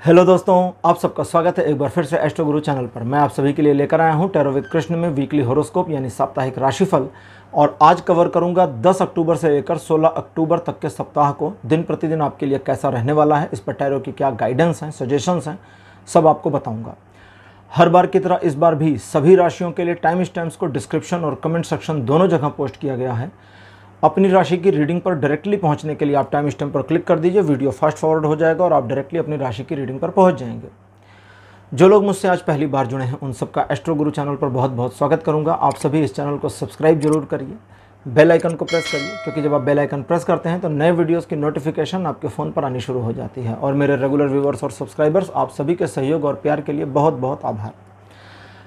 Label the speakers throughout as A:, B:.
A: Hello दोस्तों, आप सबका स्वागत है एक बार फिर से एस्ट्रो गुरु चैनल पर। मैं आप सभी के लिए लेकर आया हूं टैरो विद कृष्ण में वीकली हॉरोस्कोप यानी साप्ताहिक राशिफल। और आज कवर करूंगा 10 अक्टूबर से लेकर 16 अक्टूबर तक के सप्ताह को दिन प्रतिदिन आपके लिए कैसा रहने वाला है, इस पर टैरो की क्या गाइडेंस हैं, सजेशंस हैं, सब आपको बताऊंगा। हर बार की तरह इस बार भी सभी राशियों के लिए टाइम स्टैम्प्स को डिस्क्रिप्शन और कमेंट सेक्शन दोनों जगह पोस्ट किया गया है। अपनी राशि की रीडिंग पर डायरेक्टली पहुंचने के लिए आप टाइम स्टैम्प पर क्लिक कर दीजिए, वीडियो फास्ट फॉरवर्ड हो जाएगा और आप डायरेक्टली अपनी राशि की रीडिंग पर पहुंच जाएंगे। जो लोग मुझसे आज पहली बार जुड़े हैं उन सबका एस्ट्रो गुरु चैनल पर बहुत बहुत स्वागत करूंगा। आप सभी इस चैनल को सब्सक्राइब जरूर करिए, बेल आइकन को प्रेस करिए, क्योंकि जब आप बेल आइकन प्रेस करते हैं तो नए वीडियोज़ की नोटिफिकेशन आपके फ़ोन पर आनी शुरू हो जाती है। और मेरे रेगुलर व्यूवर्स और सब्सक्राइबर्स, आप सभी के सहयोग और प्यार के लिए बहुत बहुत आभार।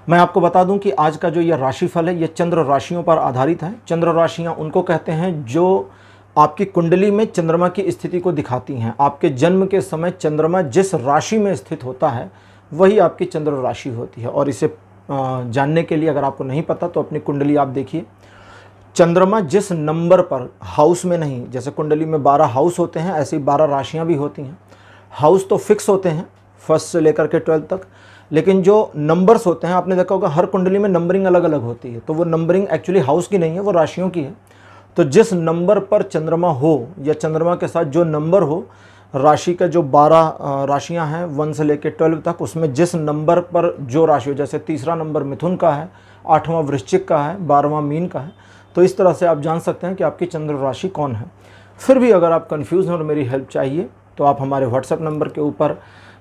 A: मैं आपको बता दूं कि आज का जो यह राशिफल है ये चंद्र राशियों पर आधारित है। चंद्र राशियां उनको कहते हैं जो आपकी कुंडली में चंद्रमा की स्थिति को दिखाती हैं। आपके जन्म के समय चंद्रमा जिस राशि में स्थित होता है वही आपकी चंद्र राशि होती है। और इसे जानने के लिए अगर आपको नहीं पता तो अपनी कुंडली आप देखिए। चंद्रमा जिस नंबर पर, हाउस में नहीं, जैसे कुंडली में 12 हाउस होते हैं ऐसी 12 राशियाँ भी होती हैं। हाउस तो फिक्स होते हैं 1 से लेकर के 12 तक, लेकिन जो नंबर्स होते हैं आपने देखा होगा हर कुंडली में नंबरिंग अलग अलग होती है। तो वो नंबरिंग एक्चुअली हाउस की नहीं है, वो राशियों की है। तो जिस नंबर पर चंद्रमा हो या चंद्रमा के साथ जो नंबर हो, राशि का जो 12 राशियां हैं 1 से लेकर 12 तक, उसमें जिस नंबर पर जो राशि हो, जैसे तीसरा नंबर मिथुन का है, 8वां वृश्चिक का है, 12वां मीन का है, तो इस तरह से आप जान सकते हैं कि आपकी चंद्र राशि कौन है। फिर भी अगर आप कन्फ्यूज़ हैं और मेरी हेल्प चाहिए तो आप हमारे व्हाट्सएप नंबर के ऊपर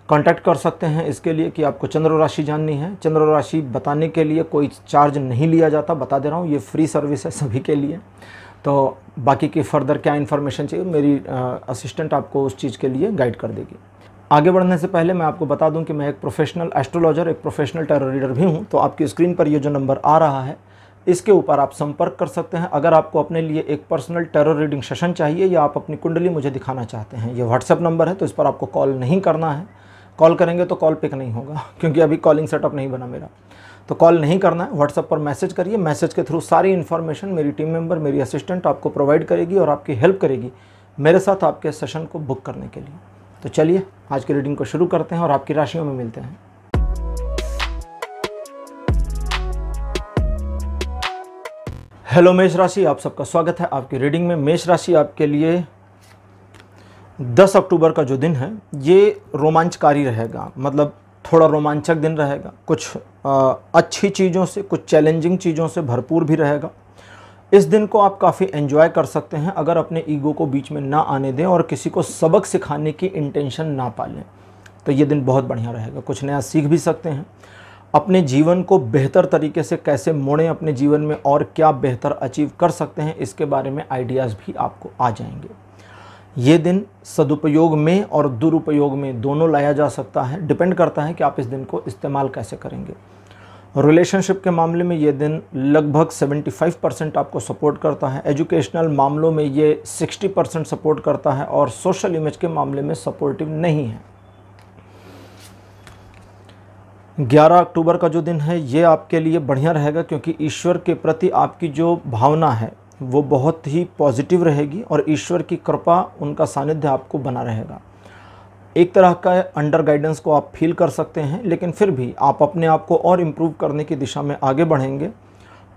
A: कांटेक्ट कर सकते हैं इसके लिए कि आपको चंद्र राशि जाननी है। चंद्र राशि बताने के लिए कोई चार्ज नहीं लिया जाता, बता दे रहा हूँ, ये फ्री सर्विस है सभी के लिए। तो बाकी की फर्दर क्या इन्फॉर्मेशन चाहिए मेरी असिस्टेंट आपको उस चीज़ के लिए गाइड कर देगी। आगे बढ़ने से पहले मैं आपको बता दूं कि मैं एक प्रोफेशनल एस्ट्रोलॉजर, एक प्रोफेशनल टैरो रीडर भी हूं। तो आपकी स्क्रीन पर ये जो नंबर आ रहा है इसके ऊपर आप संपर्क कर सकते हैं अगर आपको अपने लिए एक पर्सनल टैरो रीडिंग सेशन चाहिए या आप अपनी कुंडली मुझे दिखाना चाहते हैं। ये व्हाट्सएप नंबर है तो इस पर आपको कॉल नहीं करना है। कॉल करेंगे तो कॉल पिक नहीं होगा क्योंकि अभी कॉलिंग सेटअप नहीं बना मेरा। तो कॉल नहीं करना है, व्हाट्सएप पर मैसेज करिए। मैसेज के थ्रू सारी इन्फॉर्मेशन मेरी टीम मेंबर, मेरी असिस्टेंट आपको प्रोवाइड करेगी और आपकी हेल्प करेगी मेरे साथ आपके सेशन को बुक करने के लिए। तो चलिए आज की रीडिंग को शुरू करते हैं और आपकी राशियों में मिलते हैं। हेलो मेष राशि, आप सबका स्वागत है आपकी रीडिंग में। मेष राशि आपके लिए 10 अक्टूबर का जो दिन है ये रोमांचकारी रहेगा, मतलब थोड़ा रोमांचक दिन रहेगा। कुछ अच्छी चीज़ों से, कुछ चैलेंजिंग चीज़ों से भरपूर भी रहेगा। इस दिन को आप काफ़ी एंजॉय कर सकते हैं अगर अपने ईगो को बीच में ना आने दें और किसी को सबक सिखाने की इंटेंशन ना पालें तो ये दिन बहुत बढ़िया रहेगा। कुछ नया सीख भी सकते हैं। अपने जीवन को बेहतर तरीके से कैसे मोड़ें, अपने जीवन में और क्या बेहतर अचीव कर सकते हैं, इसके बारे में आइडियाज़ भी आपको आ जाएंगे। ये दिन सदुपयोग में और दुरुपयोग में दोनों लाया जा सकता है, डिपेंड करता है कि आप इस दिन को इस्तेमाल कैसे करेंगे। रिलेशनशिप के मामले में ये दिन लगभग 75% आपको सपोर्ट करता है। एजुकेशनल मामलों में ये 60% सपोर्ट करता है और सोशल इमेज के मामले में सपोर्टिव नहीं है। 11 अक्टूबर का जो दिन है ये आपके लिए बढ़िया रहेगा क्योंकि ईश्वर के प्रति आपकी जो भावना है वो बहुत ही पॉजिटिव रहेगी और ईश्वर की कृपा, उनका सानिध्य आपको बना रहेगा। एक तरह का अंडर गाइडेंस को आप फील कर सकते हैं, लेकिन फिर भी आप अपने आप को और इम्प्रूव करने की दिशा में आगे बढ़ेंगे।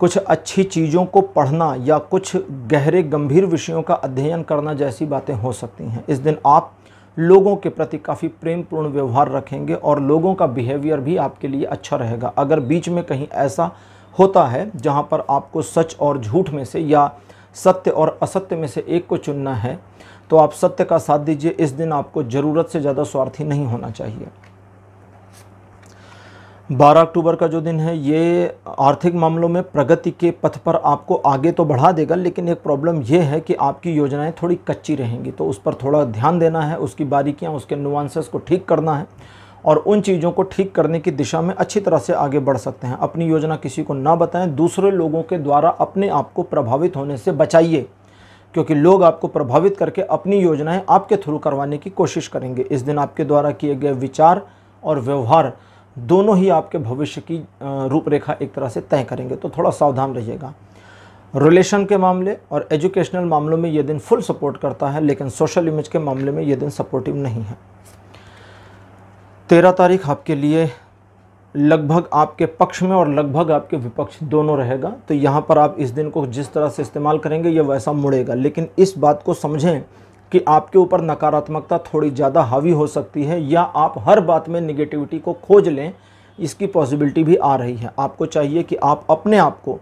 A: कुछ अच्छी चीज़ों को पढ़ना या कुछ गहरे गंभीर विषयों का अध्ययन करना जैसी बातें हो सकती हैं। इस दिन आप लोगों के प्रति काफ़ी प्रेमपूर्ण व्यवहार रखेंगे और लोगों का बिहेवियर भी आपके लिए अच्छा रहेगा। अगर बीच में कहीं ऐसा होता है जहां पर आपको सच और झूठ में से या सत्य और असत्य में से एक को चुनना है तो आप सत्य का साथ दीजिए। इस दिन आपको ज़रूरत से ज़्यादा स्वार्थी नहीं होना चाहिए। 12 अक्टूबर का जो दिन है ये आर्थिक मामलों में प्रगति के पथ पर आपको आगे तो बढ़ा देगा, लेकिन एक प्रॉब्लम ये है कि आपकी योजनाएं थोड़ी कच्ची रहेंगी, तो उस पर थोड़ा ध्यान देना है। उसकी बारीकियां, उसके नुआंसेस को ठीक करना है और उन चीज़ों को ठीक करने की दिशा में अच्छी तरह से आगे बढ़ सकते हैं। अपनी योजना किसी को ना बताएं। दूसरे लोगों के द्वारा अपने आप को प्रभावित होने से बचाइए, क्योंकि लोग आपको प्रभावित करके अपनी योजनाएं आपके थ्रू करवाने की कोशिश करेंगे। इस दिन आपके द्वारा किए गए विचार और व्यवहार दोनों ही आपके भविष्य की रूपरेखा एक तरह से तय करेंगे, तो थोड़ा सावधान रहिएगा। रिलेशन के मामले और एजुकेशनल मामलों में ये दिन फुल सपोर्ट करता है, लेकिन सोशल इमेज के मामले में ये दिन सपोर्टिव नहीं है। 13 तारीख आपके लिए लगभग आपके पक्ष में और लगभग आपके विपक्ष दोनों रहेगा। तो यहाँ पर आप इस दिन को जिस तरह से इस्तेमाल करेंगे ये वैसा मुड़ेगा। लेकिन इस बात को समझें कि आपके ऊपर नकारात्मकता थोड़ी ज़्यादा हावी हो सकती है, या आप हर बात में निगेटिविटी को खोज लें, इसकी पॉसिबिलिटी भी आ रही है। आपको चाहिए कि आप अपने आप को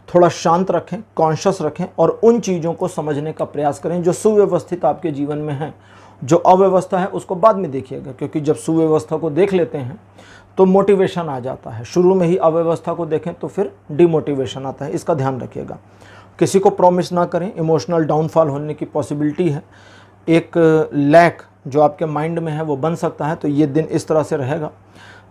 A: थोड़ा शांत रखें, कॉन्शियस रखें और उन चीज़ों को समझने का प्रयास करें जो सुव्यवस्थित आपके जीवन में है। जो अव्यवस्था है उसको बाद में देखिएगा, क्योंकि जब सुव्यवस्था को देख लेते हैं तो मोटिवेशन आ जाता है। शुरू में ही अव्यवस्था को देखें तो फिर डिमोटिवेशन आता है, इसका ध्यान रखिएगा। किसी को प्रॉमिस ना करें, इमोशनल डाउनफॉल होने की पॉसिबिलिटी है। एक लैक जो आपके माइंड में है वो बन सकता है, तो ये दिन इस तरह से रहेगा।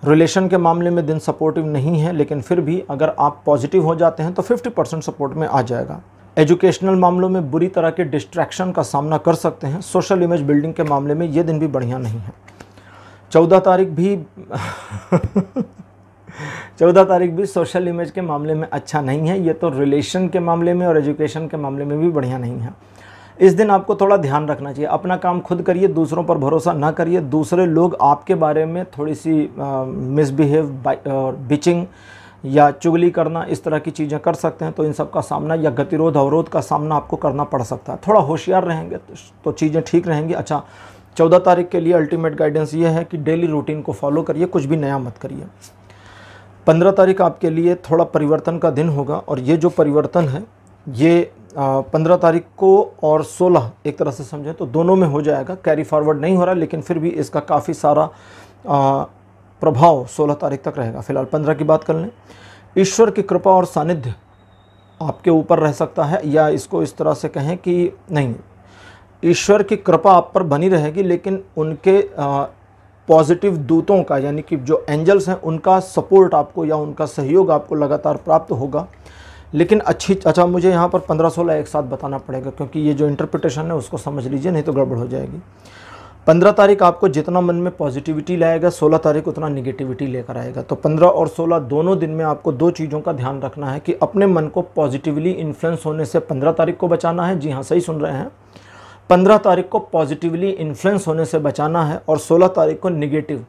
A: रिलेशन के मामले में दिन सपोर्टिव नहीं है, लेकिन फिर भी अगर आप पॉजिटिव हो जाते हैं तो 50% सपोर्ट में आ जाएगा। एजुकेशनल मामलों में बुरी तरह के डिस्ट्रैक्शन का सामना कर सकते हैं। सोशल इमेज बिल्डिंग के मामले में ये दिन भी बढ़िया नहीं है। 14 तारीख भी 14 तारीख भी सोशल इमेज के मामले में अच्छा नहीं है। ये तो रिलेशन के मामले में और एजुकेशन के मामले में भी बढ़िया नहीं है। इस दिन आपको थोड़ा ध्यान रखना चाहिए। अपना काम खुद करिए, दूसरों पर भरोसा ना करिए। दूसरे लोग आपके बारे में थोड़ी सी मिसबिहेव और बिचिंग या चुगली करना, इस तरह की चीज़ें कर सकते हैं। तो इन सब का सामना या गतिरोध अवरोध का सामना आपको करना पड़ सकता है। थोड़ा होशियार रहेंगे तो चीज़ें ठीक रहेंगी। अच्छा, 14 तारीख के लिए अल्टीमेट गाइडेंस ये है कि डेली रूटीन को फॉलो करिए, कुछ भी नया मत करिए। 15 तारीख आपके लिए थोड़ा परिवर्तन का दिन होगा, और ये जो परिवर्तन है ये 15 तारीख को और 16 एक तरह से समझें तो दोनों में हो जाएगा। कैरी फॉरवर्ड नहीं हो रहा, लेकिन फिर भी इसका काफ़ी सारा प्रभाव 16 तारीख तक रहेगा। फिलहाल 15 की बात कर लें। ईश्वर की कृपा और सानिध्य आपके ऊपर रह सकता है, या इसको इस तरह से कहें कि नहीं, ईश्वर की कृपा आप पर बनी रहेगी, लेकिन उनके पॉजिटिव दूतों का, यानी कि जो एंजल्स हैं, उनका सपोर्ट आपको या उनका सहयोग आपको लगातार प्राप्त होगा। लेकिन अच्छा, मुझे यहाँ पर 15-16 एक साथ बताना पड़ेगा, क्योंकि ये जो इंटरप्रिटेशन है उसको समझ लीजिए, नहीं तो गड़बड़ हो जाएगी। 15 तारीख आपको जितना मन में पॉजिटिविटी लाएगा, 16 तारीख उतना निगेटिविटी लेकर आएगा। तो 15 और 16 दोनों दिन में आपको दो चीज़ों का ध्यान रखना है कि अपने मन को पॉजिटिवली इन्फ्लुएंस होने से 15 तारीख को बचाना है। जी हाँ, सही सुन रहे हैं। 15 तारीख को पॉजिटिवली इन्फ्लुएंस होने से बचाना है, और 16 तारीख को निगेटिव।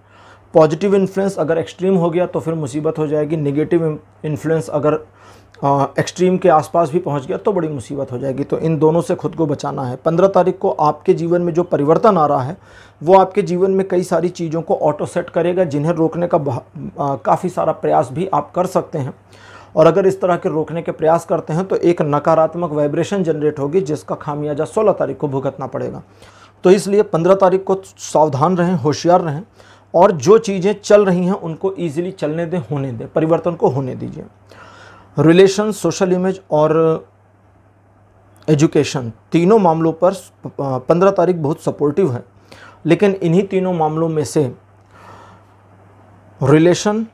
A: पॉजिटिव इन्फ्लुएंस अगर एक्सट्रीम हो गया तो फिर मुसीबत हो जाएगी। निगेटिव इन्फ्लुएंस अगर एक्सट्रीम के आसपास भी पहुंच गया तो बड़ी मुसीबत हो जाएगी। तो इन दोनों से खुद को बचाना है। 15 तारीख को आपके जीवन में जो परिवर्तन आ रहा है वो आपके जीवन में कई सारी चीज़ों को ऑटो सेट करेगा, जिन्हें रोकने का काफ़ी सारा प्रयास भी आप कर सकते हैं। और अगर इस तरह के रोकने के प्रयास करते हैं तो एक नकारात्मक वाइब्रेशन जनरेट होगी, जिसका खामियाजा 16 तारीख को भुगतना पड़ेगा। तो इसलिए 15 तारीख को सावधान रहें, होशियार रहें, और जो चीज़ें चल रही हैं उनको ईजिली चलने दें, होने दें, परिवर्तन को होने दीजिए। रिलेशन, सोशल इमेज और एजुकेशन तीनों मामलों पर 15 तारीख बहुत सपोर्टिव है। लेकिन इन्हीं तीनों मामलों में से रिलेशन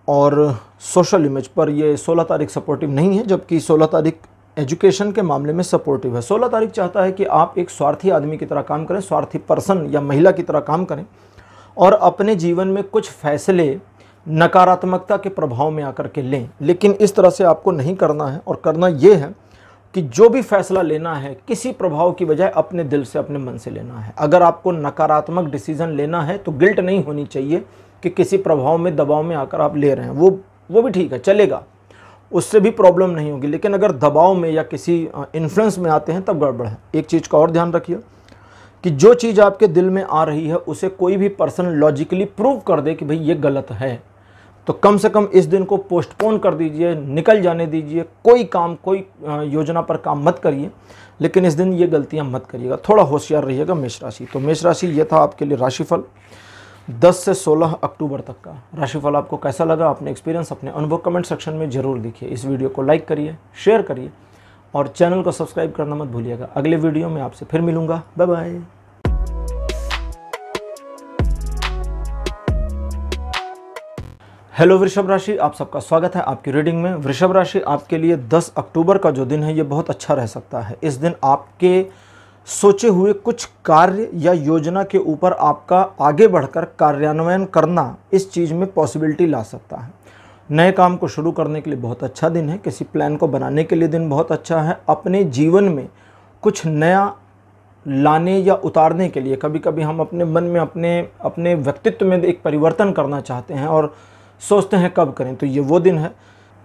A: और सोशल इमेज पर ये 16 तारीख सपोर्टिव नहीं है, जबकि 16 तारीख एजुकेशन के मामले में सपोर्टिव है। 16 तारीख चाहता है कि आप एक स्वार्थी आदमी की तरह काम करें, स्वार्थी पर्सन या महिला की तरह काम करें, और अपने जीवन में कुछ फैसले नकारात्मकता के प्रभाव में आकर के लें। लेकिन इस तरह से आपको नहीं करना है, और करना ये है कि जो भी फैसला लेना है किसी प्रभाव की बजाय अपने दिल से, अपने मन से लेना है। अगर आपको नकारात्मक डिसीजन लेना है तो गिल्ट नहीं होनी चाहिए कि किसी प्रभाव में, दबाव में आकर आप ले रहे हैं। वो भी ठीक है, चलेगा, उससे भी प्रॉब्लम नहीं होगी। लेकिन अगर दबाव में या किसी इन्फ्लुएंस में आते हैं तब गड़बड़ है। एक चीज़ का और ध्यान रखिए कि जो चीज़ आपके दिल में आ रही है उसे कोई भी पर्सन लॉजिकली प्रूव कर दे कि भाई ये गलत है, तो कम से कम इस दिन को पोस्टपोन कर दीजिए, निकल जाने दीजिए। कोई काम, कोई योजना पर काम मत करिए, लेकिन इस दिन ये गलतियां मत करिएगा। थोड़ा होशियार रहिएगा मेष राशि। तो मेष राशि ये था आपके लिए राशिफल 10 से 16 अक्टूबर तक का। राशिफल आपको कैसा लगा, अपने एक्सपीरियंस, अपने अनुभव कमेंट सेक्शन में ज़रूर लिखिए। इस वीडियो को लाइक करिए, शेयर करिए, और चैनल को सब्सक्राइब करना मत भूलिएगा। अगले वीडियो में आपसे फिर मिलूँगा। Bye bye. हेलो वृषभ राशि, आप सबका स्वागत है आपकी रीडिंग में। वृषभ राशि आपके लिए 10 अक्टूबर का जो दिन है ये बहुत अच्छा रह सकता है। इस दिन आपके सोचे हुए कुछ कार्य या योजना के ऊपर आपका आगे बढ़कर कार्यान्वयन करना इस चीज़ में पॉसिबिलिटी ला सकता है। नए काम को शुरू करने के लिए बहुत अच्छा दिन है। किसी प्लान को बनाने के लिए दिन बहुत अच्छा है। अपने जीवन में कुछ नया लाने या उतारने के लिए, कभी कभी हम अपने मन में अपने व्यक्तित्व में एक परिवर्तन करना चाहते हैं और सोचते हैं कब करें, तो ये वो दिन है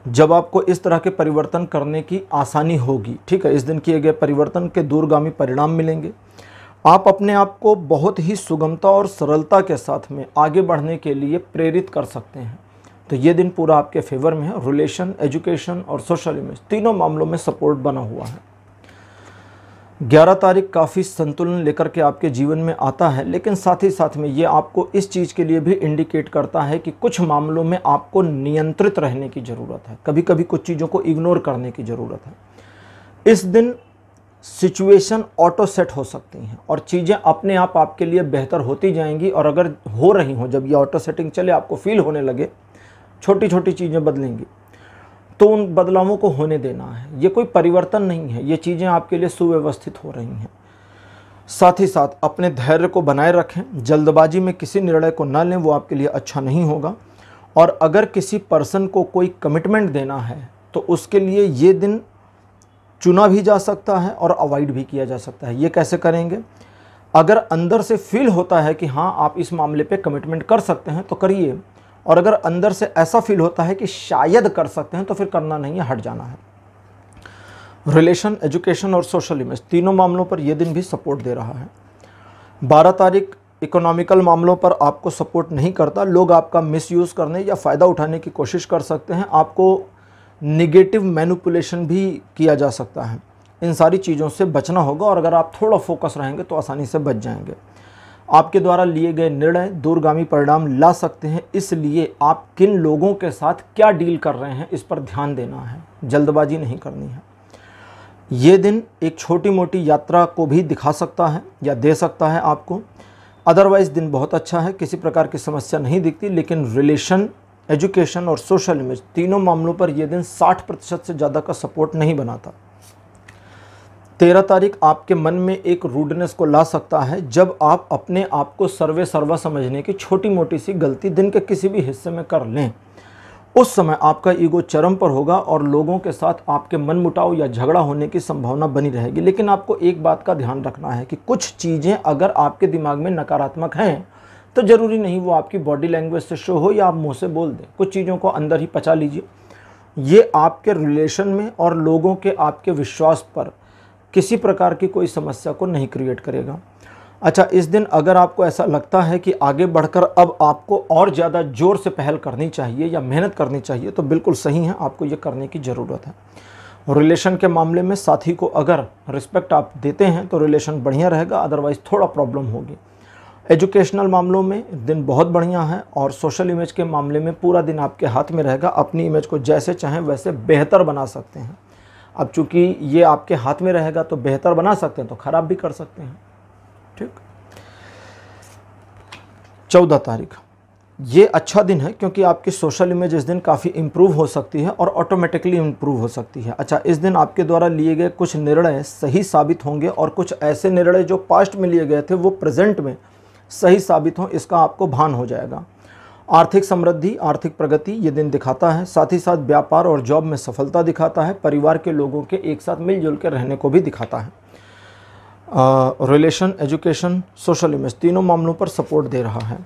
A: जब आपको इस तरह के परिवर्तन करने की आसानी होगी। ठीक है, इस दिन किए गए परिवर्तन के दूरगामी परिणाम मिलेंगे। आप अपने आप को बहुत ही सुगमता और सरलता के साथ में आगे बढ़ने के लिए प्रेरित कर सकते हैं। तो ये दिन पूरा आपके फेवर में है। रिलेशन, एजुकेशन और सोशल इमेज तीनों मामलों में सपोर्ट बना हुआ है। 11 तारीख काफ़ी संतुलन लेकर के आपके जीवन में आता है, लेकिन साथ ही साथ में ये आपको इस चीज़ के लिए भी इंडिकेट करता है कि कुछ मामलों में आपको नियंत्रित रहने की ज़रूरत है, कभी कभी कुछ चीज़ों को इग्नोर करने की ज़रूरत है। इस दिन सिचुएशन ऑटो सेट हो सकती हैं और चीज़ें अपने आप आपके लिए बेहतर होती जाएंगी, और अगर हो रही हों, जब ये ऑटो सेटिंग चले, आपको फील होने लगे छोटी छोटी चीज़ें बदलेंगी, तो उन बदलावों को होने देना है। ये कोई परिवर्तन नहीं है, ये चीज़ें आपके लिए सुव्यवस्थित हो रही हैं। साथ ही साथ अपने धैर्य को बनाए रखें, जल्दबाजी में किसी निर्णय को ना लें, वो आपके लिए अच्छा नहीं होगा। और अगर किसी पर्सन को कोई कमिटमेंट देना है तो उसके लिए ये दिन चुना भी जा सकता है और अवॉइड भी किया जा सकता है। ये कैसे करेंगे? अगर अंदर से फील होता है कि हाँ आप इस मामले पे कमिटमेंट कर सकते हैं तो करिए, और अगर अंदर से ऐसा फील होता है कि शायद कर सकते हैं तो फिर करना नहीं है, हट जाना है। रिलेशन, एजुकेशन और सोशल इमेज तीनों मामलों पर यह दिन भी सपोर्ट दे रहा है। 12 तारीख इकोनॉमिकल मामलों पर आपको सपोर्ट नहीं करता। लोग आपका मिसयूज़ करने या फ़ायदा उठाने की कोशिश कर सकते हैं। आपको निगेटिव मैनिपुलेशन भी किया जा सकता है। इन सारी चीज़ों से बचना होगा, और अगर आप थोड़ा फोकस रहेंगे तो आसानी से बच जाएंगे। आपके द्वारा लिए गए निर्णय दूरगामी परिणाम ला सकते हैं, इसलिए आप किन लोगों के साथ क्या डील कर रहे हैं इस पर ध्यान देना है, जल्दबाजी नहीं करनी है। ये दिन एक छोटी मोटी यात्रा को भी दिखा सकता है या दे सकता है आपको। अदरवाइज़ दिन बहुत अच्छा है, किसी प्रकार की समस्या नहीं दिखती। लेकिन रिलेशन, एजुकेशन और सोशल इमेज तीनों मामलों पर यह दिन 60% से ज़्यादा का सपोर्ट नहीं बनाता। 13 तारीख आपके मन में एक रूडनेस को ला सकता है जब आप अपने आप को सर्वे सर्वा समझने की छोटी मोटी सी गलती दिन के किसी भी हिस्से में कर लें। उस समय आपका ईगो चरम पर होगा और लोगों के साथ आपके मनमुटाव या झगड़ा होने की संभावना बनी रहेगी। लेकिन आपको एक बात का ध्यान रखना है कि कुछ चीज़ें अगर आपके दिमाग में नकारात्मक हैं तो ज़रूरी नहीं वो आपकी बॉडी लैंग्वेज से शो हो या आप मुंह से बोल दें। कुछ चीज़ों को अंदर ही पचा लीजिए। ये आपके रिलेशन में और लोगों के आपके विश्वास पर किसी प्रकार की कोई समस्या को नहीं क्रिएट करेगा। अच्छा, इस दिन अगर आपको ऐसा लगता है कि आगे बढ़कर अब आपको और ज़्यादा ज़ोर से पहल करनी चाहिए या मेहनत करनी चाहिए, तो बिल्कुल सही है, आपको ये करने की ज़रूरत है। रिलेशन के मामले में साथी को अगर रिस्पेक्ट आप देते हैं तो रिलेशन बढ़िया रहेगा, अदरवाइज़ थोड़ा प्रॉब्लम होगी। एजुकेशनल मामलों में दिन बहुत बढ़िया है, और सोशल इमेज के मामले में पूरा दिन आपके हाथ में रहेगा। अपनी इमेज को जैसे चाहें वैसे बेहतर बना सकते हैं। अब चूंकि ये आपके हाथ में रहेगा तो बेहतर बना सकते हैं तो ख़राब भी कर सकते हैं। ठीक। 14 तारीख ये अच्छा दिन है क्योंकि आपकी सोशल इमेज इस दिन काफ़ी इम्प्रूव हो सकती है और ऑटोमेटिकली इम्प्रूव हो सकती है। अच्छा, इस दिन आपके द्वारा लिए गए कुछ निर्णय सही साबित होंगे, और कुछ ऐसे निर्णय जो पास्ट में लिए गए थे वो प्रेजेंट में सही साबित हों, इसका आपको भान हो जाएगा। आर्थिक समृद्धि, आर्थिक प्रगति ये दिन दिखाता है। साथ ही साथ व्यापार और जॉब में सफलता दिखाता है। परिवार के लोगों के एक साथ मिलजुल कर रहने को भी दिखाता है। रिलेशन, एजुकेशन, सोशल इमेज तीनों मामलों पर सपोर्ट दे रहा है।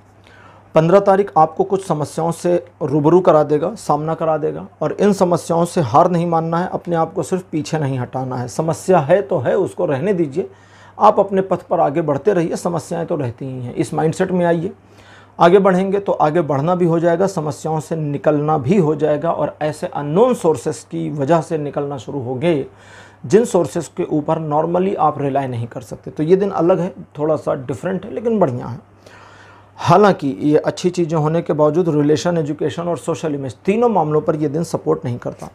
A: 15 तारीख आपको कुछ समस्याओं से रूबरू करा देगा, सामना करा देगा, और इन समस्याओं से हार नहीं मानना है। अपने आप को सिर्फ पीछे नहीं हटाना है। समस्या है तो है, उसको रहने दीजिए। आप अपने पथ पर आगे बढ़ते रहिए, समस्याएं तो रहती ही हैं। इस माइंडसेट में आइए। आगे बढ़ेंगे तो आगे बढ़ना भी हो जाएगा, समस्याओं से निकलना भी हो जाएगा, और ऐसे अननोन सोर्सेस की वजह से निकलना शुरू हो गए जिन सोर्सेस के ऊपर नॉर्मली आप रिलाय नहीं कर सकते। तो ये दिन अलग है, थोड़ा सा डिफरेंट है, लेकिन बढ़िया है। हालांकि ये अच्छी चीज़ें होने के बावजूद रिलेशन, एजुकेशन और सोशल इमेज तीनों मामलों पर ये दिन सपोर्ट नहीं करता।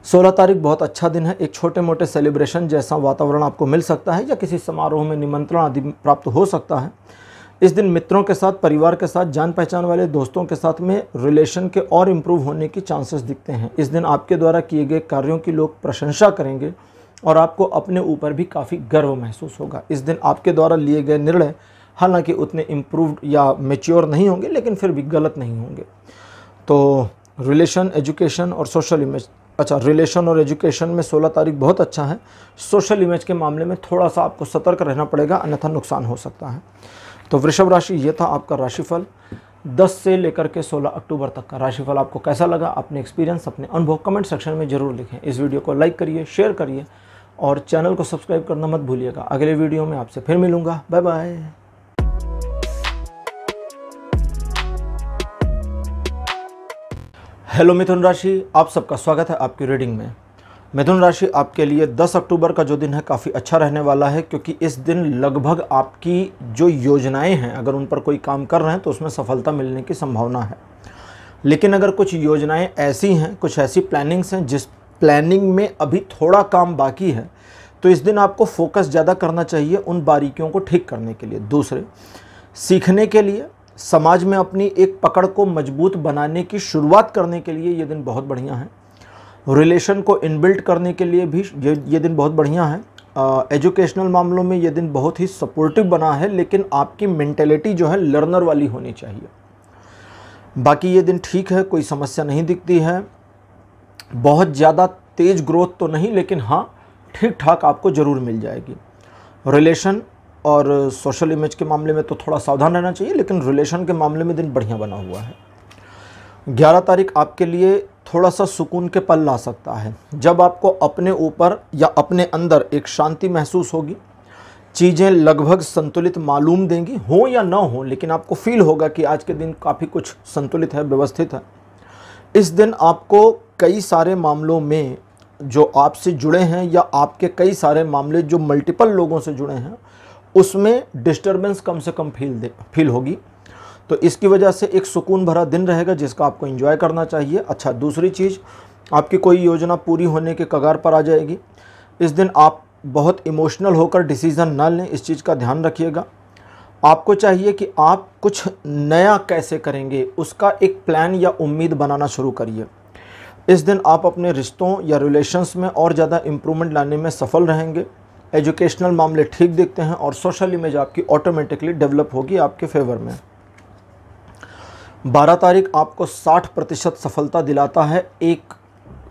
A: 16 तारीख बहुत अच्छा दिन है। एक छोटे मोटे सेलिब्रेशन जैसा वातावरण आपको मिल सकता है, या किसी समारोह में निमंत्रण आदि प्राप्त हो सकता है। इस दिन मित्रों के साथ, परिवार के साथ, जान पहचान वाले दोस्तों के साथ में रिलेशन के और इम्प्रूव होने की चांसेस दिखते हैं। इस दिन आपके द्वारा किए गए कार्यों की लोग प्रशंसा करेंगे और आपको अपने ऊपर भी काफ़ी गर्व महसूस होगा। इस दिन आपके द्वारा लिए गए निर्णय हालांकि उतने इम्प्रूव्ड या मैच्योर नहीं होंगे, लेकिन फिर भी गलत नहीं होंगे। तो रिलेशन, एजुकेशन और सोशल इमेज अच्छा, रिलेशन और एजुकेशन में 16 तारीख बहुत अच्छा है। सोशल इमेज के मामले में थोड़ा सा आपको सतर्क रहना पड़ेगा, अन्यथा नुकसान हो सकता है। तो वृषभ राशि, ये था आपका राशिफल 10 से लेकर के 16 अक्टूबर तक का। राशिफल आपको कैसा लगा, अपने एक्सपीरियंस, अपने अनुभव कमेंट सेक्शन में ज़रूर लिखें। इस वीडियो को लाइक करिए, शेयर करिए और चैनल को सब्सक्राइब करना मत भूलिएगा। अगले वीडियो में आपसे फिर मिलूँगा। Bye bye. हेलो मिथुन राशि, आप सबका स्वागत है आपकी रीडिंग में। मिथुन राशि, आपके लिए 10 अक्टूबर का जो दिन है काफ़ी अच्छा रहने वाला है, क्योंकि इस दिन लगभग आपकी जो योजनाएं हैं, अगर उन पर कोई काम कर रहे हैं तो उसमें सफलता मिलने की संभावना है। लेकिन अगर कुछ योजनाएं ऐसी हैं, कुछ ऐसी प्लानिंग्स हैं जिस प्लानिंग में अभी थोड़ा काम बाकी है, तो इस दिन आपको फोकस ज़्यादा करना चाहिए उन बारीकियों को ठीक करने के लिए। दूसरे, सीखने के लिए, समाज में अपनी एक पकड़ को मजबूत बनाने की शुरुआत करने के लिए ये दिन बहुत बढ़िया है। रिलेशन को इनबिल्ट करने के लिए भी ये दिन बहुत बढ़िया है। एजुकेशनल मामलों में ये दिन बहुत ही सपोर्टिव बना है, लेकिन आपकी मेंटेलिटी जो है लर्नर वाली होनी चाहिए। बाकी ये दिन ठीक है, कोई समस्या नहीं दिखती है। बहुत ज़्यादा तेज़ ग्रोथ तो नहीं, लेकिन हाँ ठीक ठाक आपको ज़रूर मिल जाएगी। रिलेशन और सोशल इमेज के मामले में तो थोड़ा सावधान रहना चाहिए, लेकिन रिलेशन के मामले में दिन बढ़िया बना हुआ है। 11 तारीख आपके लिए थोड़ा सा सुकून के पल ला सकता है, जब आपको अपने ऊपर या अपने अंदर एक शांति महसूस होगी। चीज़ें लगभग संतुलित मालूम देंगी, हो या ना हो, लेकिन आपको फील होगा कि आज के दिन काफ़ी कुछ संतुलित है, व्यवस्थित है। इस दिन आपको कई सारे मामलों में जो आपसे जुड़े हैं या आपके कई सारे मामले जो मल्टीपल लोगों से जुड़े हैं, उसमें डिस्टर्बेंस कम से कम फील होगी। तो इसकी वजह से एक सुकून भरा दिन रहेगा जिसका आपको एंजॉय करना चाहिए। अच्छा, दूसरी चीज़, आपकी कोई योजना पूरी होने के कगार पर आ जाएगी। इस दिन आप बहुत इमोशनल होकर डिसीज़न ना लें, इस चीज़ का ध्यान रखिएगा। आपको चाहिए कि आप कुछ नया कैसे करेंगे उसका एक प्लान या उम्मीद बनाना शुरू करिए। इस दिन आप अपने रिश्तों या रिलेशंस में और ज़्यादा इम्प्रूवमेंट लाने में सफल रहेंगे। एजुकेशनल मामले ठीक दिखते हैं और सोशल इमेज आपकी ऑटोमेटिकली डेवलप होगी आपके फेवर में। 12 तारीख आपको 60% सफलता दिलाता है एक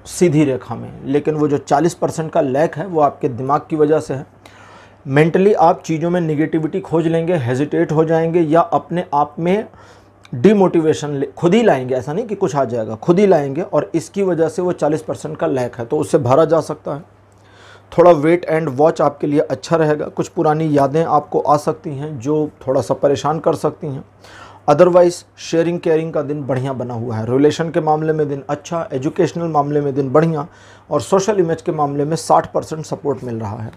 A: सीधी रेखा में, लेकिन वो जो 40% का लैक है वो आपके दिमाग की वजह से है। मेंटली आप चीज़ों में निगेटिविटी खोज लेंगे, हेजिटेट हो जाएंगे या अपने आप में डिमोटिवेशन खुद ही लाएंगे। ऐसा नहीं कि कुछ आ जाएगा, खुद ही लाएंगे, और इसकी वजह से वो 40% का लैक है, तो उससे भरा जा सकता है। थोड़ा वेट एंड वॉच आपके लिए अच्छा रहेगा। कुछ पुरानी यादें आपको आ सकती हैं जो थोड़ा सा परेशान कर सकती हैं। अदरवाइज शेयरिंग केयरिंग का दिन बढ़िया बना हुआ है। रिलेशन के मामले में दिन अच्छा, एजुकेशनल मामले में दिन बढ़िया, और सोशल इमेज के मामले में 60% सपोर्ट मिल रहा है।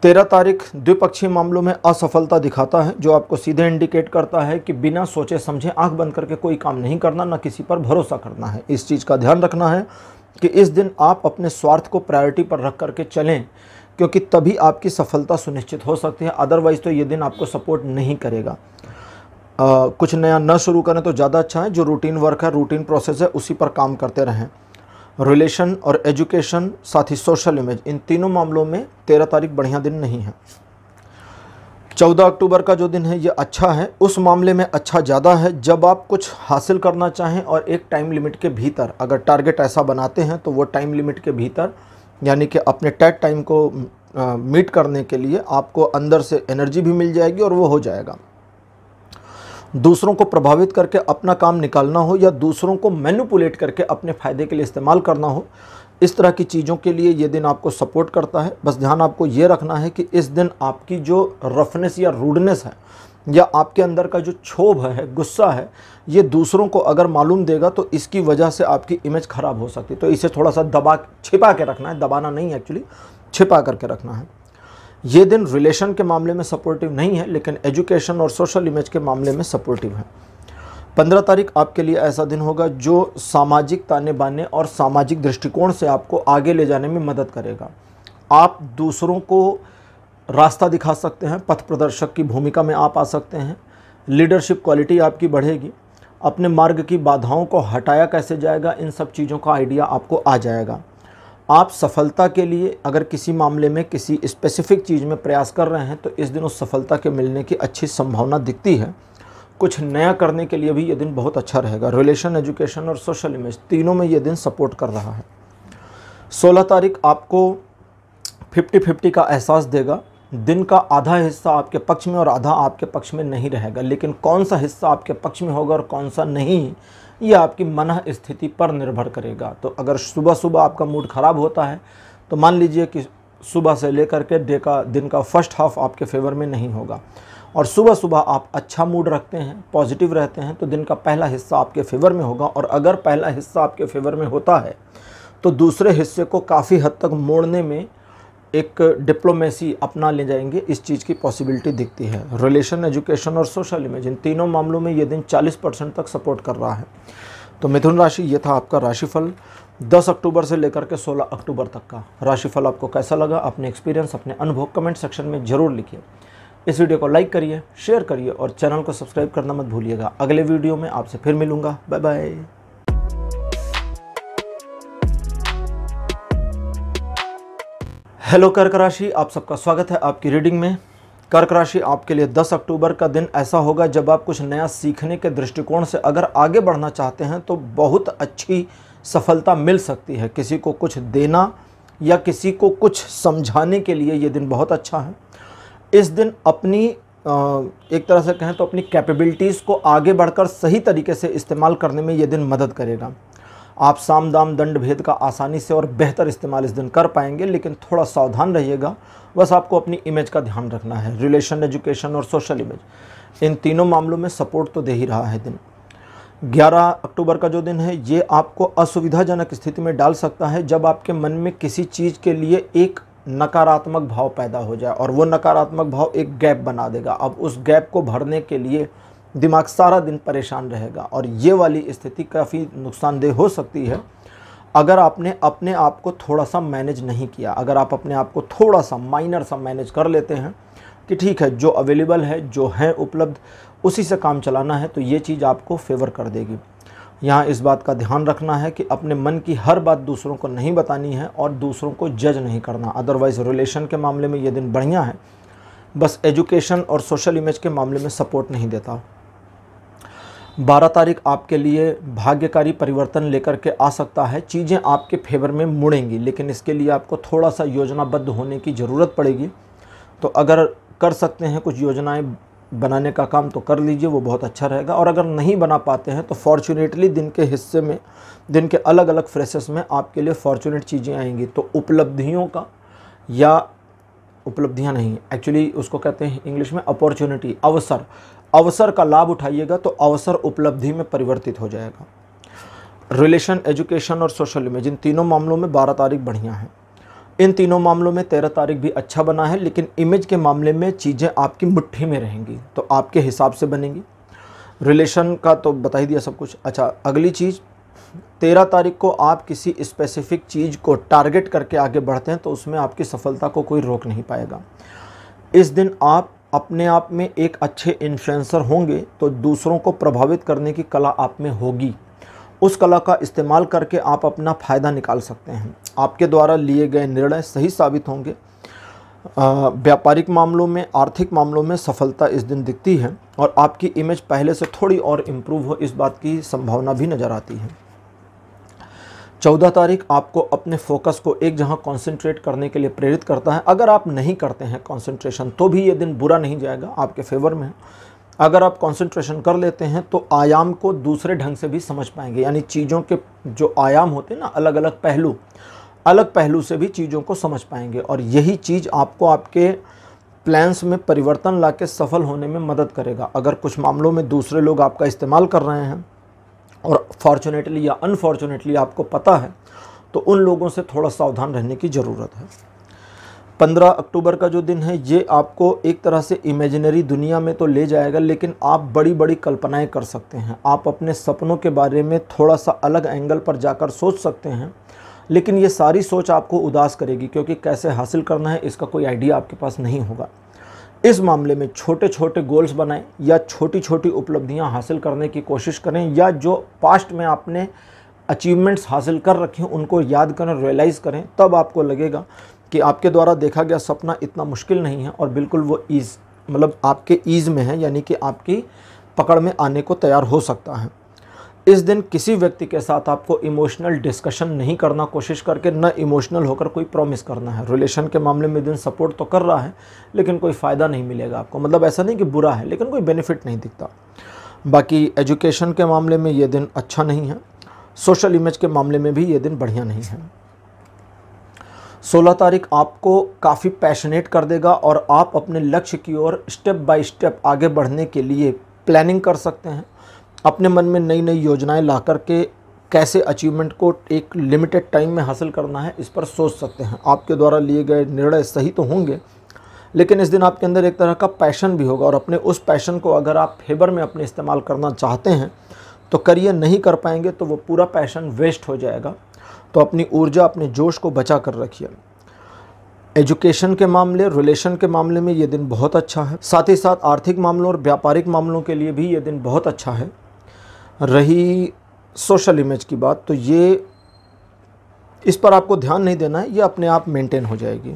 A: 13 तारीख द्विपक्षीय मामलों में असफलता दिखाता है, जो आपको सीधे इंडिकेट करता है कि बिना सोचे समझे आंख बंद करके कोई काम नहीं करना, ना किसी पर भरोसा करना है। इस चीज़ का ध्यान रखना है कि इस दिन आप अपने स्वार्थ को प्रायोरिटी पर रख करके चलें, क्योंकि तभी आपकी सफलता सुनिश्चित हो सकती है। अदरवाइज़ तो ये दिन आपको सपोर्ट नहीं करेगा। कुछ नया न शुरू करें तो ज़्यादा अच्छा है। जो रूटीन वर्क है, रूटीन प्रोसेस है, उसी पर काम करते रहें। रिलेशन और एजुकेशन, साथ ही सोशल इमेज, इन तीनों मामलों में 13 तारीख बढ़िया दिन नहीं है। 14 अक्टूबर का जो दिन है ये अच्छा है। उस मामले में अच्छा ज़्यादा है जब आप कुछ हासिल करना चाहें और एक टाइम लिमिट के भीतर, अगर टारगेट ऐसा बनाते हैं तो वो टाइम लिमिट के भीतर, यानी कि अपने टैग टाइम को मीट करने के लिए आपको अंदर से एनर्जी भी मिल जाएगी और वो हो जाएगा। दूसरों को प्रभावित करके अपना काम निकालना हो या दूसरों को मैनिपुलेट करके अपने फ़ायदे के लिए इस्तेमाल करना हो, इस तरह की चीज़ों के लिए ये दिन आपको सपोर्ट करता है। बस ध्यान आपको ये रखना है कि इस दिन आपकी जो रफनेस या रूडनेस है या आपके अंदर का जो क्षोभ है, गुस्सा है, ये दूसरों को अगर मालूम देगा तो इसकी वजह से आपकी इमेज ख़राब हो सकती है। तो इसे थोड़ा सा छिपा के रखना है, दबाना नहीं, एक्चुअली छिपा करके रखना है। ये दिन रिलेशन के मामले में सपोर्टिव नहीं है, लेकिन एजुकेशन और सोशल इमेज के मामले में सपोर्टिव है। 15 तारीख आपके लिए ऐसा दिन होगा जो सामाजिक ताने बाने और सामाजिक दृष्टिकोण से आपको आगे ले जाने में मदद करेगा। आप दूसरों को रास्ता दिखा सकते हैं, पथ प्रदर्शक की भूमिका में आप आ सकते हैं। लीडरशिप क्वालिटी आपकी बढ़ेगी। अपने मार्ग की बाधाओं को हटाया कैसे जाएगा, इन सब चीज़ों का आइडिया आपको आ जाएगा। आप सफलता के लिए अगर किसी मामले में किसी स्पेसिफिक चीज़ में प्रयास कर रहे हैं तो इस दिन उस सफलता के मिलने की अच्छी संभावना दिखती है। कुछ नया करने के लिए भी ये दिन बहुत अच्छा रहेगा। रिलेशन, एजुकेशन और सोशल इमेज, तीनों में ये दिन सपोर्ट कर रहा है। 16 तारीख आपको 50-50 का एहसास देगा। दिन का आधा हिस्सा आपके पक्ष में और आधा आपके पक्ष में नहीं रहेगा, लेकिन कौन सा हिस्सा आपके पक्ष में होगा और कौन सा नहीं, ये आपकी मन स्थिति पर निर्भर करेगा। तो अगर सुबह सुबह आपका मूड ख़राब होता है तो मान लीजिए कि सुबह से लेकर के दिन का फर्स्ट हाफ आपके फेवर में नहीं होगा, और सुबह सुबह आप अच्छा मूड रखते हैं, पॉजिटिव रहते हैं, तो दिन का पहला हिस्सा आपके फेवर में होगा। और अगर पहला हिस्सा आपके फेवर में होता है तो दूसरे हिस्से को काफ़ी हद तक मोड़ने में एक डिप्लोमेसी अपना ले जाएंगे, इस चीज़ की पॉसिबिलिटी दिखती है। रिलेशन, एजुकेशन और सोशल इमेज, इन तीनों मामलों में ये दिन 40% तक सपोर्ट कर रहा है। तो मिथुन राशि, ये था आपका राशिफल 10 अक्टूबर से लेकर के 16 अक्टूबर तक का। राशिफल आपको कैसा लगा, अपने एक्सपीरियंस, अपने अनुभव कमेंट सेक्शन में ज़रूर लिखिए। इस वीडियो को लाइक करिए, शेयर करिए और चैनल को सब्सक्राइब करना मत भूलिएगा। अगले वीडियो में आपसे फिर मिलूँगा। Bye bye. हेलो कर्क राशि, आप सबका स्वागत है आपकी रीडिंग में। कर्क राशि, आपके लिए 10 अक्टूबर का दिन ऐसा होगा जब आप कुछ नया सीखने के दृष्टिकोण से अगर आगे बढ़ना चाहते हैं तो बहुत अच्छी सफलता मिल सकती है। किसी को कुछ देना या किसी को कुछ समझाने के लिए ये दिन बहुत अच्छा है। इस दिन अपनी एक तरह से कहें तो अपनी कैपेबिलिटीज़ को आगे बढ़कर सही तरीके से इस्तेमाल करने में ये दिन मदद करेगा। आप साम दाम दंड भेद का आसानी से और बेहतर इस्तेमाल इस दिन कर पाएंगे, लेकिन थोड़ा सावधान रहिएगा। बस आपको अपनी इमेज का ध्यान रखना है। रिलेशन, एजुकेशन और सोशल इमेज, इन तीनों मामलों में सपोर्ट तो दे ही रहा है दिन। 11 अक्टूबर का जो दिन है ये आपको असुविधाजनक स्थिति में डाल सकता है जब आपके मन में किसी चीज़ के लिए एक नकारात्मक भाव पैदा हो जाए और वो नकारात्मक भाव एक गैप बना देगा। अब उस गैप को भरने के लिए दिमाग सारा दिन परेशान रहेगा और ये वाली स्थिति काफ़ी नुकसानदेह हो सकती है अगर आपने अपने आप को थोड़ा सा मैनेज नहीं किया। अगर आप अपने आप को थोड़ा सा माइनर सा मैनेज कर लेते हैं कि ठीक है, जो अवेलेबल है, जो है उपलब्ध, उसी से काम चलाना है, तो ये चीज़ आपको फेवर कर देगी। यहाँ इस बात का ध्यान रखना है कि अपने मन की हर बात दूसरों को नहीं बतानी है और दूसरों को जज नहीं करना। अदरवाइज़ रिलेशन के मामले में ये दिन बढ़िया है, बस एजुकेशन और सोशल इमेज के मामले में सपोर्ट नहीं देता। 12 तारीख आपके लिए भाग्यकारी परिवर्तन लेकर के आ सकता है। चीज़ें आपके फेवर में मुड़ेंगी, लेकिन इसके लिए आपको थोड़ा सा योजनाबद्ध होने की ज़रूरत पड़ेगी। तो अगर कर सकते हैं कुछ योजनाएं बनाने का काम तो कर लीजिए, वो बहुत अच्छा रहेगा। और अगर नहीं बना पाते हैं तो फॉर्चुनेटली दिन के हिस्से में, दिन के अलग अलग फ्रेसेस में आपके लिए फॉर्चुनेट चीज़ें आएंगी। तो उपलब्धियों का, या उपलब्धियां नहीं, एक्चुअली उसको कहते हैं इंग्लिश में अपॉर्चुनिटी, अवसर का लाभ उठाइएगा तो अवसर उपलब्धि में परिवर्तित हो जाएगा। रिलेशन, एजुकेशन और सोशल इमेज, इन तीनों मामलों में 12 तारीख बढ़िया है। इन तीनों मामलों में 13 तारीख भी अच्छा बना है, लेकिन इमेज के मामले में चीज़ें आपकी मुट्ठी में रहेंगी, तो आपके हिसाब से बनेंगी। रिलेशन का तो बता ही दिया सब कुछ। अच्छा, अगली चीज़, 13 तारीख को आप किसी स्पेसिफिक चीज़ को टारगेट करके आगे बढ़ते हैं तो उसमें आपकी सफलता को कोई रोक नहीं पाएगा। इस दिन आप अपने आप में एक अच्छे इन्फ्लुएंसर होंगे, तो दूसरों को प्रभावित करने की कला आप में होगी। उस कला का इस्तेमाल करके आप अपना फ़ायदा निकाल सकते हैं। आपके द्वारा लिए गए निर्णय सही साबित होंगे। व्यापारिक मामलों में, आर्थिक मामलों में सफलता इस दिन दिखती है और आपकी इमेज पहले से थोड़ी और इम्प्रूव हो, इस बात की संभावना भी नज़र आती है। 14 तारीख आपको अपने फोकस को एक जहां कंसंट्रेट करने के लिए प्रेरित करता है। अगर आप नहीं करते हैं कंसंट्रेशन तो भी ये दिन बुरा नहीं जाएगा, आपके फेवर में है। अगर आप कंसंट्रेशन कर लेते हैं तो आयाम को दूसरे ढंग से भी समझ पाएंगे, यानी चीज़ों के जो आयाम होते हैं ना, अलग पहलू से भी चीज़ों को समझ पाएंगे और यही चीज़ आपको आपके प्लान्स में परिवर्तन लाके सफल होने में मदद करेगा। अगर कुछ मामलों में दूसरे लोग आपका इस्तेमाल कर रहे हैं और फॉर्चुनेटली या अनफॉर्चुनेटली आपको पता है, तो उन लोगों से थोड़ा सावधान रहने की ज़रूरत है। 15 अक्टूबर का जो दिन है ये आपको एक तरह से इमेजिनरी दुनिया में तो ले जाएगा, लेकिन आप बड़ी बड़ी कल्पनाएं कर सकते हैं। आप अपने सपनों के बारे में थोड़ा सा अलग एंगल पर जाकर सोच सकते हैं, लेकिन ये सारी सोच आपको उदास करेगी, क्योंकि कैसे हासिल करना है इसका कोई आइडिया आपके पास नहीं होगा। इस मामले में छोटे छोटे गोल्स बनाएं या छोटी छोटी उपलब्धियां हासिल करने की कोशिश करें, या जो पास्ट में आपने अचीवमेंट्स हासिल कर रखे हैं उनको याद करें, रियलाइज़ करें, तब आपको लगेगा कि आपके द्वारा देखा गया सपना इतना मुश्किल नहीं है और बिल्कुल वो आपके ईज़ में है, यानी कि आपकी पकड़ में आने को तैयार हो सकता है। इस दिन किसी व्यक्ति के साथ आपको इमोशनल डिस्कशन नहीं करना कोशिश करके, न इमोशनल होकर कोई प्रॉमिस करना है। रिलेशन के मामले में दिन सपोर्ट तो कर रहा है लेकिन कोई फ़ायदा नहीं मिलेगा आपको, मतलब ऐसा नहीं कि बुरा है लेकिन कोई बेनिफिट नहीं दिखता। बाकी एजुकेशन के मामले में ये दिन अच्छा नहीं है। सोशल इमेज के मामले में भी ये दिन बढ़िया नहीं है। 16 तारीख आपको काफ़ी पैशनेट कर देगा और आप अपने लक्ष्य की ओर स्टेप बाय स्टेप आगे बढ़ने के लिए प्लानिंग कर सकते हैं। अपने मन में नई नई योजनाएं ला कर के कैसे अचीवमेंट को एक लिमिटेड टाइम में हासिल करना है, इस पर सोच सकते हैं। आपके द्वारा लिए गए निर्णय सही तो होंगे लेकिन इस दिन आपके अंदर एक तरह का पैशन भी होगा और अपने उस पैशन को अगर आप फेवर में अपने इस्तेमाल करना चाहते हैं तो करिए, नहीं कर पाएंगे तो वो पूरा पैशन वेस्ट हो जाएगा। तो अपनी ऊर्जा, अपने जोश को बचा कर रखिए। एजुकेशन के मामले, रिलेशन के मामले में ये दिन बहुत अच्छा है। साथ ही साथ आर्थिक मामलों और व्यापारिक मामलों के लिए भी ये दिन बहुत अच्छा है। रही सोशल इमेज की बात, तो ये इस पर आपको ध्यान नहीं देना है, ये अपने आप मेंटेन हो जाएगी।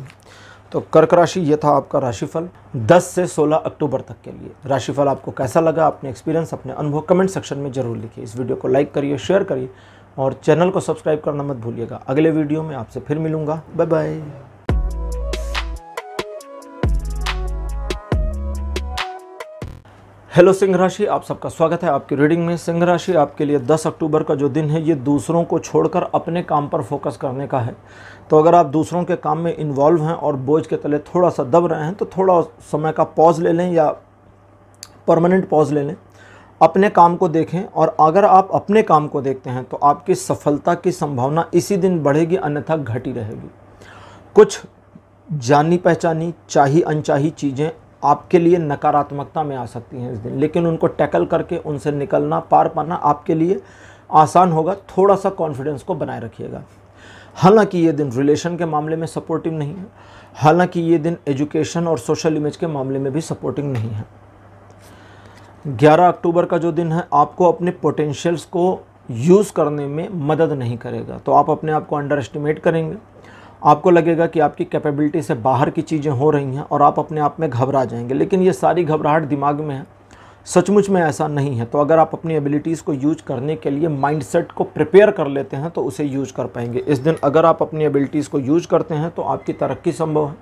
A: तो कर्क राशि, ये था आपका राशिफल 10 से 16 अक्टूबर तक के लिए। राशिफल आपको कैसा लगा, अपने एक्सपीरियंस, अपने अनुभव कमेंट सेक्शन में ज़रूर लिखिए। इस वीडियो को लाइक करिए, शेयर करिए और चैनल को सब्सक्राइब करना मत भूलिएगा। अगले वीडियो में आपसे फिर मिलूँगा। Bye bye. हेलो सिंह राशि, आप सबका स्वागत है आपकी रीडिंग में। सिंह राशि आपके लिए 10 अक्टूबर का जो दिन है ये दूसरों को छोड़कर अपने काम पर फोकस करने का है। तो अगर आप दूसरों के काम में इन्वॉल्व हैं और बोझ के तले थोड़ा सा दब रहे हैं तो थोड़ा समय का पॉज ले लें या परमानेंट पॉज ले लें, अपने काम को देखें। और अगर आप अपने काम को देखते हैं तो आपकी सफलता की संभावना इसी दिन बढ़ेगी, अन्यथा घटी रहेगी। कुछ जानी पहचानी, चाही अनचाही चीज़ें आपके लिए नकारात्मकता में आ सकती हैं इस दिन, लेकिन उनको टैकल करके उनसे निकलना, पार पाना आपके लिए आसान होगा। थोड़ा सा कॉन्फिडेंस को बनाए रखिएगा। हालांकि ये दिन रिलेशन के मामले में सपोर्टिव नहीं है, हालांकि ये दिन एजुकेशन और सोशल इमेज के मामले में भी सपोर्टिंग नहीं है। 11 अक्टूबर का जो दिन है आपको अपने पोटेंशियल्स को यूज़ करने में मदद नहीं करेगा। तो आप अपने आप को अंडर एस्टिमेट करेंगे, आपको लगेगा कि आपकी कैपेबिलिटी से बाहर की चीज़ें हो रही हैं और आप अपने आप में घबरा जाएंगे, लेकिन ये सारी घबराहट दिमाग में है, सचमुच में ऐसा नहीं है। तो अगर आप अपनी एबिलिटीज़ को यूज करने के लिए माइंडसेट को प्रिपेयर कर लेते हैं तो उसे यूज कर पाएंगे। इस दिन अगर आप अपनी एबिलिटीज़ को यूज करते हैं तो आपकी तरक्की संभव है।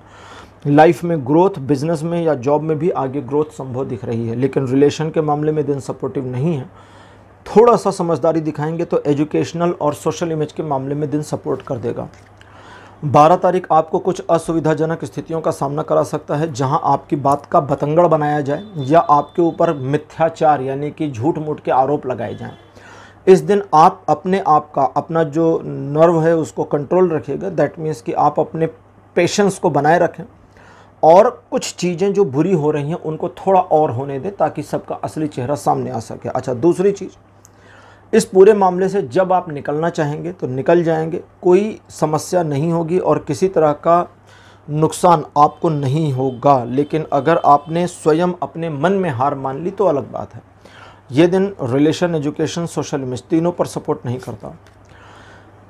A: लाइफ में ग्रोथ, बिजनेस में या जॉब में भी आगे ग्रोथ संभव दिख रही है। लेकिन रिलेशन के मामले में दिन सपोर्टिव नहीं है। थोड़ा सा समझदारी दिखाएंगे तो एजुकेशनल और सोशल इमेज के मामले में दिन सपोर्ट कर देगा। 12 तारीख आपको कुछ असुविधाजनक स्थितियों का सामना करा सकता है, जहां आपकी बात का बतंगड़ बनाया जाए या आपके ऊपर मिथ्याचार यानी कि झूठ मूठ के आरोप लगाए जाएं। इस दिन आप अपने आप का, अपना जो नर्व है उसको कंट्रोल रखिएगा। दैट मीन्स कि आप अपने पेशेंस को बनाए रखें और कुछ चीज़ें जो बुरी हो रही हैं उनको थोड़ा और होने दें ताकि सबका असली चेहरा सामने आ सके। अच्छा, दूसरी चीज़, इस पूरे मामले से जब आप निकलना चाहेंगे तो निकल जाएंगे, कोई समस्या नहीं होगी और किसी तरह का नुकसान आपको नहीं होगा। लेकिन अगर आपने स्वयं अपने मन में हार मान ली तो अलग बात है। ये दिन रिलेशन, एजुकेशन, सोशल इमेज तीनों पर सपोर्ट नहीं करता।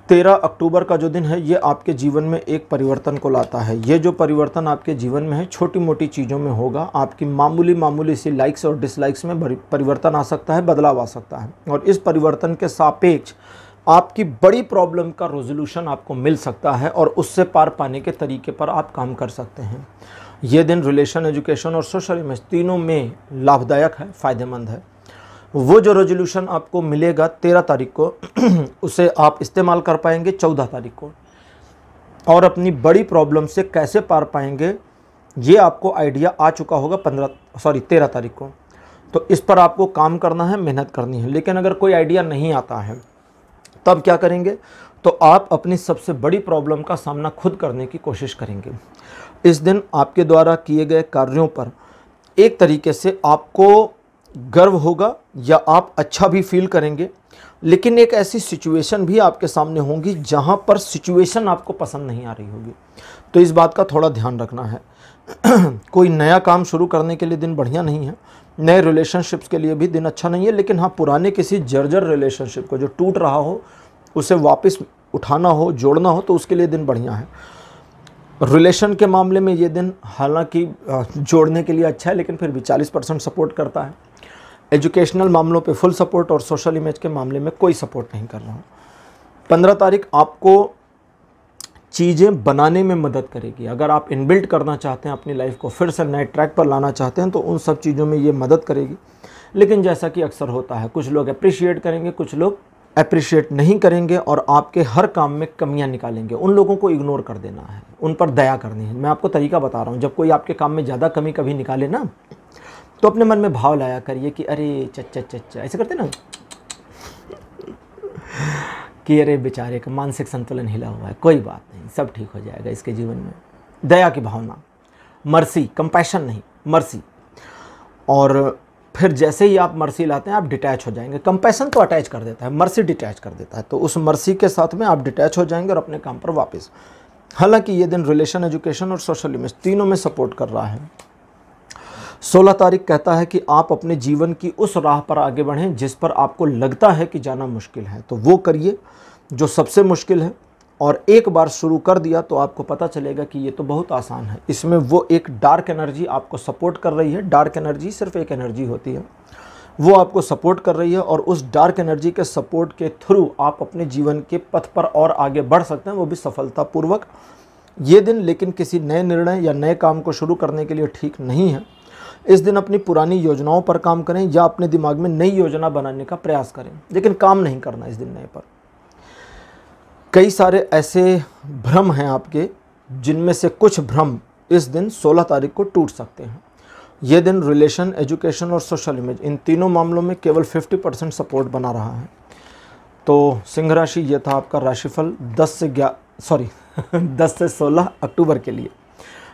A: 13 अक्टूबर का जो दिन है ये आपके जीवन में एक परिवर्तन को लाता है। ये जो परिवर्तन आपके जीवन में है छोटी मोटी चीज़ों में होगा। आपकी मामूली सी लाइक्स और डिसलाइक्स में परिवर्तन आ सकता है, बदलाव आ सकता है और इस परिवर्तन के सापेक्ष आपकी बड़ी प्रॉब्लम का रेजोल्यूशन आपको मिल सकता है और उससे पार पाने के तरीके पर आप काम कर सकते हैं। ये दिन रिलेशन, एजुकेशन और सोशल इमेज तीनों में लाभदायक है, फ़ायदेमंद है। वो जो रेजोल्यूशन आपको मिलेगा 13 तारीख को उसे आप इस्तेमाल कर पाएंगे 14 तारीख को, और अपनी बड़ी प्रॉब्लम से कैसे पार पाएंगे ये आपको आइडिया आ चुका होगा 13 तारीख को। तो इस पर आपको काम करना है, मेहनत करनी है। लेकिन अगर कोई आइडिया नहीं आता है तब क्या करेंगे, तो आप अपनी सबसे बड़ी प्रॉब्लम का सामना खुद करने की कोशिश करेंगे। इस दिन आपके द्वारा किए गए कार्यों पर एक तरीके से आपको गर्व होगा या आप अच्छा भी फील करेंगे, लेकिन एक ऐसी सिचुएशन भी आपके सामने होंगी जहां पर सिचुएशन आपको पसंद नहीं आ रही होगी। तो इस बात का थोड़ा ध्यान रखना है। कोई नया काम शुरू करने के लिए दिन बढ़िया नहीं है, नए रिलेशनशिप्स के लिए भी दिन अच्छा नहीं है। लेकिन हाँ, पुराने किसी जर्जर रिलेशनशिप को जो टूट रहा हो उसे वापस उठाना हो, जोड़ना हो, तो उसके लिए दिन बढ़िया है। रिलेशन के मामले में ये दिन हालांकि जोड़ने के लिए अच्छा है लेकिन फिर भी 40% सपोर्ट करता है। एजुकेशनल मामलों पे फुल सपोर्ट और सोशल इमेज के मामले में कोई सपोर्ट नहीं कर रहा हूँ। 15 तारीख आपको चीज़ें बनाने में मदद करेगी। अगर आप इनबिल्ट करना चाहते हैं, अपनी लाइफ को फिर से नए ट्रैक पर लाना चाहते हैं, तो उन सब चीज़ों में ये मदद करेगी। लेकिन जैसा कि अक्सर होता है, कुछ लोग अप्रिशिएट करेंगे, कुछ लोग अप्रिशिएट नहीं करेंगे और आपके हर काम में कमियां निकालेंगे। उन लोगों को इग्नोर कर देना है, उन पर दया करनी है। मैं आपको तरीका बता रहा हूँ। जब कोई आपके काम में ज़्यादा कमी कभी निकाले ना, तो अपने मन में भाव लाया करिए कि अरे चच्चा चच्चा, ऐसे करते ना कि अरे बेचारे का मानसिक संतुलन हिला हुआ है, कोई बात नहीं, सब ठीक हो जाएगा इसके जीवन में। दया की भावना, मर्सी, कंपैशन नहीं, मर्सी। और फिर जैसे ही आप मर्सी लाते हैं, आप डिटैच हो जाएंगे। कंपैशन तो अटैच कर देता है, मर्सी डिटैच कर देता है। तो उस मर्सी के साथ में आप डिटैच हो जाएंगे और अपने काम पर वापस। हालांकि ये दिन रिलेशन, एजुकेशन और सोशल इमेज तीनों में सपोर्ट कर रहा है। 16 तारीख कहता है कि आप अपने जीवन की उस राह पर आगे बढ़ें जिस पर आपको लगता है कि जाना मुश्किल है, तो वो करिए जो सबसे मुश्किल है। और एक बार शुरू कर दिया तो आपको पता चलेगा कि ये तो बहुत आसान है। इसमें वो एक डार्क एनर्जी आपको सपोर्ट कर रही है। डार्क एनर्जी सिर्फ एक एनर्जी होती है, वो आपको सपोर्ट कर रही है और उस डार्क एनर्जी के सपोर्ट के थ्रू आप अपने जीवन के पथ पर और आगे बढ़ सकते हैं, वो भी सफलतापूर्वक। ये दिन लेकिन किसी नए निर्णय या नए काम को शुरू करने के लिए ठीक नहीं है। इस दिन अपनी पुरानी योजनाओं पर काम करें या अपने दिमाग में नई योजना बनाने का प्रयास करें, लेकिन काम नहीं करना इस दिन नए पर। कई सारे ऐसे भ्रम हैं आपके, जिनमें से कुछ भ्रम इस दिन 16 तारीख को टूट सकते हैं। यह दिन रिलेशन, एजुकेशन और सोशल इमेज, इन तीनों मामलों में केवल 50% सपोर्ट बना रहा है। तो सिंह राशि, ये था आपका राशिफल 10 से 16 अक्टूबर के लिए।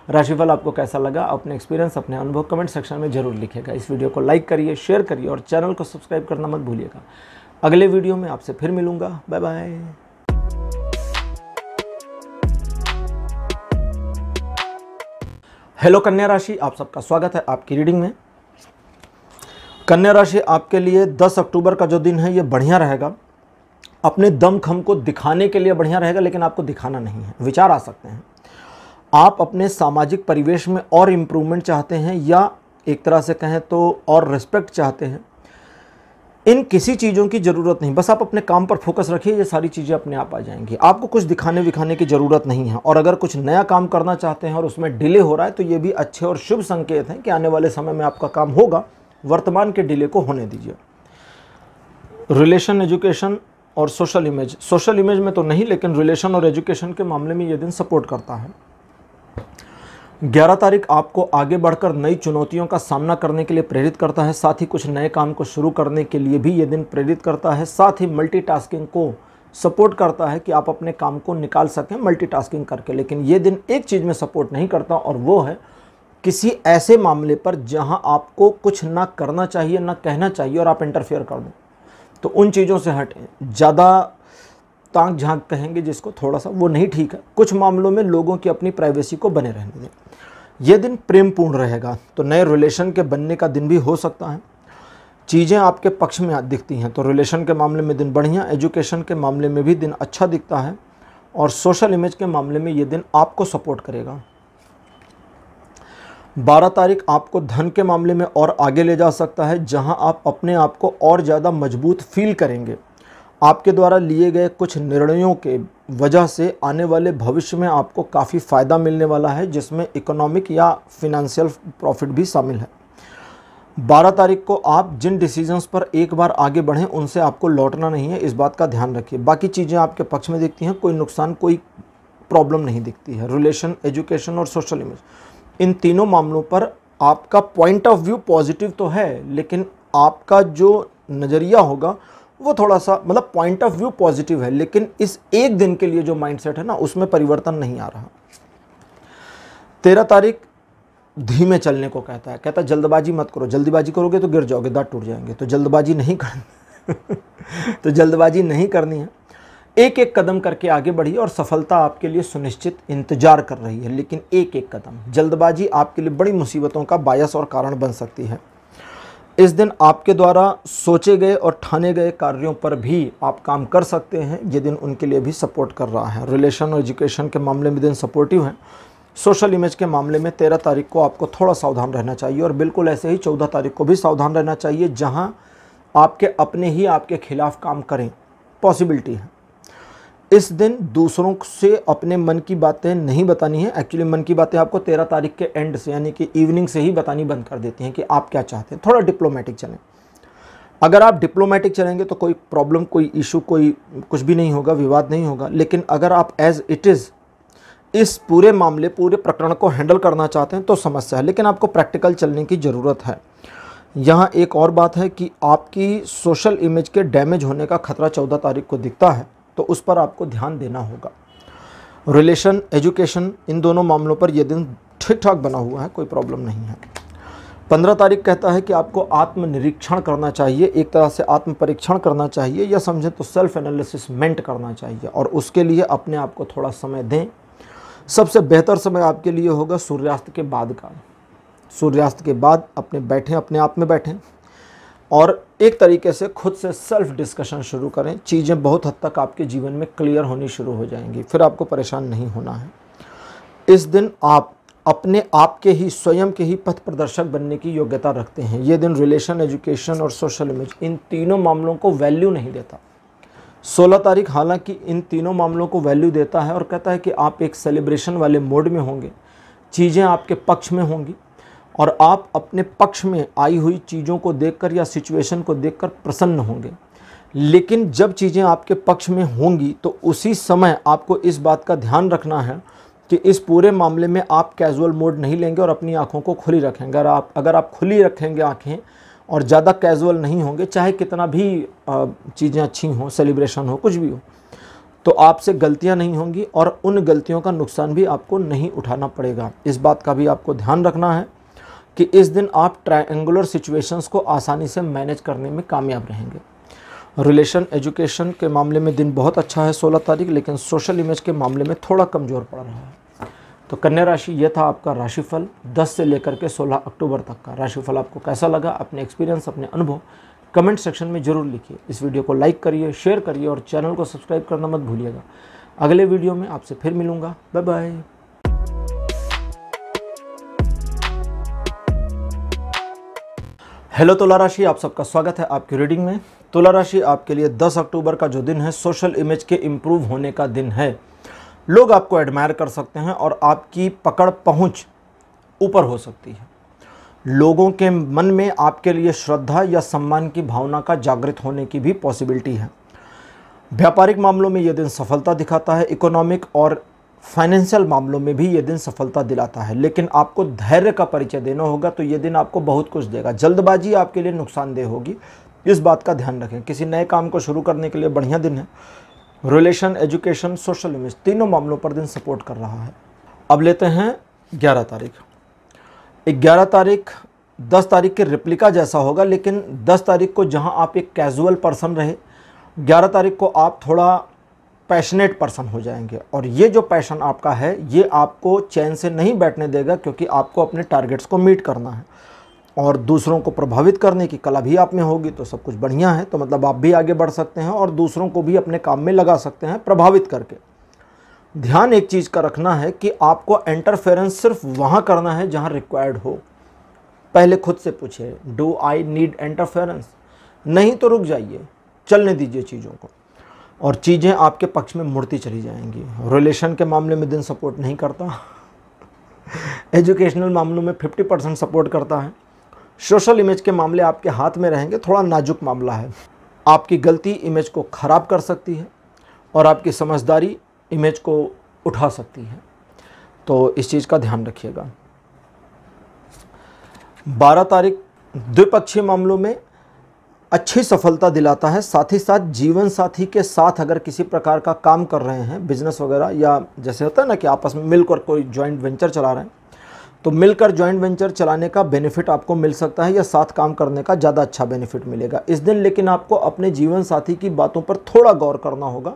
A: राशिफल आपको कैसा लगा? अपने एक्सपीरियंस, अपने अनुभव कमेंट सेक्शन में जरूर लिखिएगा। इस वीडियो को लाइक करिए, शेयर करिए और चैनल को सब्सक्राइब करना मत भूलिएगा। अगले वीडियो में आपसे फिर मिलूंगा। Bye bye. हेलो कन्या राशि, आप सबका स्वागत है आपकी रीडिंग में। कन्या राशि, आपके लिए 10 अक्टूबर का जो दिन है ये बढ़िया रहेगा। अपने दमखम को दिखाने के लिए बढ़िया रहेगा, लेकिन आपको दिखाना नहीं है। विचार आ सकते हैं। आप अपने सामाजिक परिवेश में और इम्प्रूवमेंट चाहते हैं, या एक तरह से कहें तो और रिस्पेक्ट चाहते हैं। इन किसी चीज़ों की ज़रूरत नहीं, बस आप अपने काम पर फोकस रखिए, ये सारी चीज़ें अपने आप आ जाएंगी। आपको कुछ दिखाने विखाने की ज़रूरत नहीं है। और अगर कुछ नया काम करना चाहते हैं और उसमें डिले हो रहा है, तो ये भी अच्छे और शुभ संकेत हैं कि आने वाले समय में आपका काम होगा। वर्तमान के डिले को होने दीजिए। रिलेशन, एजुकेशन और सोशल इमेज में तो नहीं, लेकिन रिलेशन और एजुकेशन के मामले में ये दिन सपोर्ट करता है। 11 तारीख आपको आगे बढ़कर नई चुनौतियों का सामना करने के लिए प्रेरित करता है। साथ ही कुछ नए काम को शुरू करने के लिए भी ये दिन प्रेरित करता है। साथ ही मल्टीटास्किंग को सपोर्ट करता है कि आप अपने काम को निकाल सकें मल्टीटास्किंग करके। लेकिन ये दिन एक चीज़ में सपोर्ट नहीं करता, और वो है किसी ऐसे मामले पर जहां आपको कुछ ना करना चाहिए, ना कहना चाहिए, और आप इंटरफेयर कर दें। तो उन चीज़ों से हटें। ज़्यादा ताक झांक कहेंगे जिसको, थोड़ा सा, वो नहीं ठीक है। कुछ मामलों में लोगों की अपनी प्राइवेसी को बने रहने दें। यह दिन प्रेमपूर्ण रहेगा, तो नए रिलेशन के बनने का दिन भी हो सकता है। चीज़ें आपके पक्ष में दिखती हैं, तो रिलेशन के मामले में दिन बढ़िया, एजुकेशन के मामले में भी दिन अच्छा दिखता है, और सोशल इमेज के मामले में ये दिन आपको सपोर्ट करेगा। 12 तारीख आपको धन के मामले में और आगे ले जा सकता है, जहां आप अपने आप को और ज़्यादा मजबूत फील करेंगे। आपके द्वारा लिए गए कुछ निर्णयों के वजह से आने वाले भविष्य में आपको काफ़ी फ़ायदा मिलने वाला है, जिसमें इकोनॉमिक या फिनेंशियल प्रॉफिट भी शामिल है। 12 तारीख को आप जिन डिसीजंस पर एक बार आगे बढ़ें, उनसे आपको लौटना नहीं है, इस बात का ध्यान रखिए। बाकी चीज़ें आपके पक्ष में दिखती हैं, कोई नुकसान, कोई प्रॉब्लम नहीं दिखती है। रिलेशन, एजुकेशन और सोशल इमेज, इन तीनों मामलों पर आपका पॉइंट ऑफ व्यू पॉजिटिव तो है, लेकिन आपका जो नज़रिया होगा वो थोड़ा सा, मतलब पॉइंट ऑफ व्यू पॉजिटिव है, लेकिन इस एक दिन के लिए जो माइंडसेट है ना, उसमें परिवर्तन नहीं आ रहा। 13 तारीख धीमे चलने को कहता है जल्दबाजी मत करो। जल्दबाजी करोगे तो गिर जाओगे, दांत टूट जाएंगे। तो जल्दबाजी नहीं करनी तो जल्दबाजी नहीं करनी है। एक एक कदम करके आगे बढ़िए, और सफलता आपके लिए सुनिश्चित इंतजार कर रही है, लेकिन एक एक कदम। जल्दबाजी आपके लिए बड़ी मुसीबतों का बायस और कारण बन सकती है। इस दिन आपके द्वारा सोचे गए और ठाने गए कार्यों पर भी आप काम कर सकते हैं। ये दिन उनके लिए भी सपोर्ट कर रहा है। रिलेशन और एजुकेशन के मामले में दिन सपोर्टिव है। सोशल इमेज के मामले में 13 तारीख को आपको थोड़ा सावधान रहना चाहिए और बिल्कुल ऐसे ही 14 तारीख को भी सावधान रहना चाहिए, जहां आपके अपने ही आपके खिलाफ काम करें, पॉसिबिलिटी है। इस दिन दूसरों से अपने मन की बातें नहीं बतानी है। एक्चुअली मन की बातें आपको 13 तारीख के एंड से यानी कि इवनिंग से ही बतानी बंद कर देती हैं कि आप क्या चाहते हैं। थोड़ा डिप्लोमेटिक चलें। अगर आप डिप्लोमेटिक चलेंगे तो कोई प्रॉब्लम, कोई इशू, कोई कुछ भी नहीं होगा, विवाद नहीं होगा। लेकिन अगर आप एज इट इज़ इस पूरे मामले, पूरे प्रकरण को हैंडल करना चाहते हैं तो समस्या है, लेकिन आपको प्रैक्टिकल चलने की ज़रूरत है। यहाँ एक और बात है कि आपकी सोशल इमेज के डैमेज होने का खतरा 14 तारीख को दिखता है, तो उस पर आपको ध्यान देना होगा। रिलेशन, एजुकेशन, इन दोनों मामलों पर यह दिन ठीक ठाक बना हुआ है, कोई प्रॉब्लम नहीं है। 15 तारीख कहता है कि आपको आत्मनिरीक्षण करना चाहिए, एक तरह से आत्म परीक्षण करना चाहिए, या समझें तो सेल्फ एनालिसिसमेंट करना चाहिए, और उसके लिए अपने आप को थोड़ा समय दें। सबसे बेहतर समय आपके लिए होगा सूर्यास्त के बाद का। सूर्यास्त के बाद अपने आप में बैठें और एक तरीके से खुद से सेल्फ डिस्कशन शुरू करें। चीज़ें बहुत हद तक आपके जीवन में क्लियर होनी शुरू हो जाएंगी, फिर आपको परेशान नहीं होना है। इस दिन आप अपने आप के ही, स्वयं के ही पथ प्रदर्शक बनने की योग्यता रखते हैं। ये दिन रिलेशन, एजुकेशन और सोशल इमेज, इन तीनों मामलों को वैल्यू नहीं देता। 16 तारीख हालांकि इन तीनों मामलों को वैल्यू देता है और कहता है कि आप एक सेलिब्रेशन वाले मोड में होंगे, चीज़ें आपके पक्ष में होंगी और आप अपने पक्ष में आई हुई चीज़ों को देखकर या सिचुएशन को देखकर प्रसन्न होंगे। लेकिन जब चीज़ें आपके पक्ष में होंगी तो उसी समय आपको इस बात का ध्यान रखना है कि इस पूरे मामले में आप कैजुअल मोड नहीं लेंगे और अपनी आँखों को खुली रखेंगे। अगर आप खुली रखेंगे आँखें और ज़्यादा कैजुअल नहीं होंगे, चाहे कितना भी चीज़ें अच्छी हों, सेलिब्रेशन हो, कुछ भी हो, तो आपसे गलतियां नहीं होंगी और उन गलतियों का नुकसान भी आपको नहीं उठाना पड़ेगा। इस बात का भी आपको ध्यान रखना है कि इस दिन आप ट्रायंगुलर सिचुएशंस को आसानी से मैनेज करने में कामयाब रहेंगे। रिलेशन, एजुकेशन के मामले में दिन बहुत अच्छा है 16 तारीख, लेकिन सोशल इमेज के मामले में थोड़ा कमज़ोर पड़ रहा है। तो कन्या राशि, ये था आपका राशिफल 10 से लेकर के 16 अक्टूबर तक का। राशिफल आपको कैसा लगा, अपने एक्सपीरियंस, अपने अनुभव कमेंट सेक्शन में ज़रूर लिखिए। इस वीडियो को लाइक करिए, शेयर करिए और चैनल को सब्सक्राइब करना मत भूलिएगा। अगले वीडियो में आपसे फिर मिलूँगा। Bye bye. हेलो तुला राशि, आप सबका स्वागत है आपकी रीडिंग में। तुला राशि, आपके लिए 10 अक्टूबर का जो दिन है, सोशल इमेज के इम्प्रूव होने का दिन है। लोग आपको एडमायर कर सकते हैं और आपकी पकड़, पहुंच ऊपर हो सकती है। लोगों के मन में आपके लिए श्रद्धा या सम्मान की भावना का जागृत होने की भी पॉसिबिलिटी है। व्यापारिक मामलों में यह दिन सफलता दिखाता है। इकोनॉमिक और फाइनेंशियल मामलों में भी यह दिन सफलता दिलाता है, लेकिन आपको धैर्य का परिचय देना होगा, तो यह दिन आपको बहुत कुछ देगा। जल्दबाजी आपके लिए नुकसानदेह होगी, इस बात का ध्यान रखें। किसी नए काम को शुरू करने के लिए बढ़िया दिन है। रिलेशन, एजुकेशन, सोशल इमेज, तीनों मामलों पर दिन सपोर्ट कर रहा है। अब लेते हैं 11 तारीख। 11 तारीख 10 तारीख के रिप्लिका जैसा होगा, लेकिन 10 तारीख को जहां आप एक कैजुअल पर्सन रहे, 11 तारीख को आप थोड़ा पैशनेट पर्सन हो जाएंगे। और ये जो पैशन आपका है, ये आपको चैन से नहीं बैठने देगा, क्योंकि आपको अपने टारगेट्स को मीट करना है और दूसरों को प्रभावित करने की कला भी आप में होगी, तो सब कुछ बढ़िया है। तो मतलब आप भी आगे बढ़ सकते हैं और दूसरों को भी अपने काम में लगा सकते हैं, प्रभावित करके। ध्यान एक चीज़ का रखना है कि आपको इंटरफेरेंस सिर्फ वहाँ करना है जहाँ रिक्वायर्ड हो। पहले खुद से पूछिए, डू आई नीड इंटरफेरेंस? नहीं तो रुक जाइए, चलने दीजिए चीज़ों को और चीज़ें आपके पक्ष में मुड़ती चली जाएंगी। रिलेशन के मामले में दिन सपोर्ट नहीं करता। एजुकेशनल मामलों में 50% सपोर्ट करता है। सोशल इमेज के मामले आपके हाथ में रहेंगे, थोड़ा नाजुक मामला है। आपकी गलती इमेज को ख़राब कर सकती है और आपकी समझदारी इमेज को उठा सकती है, तो इस चीज़ का ध्यान रखिएगा। 12 तारीख द्विपक्षीय मामलों में अच्छी सफलता दिलाता है। साथ ही साथ जीवन साथी के साथ अगर किसी प्रकार का काम कर रहे हैं, बिजनेस वगैरह, या जैसे होता है ना कि आपस में मिलकर कोई जॉइंट वेंचर चला रहे हैं, तो मिलकर जॉइंट वेंचर चलाने का बेनिफिट आपको मिल सकता है या साथ काम करने का ज़्यादा अच्छा बेनिफिट मिलेगा इस दिन। लेकिन आपको अपने जीवन साथी की बातों पर थोड़ा गौर करना होगा।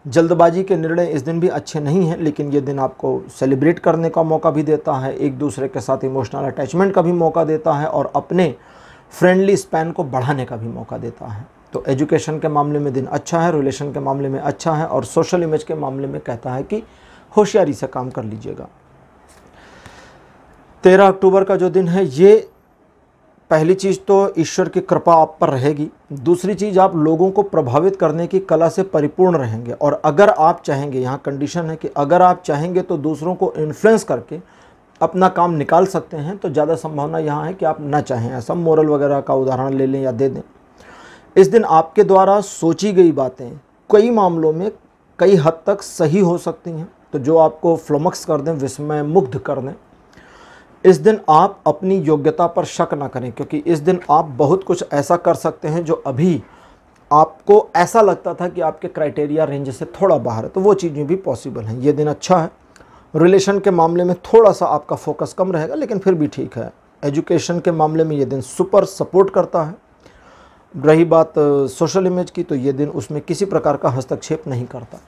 A: जल्दबाजी के निर्णय इस दिन भी अच्छे नहीं हैं, लेकिन ये दिन आपको सेलिब्रेट करने का मौका भी देता है, एक दूसरे के साथ इमोशनल अटैचमेंट का भी मौका देता है और अपने फ्रेंडली स्पैन को बढ़ाने का भी मौका देता है। तो एजुकेशन के मामले में दिन अच्छा है, रिलेशन के मामले में अच्छा है और सोशल इमेज के मामले में कहता है कि होशियारी से काम कर लीजिएगा। 13 अक्टूबर का जो दिन है, ये पहली चीज़ तो ईश्वर की कृपा आप पर रहेगी। दूसरी चीज़, आप लोगों को प्रभावित करने की कला से परिपूर्ण रहेंगे। और अगर आप चाहेंगे, यहाँ कंडीशन है कि अगर आप चाहेंगे तो दूसरों को इन्फ्लुएंस करके अपना काम निकाल सकते हैं। तो ज़्यादा संभावना यहाँ है कि आप ना चाहें। ऐसा मोरल वगैरह का उदाहरण ले लें या दे दें। इस दिन आपके द्वारा सोची गई बातें कई मामलों में कई हद तक सही हो सकती हैं, तो जो आपको फ्लोमक्स कर दें, विस्मय मुग्ध कर दें। इस दिन आप अपनी योग्यता पर शक ना करें, क्योंकि इस दिन आप बहुत कुछ ऐसा कर सकते हैं जो अभी आपको ऐसा लगता था कि आपके क्राइटेरिया रेंज से थोड़ा बाहर है, तो वो चीज़ें भी पॉसिबल हैं। ये दिन अच्छा है। रिलेशन के मामले में थोड़ा सा आपका फोकस कम रहेगा, लेकिन फिर भी ठीक है। एजुकेशन के मामले में ये दिन सुपर सपोर्ट करता है। रही बात सोशल इमेज की, तो ये दिन उसमें किसी प्रकार का हस्तक्षेप नहीं करता।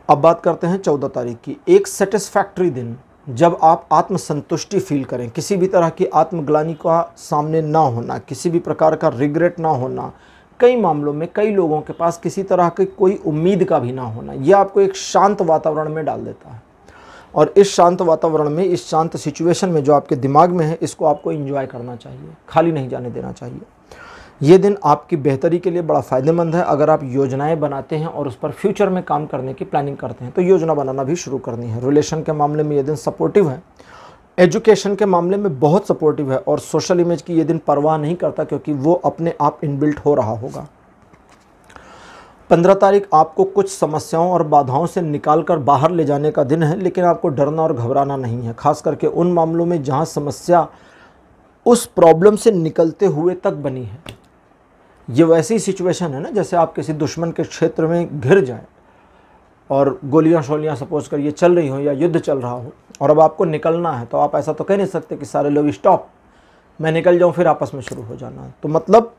A: अब बात करते हैं 14 तारीख की। एक सेटिस्फैक्ट्री दिन, जब आप आत्मसंतुष्टि फील करें, किसी भी तरह की आत्मग्लानि का सामने ना होना, किसी भी प्रकार का रिग्रेट ना होना, कई मामलों में कई लोगों के पास किसी तरह की कोई उम्मीद का भी ना होना, यह आपको एक शांत वातावरण में डाल देता है। और इस शांत वातावरण में, इस शांत सिचुएशन में जो आपके दिमाग में है, इसको आपको एंजॉय करना चाहिए, खाली नहीं जाने देना चाहिए। ये दिन आपकी बेहतरी के लिए बड़ा फ़ायदेमंद है। अगर आप योजनाएं बनाते हैं और उस पर फ्यूचर में काम करने की प्लानिंग करते हैं, तो योजना बनाना भी शुरू करनी है। रिलेशन के मामले में ये दिन सपोर्टिव है। एजुकेशन के मामले में बहुत सपोर्टिव है। और सोशल इमेज की ये दिन परवाह नहीं करता, क्योंकि वो अपने आप इनबिल्ट हो रहा होगा। 15 तारीख आपको कुछ समस्याओं और बाधाओं से निकाल कर बाहर ले जाने का दिन है, लेकिन आपको डरना और घबराना नहीं है। खास करके उन मामलों में जहाँ समस्या उस प्रॉब्लम से निकलते हुए तक बनी है। ये वैसी सिचुएशन है ना, जैसे आप किसी दुश्मन के क्षेत्र में घिर जाए और गोलियां शोलियां सपोज करिए चल रही हो या युद्ध चल रहा हो, और अब आपको निकलना है। तो आप ऐसा तो कह नहीं सकते कि सारे लोग स्टॉप, मैं निकल जाऊं, फिर आपस में शुरू हो जाना। तो मतलब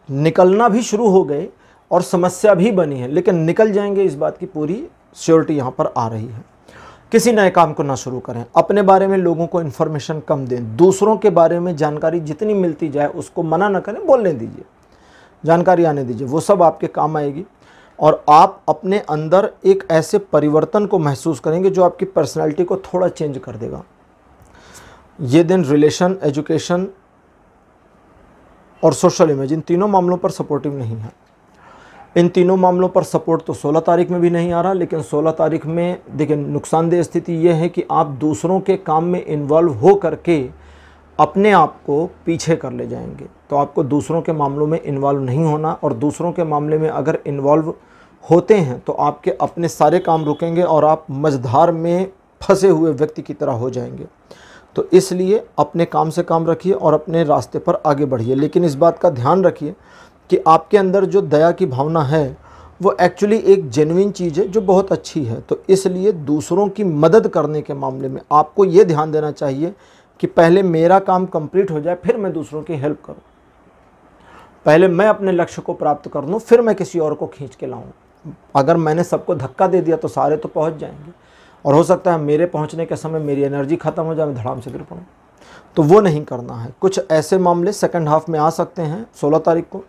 A: निकलना भी शुरू हो गए और समस्या भी बनी है, लेकिन निकल जाएंगे, इस बात की पूरी श्योरिटी यहाँ पर आ रही है। किसी नए काम को ना शुरू करें। अपने बारे में लोगों को इन्फॉर्मेशन कम दें। दूसरों के बारे में जानकारी जितनी मिलती जाए उसको मना ना करें, बोलने दीजिए, जानकारी आने दीजिए, वो सब आपके काम आएगी। और आप अपने अंदर एक ऐसे परिवर्तन को महसूस करेंगे जो आपकी पर्सनालिटी को थोड़ा चेंज कर देगा। ये दिन रिलेशन, एजुकेशन और सोशल इमेज, इन तीनों मामलों पर सपोर्टिव नहीं है। इन तीनों मामलों पर सपोर्ट तो 16 तारीख में भी नहीं आ रहा, लेकिन 16 तारीख में देखिए नुकसानदेह स्थिति ये है कि आप दूसरों के काम में इन्वॉल्व हो करके अपने आप को पीछे कर ले जाएंगे। तो आपको दूसरों के मामलों में इन्वॉल्व नहीं होना, और दूसरों के मामले में अगर इन्वॉल्व होते हैं तो आपके अपने सारे काम रुकेंगे और आप मझधार में फंसे हुए व्यक्ति की तरह हो जाएंगे। तो इसलिए अपने काम से काम रखिए और अपने रास्ते पर आगे बढ़िए। लेकिन इस बात का ध्यान रखिए कि आपके अंदर जो दया की भावना है वो एक्चुअली एक जेन्युइन चीज़ है जो बहुत अच्छी है। तो इसलिए दूसरों की मदद करने के मामले में आपको ये ध्यान देना चाहिए कि पहले मेरा काम कंप्लीट हो जाए, फिर मैं दूसरों की हेल्प करूं। पहले मैं अपने लक्ष्य को प्राप्त कर लूं, फिर मैं किसी और को खींच के लाऊं। अगर मैंने सबको धक्का दे दिया तो सारे तो पहुंच जाएंगे, और हो सकता है मेरे पहुंचने के समय मेरी एनर्जी ख़त्म हो जाए, मैं धड़ाम से गिर पड़ूं। तो वो नहीं करना है। कुछ ऐसे मामले सेकंड हाफ में आ सकते हैं 16 तारीख को,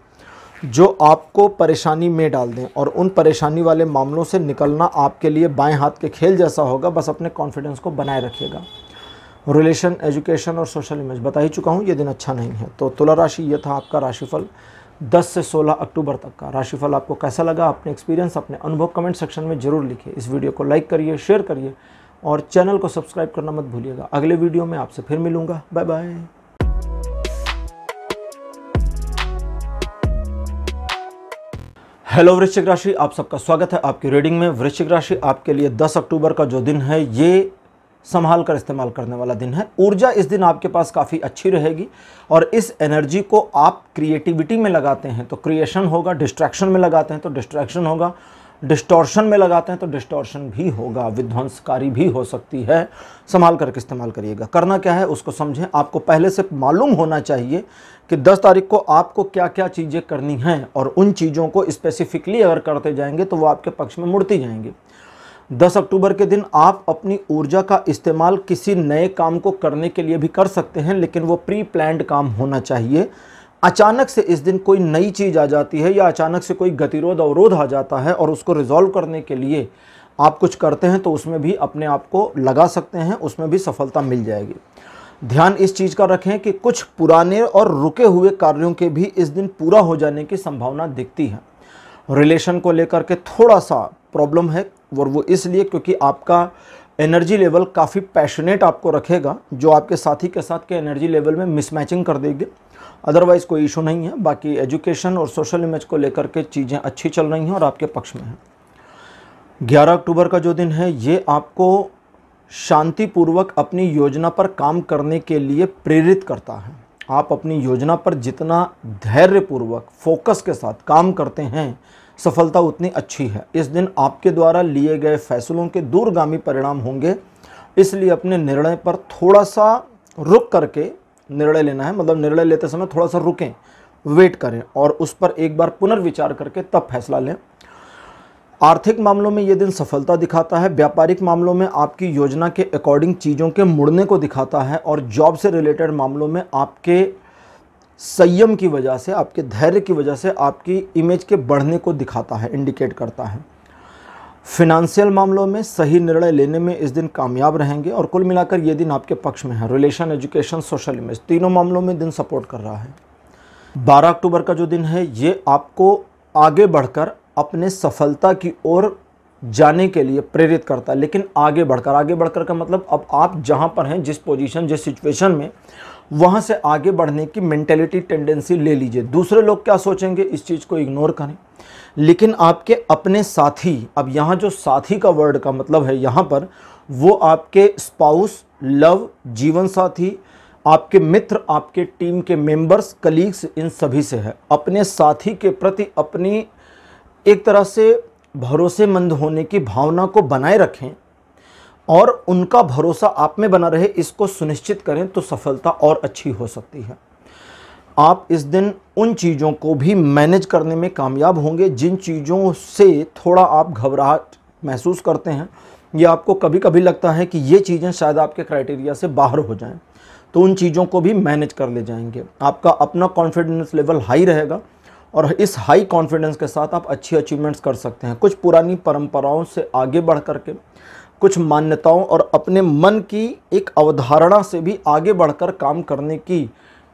A: जो आपको परेशानी में डाल दें, और उन परेशानी वाले मामलों से निकलना आपके लिए बाएं हाथ के खेल जैसा होगा। बस अपने कॉन्फिडेंस को बनाए रखिएगा। रिलेशन, एजुकेशन और सोशल इमेज बता ही चुका हूँ, ये दिन अच्छा नहीं है। तो तुला राशि, ये था आपका राशिफल 10 से 16 अक्टूबर तक का। राशिफल आपको कैसा लगा, अपने एक्सपीरियंस, अपने अनुभव कमेंट सेक्शन में ज़रूर लिखिए। इस वीडियो को लाइक करिए, शेयर करिए और चैनल को सब्सक्राइब करना मत भूलिएगा। अगले वीडियो में आपसे फिर मिलूँगा। Bye bye. हेलो वृश्चिक राशि, आप सबका स्वागत है आपकी रीडिंग में। वृश्चिक राशि आपके लिए 10 अक्टूबर का जो दिन है, ये संभाल कर इस्तेमाल करने वाला दिन है। ऊर्जा इस दिन आपके पास काफ़ी अच्छी रहेगी, और इस एनर्जी को आप क्रिएटिविटी में लगाते हैं तो क्रिएशन होगा, डिस्ट्रैक्शन में लगाते हैं तो डिस्ट्रैक्शन होगा, डिस्टॉर्शन में लगाते हैं तो डिस्टॉर्शन भी होगा, विध्वंसकारी भी हो सकती है। संभाल करके इस्तेमाल करिएगा। करना क्या है उसको समझें। आपको पहले से मालूम होना चाहिए कि 10 तारीख को आपको क्या क्या चीज़ें करनी हैं, और उन चीज़ों को स्पेसिफिकली अगर करते जाएंगे तो वो आपके पक्ष में मुड़ती जाएंगी। 10 अक्टूबर के दिन आप अपनी ऊर्जा का इस्तेमाल किसी नए काम को करने के लिए भी कर सकते हैं, लेकिन वो प्री प्लान्ड काम होना चाहिए। अचानक से इस दिन कोई नई चीज़ आ जाती है या अचानक से कोई गतिरोध अवरोध आ जाता है, और उसको रिजॉल्व करने के लिए आप कुछ करते हैं तो उसमें भी अपने आप को लगा सकते हैं, उसमें भी सफलता मिल जाएगी। ध्यान इस चीज़ का रखें कि कुछ पुराने और रुके हुए कार्यों के भी इस दिन पूरा हो जाने की संभावना दिखती है। रिलेशन को लेकर के थोड़ा सा प्रॉब्लम है, और वो इसलिए क्योंकि आपका एनर्जी लेवल काफ़ी पैशनेट आपको रखेगा, जो आपके साथी के साथ के एनर्जी लेवल में मिसमैचिंग कर देगी। अदरवाइज़ कोई इशू नहीं है। बाकी एजुकेशन और सोशल इमेज को लेकर के चीज़ें अच्छी चल रही हैं और आपके पक्ष में हैं। 11 अक्टूबर का जो दिन है ये आपको शांतिपूर्वक अपनी योजना पर काम करने के लिए प्रेरित करता है। आप अपनी योजना पर जितना धैर्यपूर्वक फोकस के साथ काम करते हैं, सफलता उतनी अच्छी है। इस दिन आपके द्वारा लिए गए फैसलों के दूरगामी परिणाम होंगे, इसलिए अपने निर्णय पर थोड़ा सा रुक करके निर्णय लेना है। मतलब निर्णय लेते समय थोड़ा सा रुकें, वेट करें और उस पर एक बार पुनर्विचार करके तब फैसला लें। आर्थिक मामलों में ये दिन सफलता दिखाता है। व्यापारिक मामलों में आपकी योजना के अकॉर्डिंग चीज़ों के मुड़ने को दिखाता है, और जॉब से रिलेटेड मामलों में आपके संयम की वजह से, आपके धैर्य की वजह से आपकी इमेज के बढ़ने को दिखाता है, इंडिकेट करता है। फिनेंशियल मामलों में सही निर्णय लेने में इस दिन कामयाब रहेंगे, और कुल मिलाकर ये दिन आपके पक्ष में है। रिलेशन, एजुकेशन, सोशल इमेज, तीनों मामलों में दिन सपोर्ट कर रहा है। 12 अक्टूबर का जो दिन है ये आपको आगे बढ़कर अपने सफलता की ओर जाने के लिए प्रेरित करता है। लेकिन आगे बढ़कर का मतलब अब आप जहां पर हैं, जिस पोजीशन, जिस सिचुएशन में, वहां से आगे बढ़ने की मेंटेलिटी, टेंडेंसी ले लीजिए। दूसरे लोग क्या सोचेंगे इस चीज़ को इग्नोर करें, लेकिन आपके अपने साथी, अब यहाँ जो साथी का वर्ड का मतलब है यहाँ पर, वो आपके स्पाउस, लव, जीवन साथी, आपके मित्र, आपके टीम के मेंबर्स, कलीग्स, इन सभी से है। अपने साथी के प्रति अपनी एक तरह से भरोसेमंद होने की भावना को बनाए रखें और उनका भरोसा आप में बना रहे, इसको सुनिश्चित करें, तो सफलता और अच्छी हो सकती है। आप इस दिन उन चीज़ों को भी मैनेज करने में कामयाब होंगे जिन चीज़ों से थोड़ा आप घबराहट महसूस करते हैं, या आपको कभी कभी लगता है कि ये चीज़ें शायद आपके क्राइटेरिया से बाहर हो जाएं, तो उन चीज़ों को भी मैनेज कर ले जाएंगे। आपका अपना कॉन्फिडेंस लेवल हाई रहेगा, और इस हाई कॉन्फिडेंस के साथ आप अच्छी अचीवमेंट्स कर सकते हैं। कुछ पुरानी परंपराओं से आगे बढ़ करके, कुछ मान्यताओं और अपने मन की एक अवधारणा से भी आगे बढ़कर काम करने की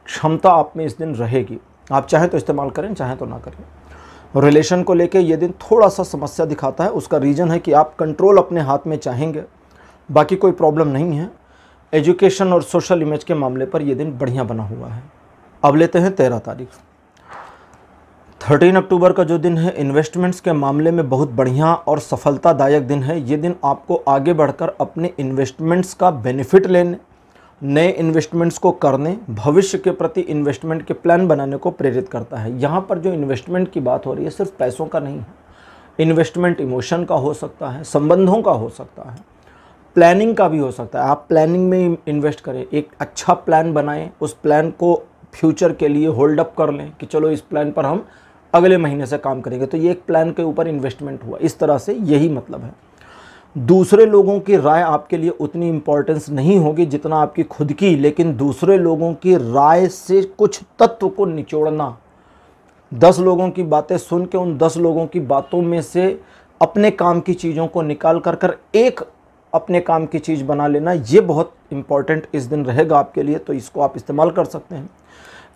A: क्षमता आप में इस दिन रहेगी। आप चाहे तो इस्तेमाल करें, चाहे तो ना करें। रिलेशन को लेके ये दिन थोड़ा सा समस्या दिखाता है। उसका रीज़न है कि आप कंट्रोल अपने हाथ में चाहेंगे, बाकी कोई प्रॉब्लम नहीं है। एजुकेशन और सोशल इमेज के मामले पर यह दिन बढ़िया बना हुआ है। अब लेते हैं 13 तारीख। 13 अक्टूबर का जो दिन है, इन्वेस्टमेंट्स के मामले में बहुत बढ़िया और सफलतादायक दिन है। ये दिन आपको आगे बढ़कर अपने इन्वेस्टमेंट्स का बेनिफिट लेने, नए इन्वेस्टमेंट्स को करने, भविष्य के प्रति इन्वेस्टमेंट के प्लान बनाने को प्रेरित करता है। यहाँ पर जो इन्वेस्टमेंट की बात हो रही है सिर्फ पैसों का नहीं है। इन्वेस्टमेंट इमोशन का हो सकता है, संबंधों का हो सकता है, प्लानिंग का भी हो सकता है। आप प्लानिंग में इन्वेस्ट करें, एक अच्छा प्लान बनाएं, उस प्लान को फ्यूचर के लिए होल्ड अप कर लें कि चलो इस प्लान पर हम अगले महीने से काम करेंगे, तो ये एक प्लान के ऊपर इन्वेस्टमेंट हुआ। इस तरह से यही मतलब है। दूसरे लोगों की राय आपके लिए उतनी इम्पोर्टेंस नहीं होगी जितना आपकी खुद की, लेकिन दूसरे लोगों की राय से कुछ तत्व को निचोड़ना, 10 लोगों की बातें सुन के उन 10 लोगों की बातों में से अपने काम की चीज़ों को निकाल कर एक अपने काम की चीज़ बना लेना, ये बहुत इम्पॉर्टेंट इस दिन रहेगा आपके लिए, तो इसको आप इस्तेमाल कर सकते हैं।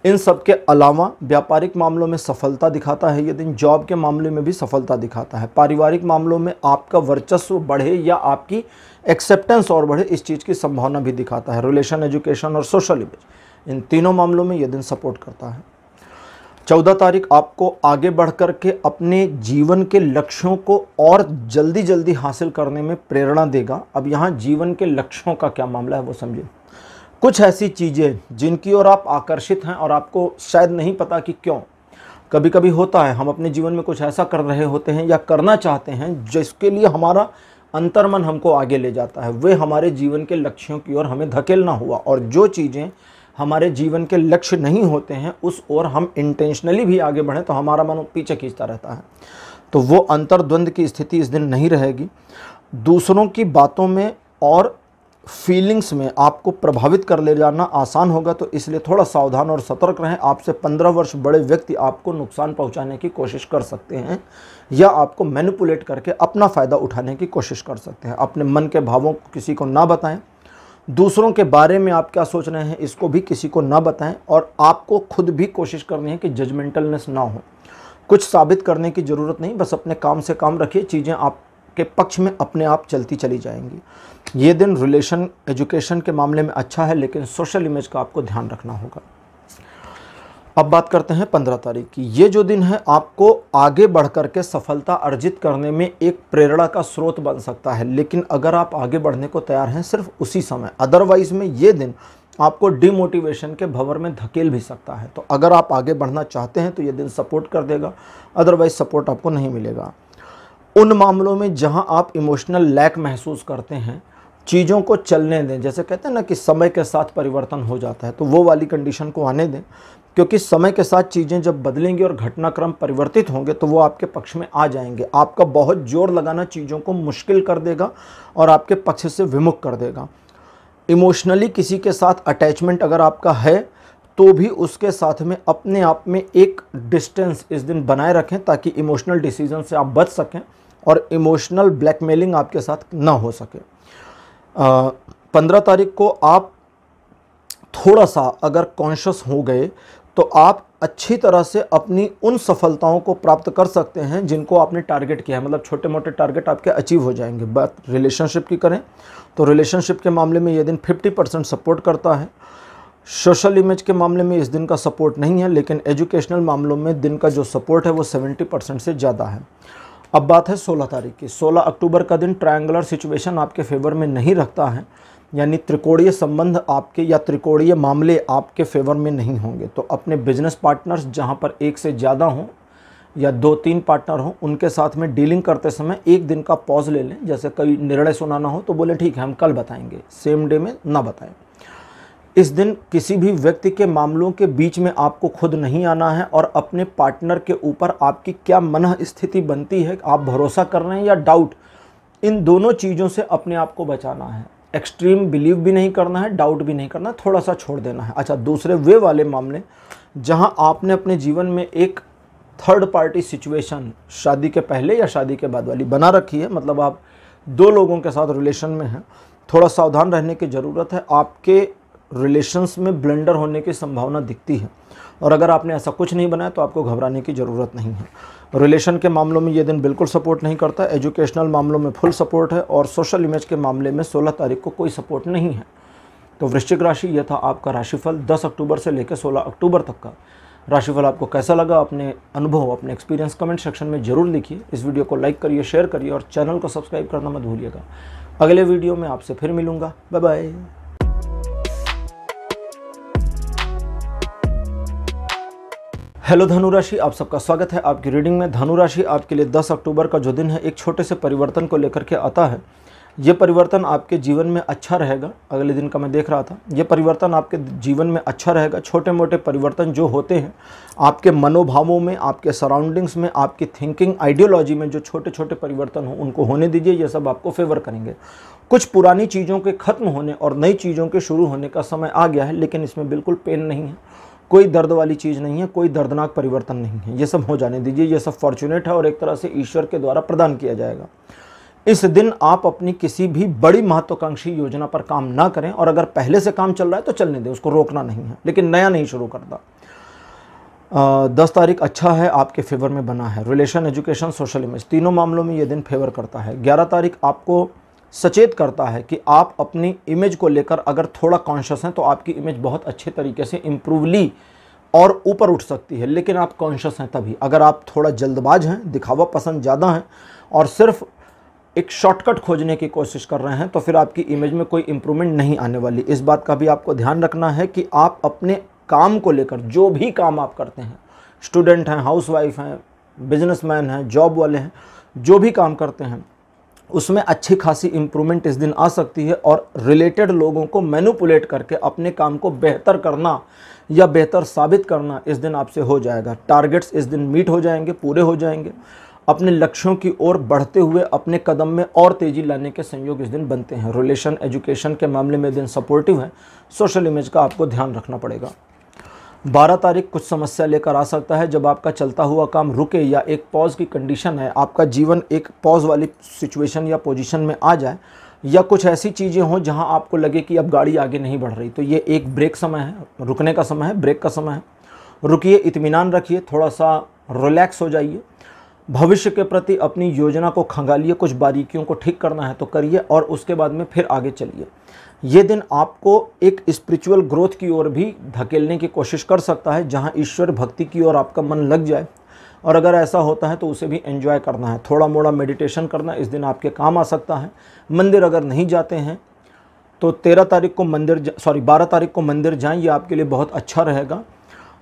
A: इन सब के अलावा व्यापारिक मामलों में सफलता दिखाता है ये दिन, जॉब के मामले में भी सफलता दिखाता है। पारिवारिक मामलों में आपका वर्चस्व बढ़े या आपकी एक्सेप्टेंस और बढ़े, इस चीज़ की संभावना भी दिखाता है। रिलेशन, एजुकेशन और सोशल इमेज, इन तीनों मामलों में ये दिन सपोर्ट करता है। 14 तारीख आपको आगे बढ़ कर के अपने जीवन के लक्ष्यों को और जल्दी हासिल करने में प्रेरणा देगा। अब यहाँ जीवन के लक्ष्यों का क्या मामला है वो समझिए। कुछ ऐसी चीज़ें जिनकी ओर आप आकर्षित हैं और आपको शायद नहीं पता कि क्यों। कभी कभी होता है हम अपने जीवन में कुछ ऐसा कर रहे होते हैं या करना चाहते हैं जिसके लिए हमारा अंतर्मन हमको आगे ले जाता है, वे हमारे जीवन के लक्ष्यों की ओर हमें धकेलना हुआ। और जो चीज़ें हमारे जीवन के लक्ष्य नहीं होते हैं उस ओर हम इंटेंशनली भी आगे बढ़ें तो हमारा मन पीछे खींचता रहता है, तो वो अंतर्द्वंद की स्थिति इस दिन नहीं रहेगी। दूसरों की बातों में और फीलिंग्स में आपको प्रभावित कर ले जाना आसान होगा, तो इसलिए थोड़ा सावधान और सतर्क रहें। आपसे 15 वर्ष बड़े व्यक्ति आपको नुकसान पहुंचाने की कोशिश कर सकते हैं या आपको मैनिपुलेट करके अपना फ़ायदा उठाने की कोशिश कर सकते हैं। अपने मन के भावों को किसी को ना बताएं, दूसरों के बारे में आप क्या सोच रहे हैं इसको भी किसी को ना बताएं, और आपको खुद भी कोशिश करनी है कि जजमेंटलनेस ना हो। कुछ साबित करने की ज़रूरत नहीं, बस अपने काम से काम रखिए, चीज़ें आपके पक्ष में अपने आप चलती चली जाएंगी। ये दिन रिलेशन एजुकेशन के मामले में अच्छा है, लेकिन सोशल इमेज का आपको ध्यान रखना होगा। अब बात करते हैं 15 तारीख की। ये जो दिन है आपको आगे बढ़ कर के सफलता अर्जित करने में एक प्रेरणा का स्रोत बन सकता है, लेकिन अगर आप आगे बढ़ने को तैयार हैं सिर्फ उसी समय। अदरवाइज में ये दिन आपको डिमोटिवेशन के भंवर में धकेल भी सकता है। तो अगर आप आगे बढ़ना चाहते हैं तो ये दिन सपोर्ट कर देगा, अदरवाइज सपोर्ट आपको नहीं मिलेगा। उन मामलों में जहां आप इमोशनल लैक महसूस करते हैं, चीज़ों को चलने दें। जैसे कहते हैं ना कि समय के साथ परिवर्तन हो जाता है, तो वो वाली कंडीशन को आने दें, क्योंकि समय के साथ चीज़ें जब बदलेंगी और घटनाक्रम परिवर्तित होंगे तो वो आपके पक्ष में आ जाएंगे। आपका बहुत जोर लगाना चीज़ों को मुश्किल कर देगा और आपके पक्ष से विमुख कर देगा। इमोशनली किसी के साथ अटैचमेंट अगर आपका है तो भी उसके साथ में अपने आप में एक डिस्टेंस इस दिन बनाए रखें, ताकि इमोशनल डिसीजन से आप बच सकें और इमोशनल ब्लैकमेलिंग आपके साथ ना हो सके। 15 तारीख को आप थोड़ा सा अगर कॉन्शियस हो गए तो आप अच्छी तरह से अपनी उन सफलताओं को प्राप्त कर सकते हैं जिनको आपने टारगेट किया है। मतलब छोटे मोटे टारगेट आपके अचीव हो जाएंगे। बात रिलेशनशिप की करें तो रिलेशनशिप के मामले में ये दिन 50% सपोर्ट करता है। सोशल इमेज के मामले में इस दिन का सपोर्ट नहीं है, लेकिन एजुकेशनल मामलों में दिन का जो सपोर्ट है वो 70% से ज़्यादा है। अब बात है 16 तारीख की। 16 अक्टूबर का दिन ट्रायंगुलर सिचुएशन आपके फेवर में नहीं रखता है, यानी त्रिकोणीय संबंध आपके या त्रिकोणीय मामले आपके फेवर में नहीं होंगे। तो अपने बिजनेस पार्टनर्स जहां पर एक से ज़्यादा हों या 2-3 पार्टनर हों, उनके साथ में डीलिंग करते समय एक दिन का पॉज ले लें। जैसे कोई निर्णय सुनाना हो तो बोले ठीक है हम कल बताएंगे, सेम डे में ना बताएं। इस दिन किसी भी व्यक्ति के मामलों के बीच में आपको खुद नहीं आना है और अपने पार्टनर के ऊपर आपकी क्या मन स्थिति बनती है, आप भरोसा कर रहे हैं या डाउट, इन दोनों चीज़ों से अपने आप को बचाना है। एक्सट्रीम बिलीव भी नहीं करना है, डाउट भी नहीं करना, थोड़ा सा छोड़ देना है। अच्छा, दूसरे वे वाले मामले जहां आपने अपने जीवन में एक थर्ड पार्टी सिचुएशन शादी के पहले या शादी के बाद वाली बना रखी है, मतलब आप 2 लोगों के साथ रिलेशन में हैं, थोड़ा सावधान रहने की ज़रूरत है। आपके रिलेशंस में ब्लेंडर होने की संभावना दिखती है, और अगर आपने ऐसा कुछ नहीं बनाया तो आपको घबराने की ज़रूरत नहीं है। रिलेशन के मामलों में ये दिन बिल्कुल सपोर्ट नहीं करता, एजुकेशनल मामलों में फुल सपोर्ट है, और सोशल इमेज के मामले में 16 तारीख को कोई सपोर्ट नहीं है। तो वृश्चिक राशि, यह था आपका राशिफल 10 अक्टूबर से लेकर 16 अक्टूबर तक का। राशिफल आपको कैसा लगा, अपने अनुभव, अपने एक्सपीरियंस कमेंट सेक्शन में ज़रूर लिखिए। इस वीडियो को लाइक करिए, शेयर करिए और चैनल को सब्सक्राइब करना मत भूलिएगा। अगले वीडियो में आपसे फिर मिलूँगा। Bye bye. हेलो धनु राशि, आप सबका स्वागत है आपकी रीडिंग में। धनु राशि आपके लिए 10 अक्टूबर का जो दिन है एक छोटे से परिवर्तन को लेकर के आता है। ये परिवर्तन आपके जीवन में अच्छा रहेगा। अगले दिन का मैं देख रहा था, ये परिवर्तन आपके जीवन में अच्छा रहेगा। छोटे मोटे परिवर्तन जो होते हैं आपके मनोभावों में, आपके सराउंडिंग्स में, आपकी थिंकिंग आइडियोलॉजी में, जो छोटे छोटे परिवर्तन हो उनको होने दीजिए। ये सब आपको फेवर करेंगे। कुछ पुरानी चीज़ों के खत्म होने और नई चीज़ों के शुरू होने का समय आ गया है, लेकिन इसमें बिल्कुल पेन नहीं है, कोई दर्द वाली चीज़ नहीं है, कोई दर्दनाक परिवर्तन नहीं है। ये सब हो जाने दीजिए। ये सब फॉर्चुनेट है और एक तरह से ईश्वर के द्वारा प्रदान किया जाएगा। इस दिन आप अपनी किसी भी बड़ी महत्वाकांक्षी योजना पर काम ना करें, और अगर पहले से काम चल रहा है तो चलने दें, उसको रोकना नहीं है, लेकिन नया नहीं शुरू करता। 10 तारीख अच्छा है, आपके फेवर में बना है। रिलेशन, एजुकेशन, सोशल इमेज, तीनों मामलों में ये दिन फेवर करता है। 11 तारीख आपको सचेत करता है कि आप अपनी इमेज को लेकर अगर थोड़ा कॉन्शियस हैं तो आपकी इमेज बहुत अच्छे तरीके से इम्प्रूवली और ऊपर उठ सकती है, लेकिन आप कॉन्शियस हैं तभी। अगर आप थोड़ा जल्दबाज हैं, दिखावा पसंद ज़्यादा है और सिर्फ एक शॉर्टकट खोजने की कोशिश कर रहे हैं, तो फिर आपकी इमेज में कोई इम्प्रूवमेंट नहीं आने वाली। इस बात का भी आपको ध्यान रखना है कि आप अपने काम को लेकर, जो भी काम आप करते हैं, स्टूडेंट हैं, हाउसवाइफ हैं, बिजनेसमैन हैं, जॉब वाले हैं, जो भी काम करते हैं उसमें अच्छी खासी इम्प्रूवमेंट इस दिन आ सकती है। और रिलेटेड लोगों को मैनिपुलेट करके अपने काम को बेहतर करना या बेहतर साबित करना इस दिन आपसे हो जाएगा। टारगेट्स इस दिन मीट हो जाएंगे, पूरे हो जाएंगे। अपने लक्ष्यों की ओर बढ़ते हुए अपने कदम में और तेजी लाने के संयोग इस दिन बनते हैं। रिलेशन एजुकेशन के मामले में दिन सपोर्टिव है। सोशल इमेज का आपको ध्यान रखना पड़ेगा। 12 तारीख कुछ समस्या लेकर आ सकता है। जब आपका चलता हुआ काम रुके या एक पॉज की कंडीशन है, आपका जीवन एक पॉज वाली सिचुएशन या पोजीशन में आ जाए, या कुछ ऐसी चीज़ें हों जहां आपको लगे कि अब गाड़ी आगे नहीं बढ़ रही, तो ये एक ब्रेक समय है, रुकने का समय है, ब्रेक का समय है। रुकिए, इत्मीनान रखिए, थोड़ा सा रिलैक्स हो जाइए। भविष्य के प्रति अपनी योजना को खंगालिए, कुछ बारीकियों को ठीक करना है तो करिए और उसके बाद में फिर आगे चलिए। ये दिन आपको एक स्पिरिचुअल ग्रोथ की ओर भी धकेलने की कोशिश कर सकता है, जहां ईश्वर भक्ति की ओर आपका मन लग जाए, और अगर ऐसा होता है तो उसे भी एंजॉय करना है। थोड़ा मोड़ा मेडिटेशन करना इस दिन आपके काम आ सकता है। मंदिर अगर नहीं जाते हैं तो 12 तारीख को मंदिर जाएं, ये आपके लिए बहुत अच्छा रहेगा।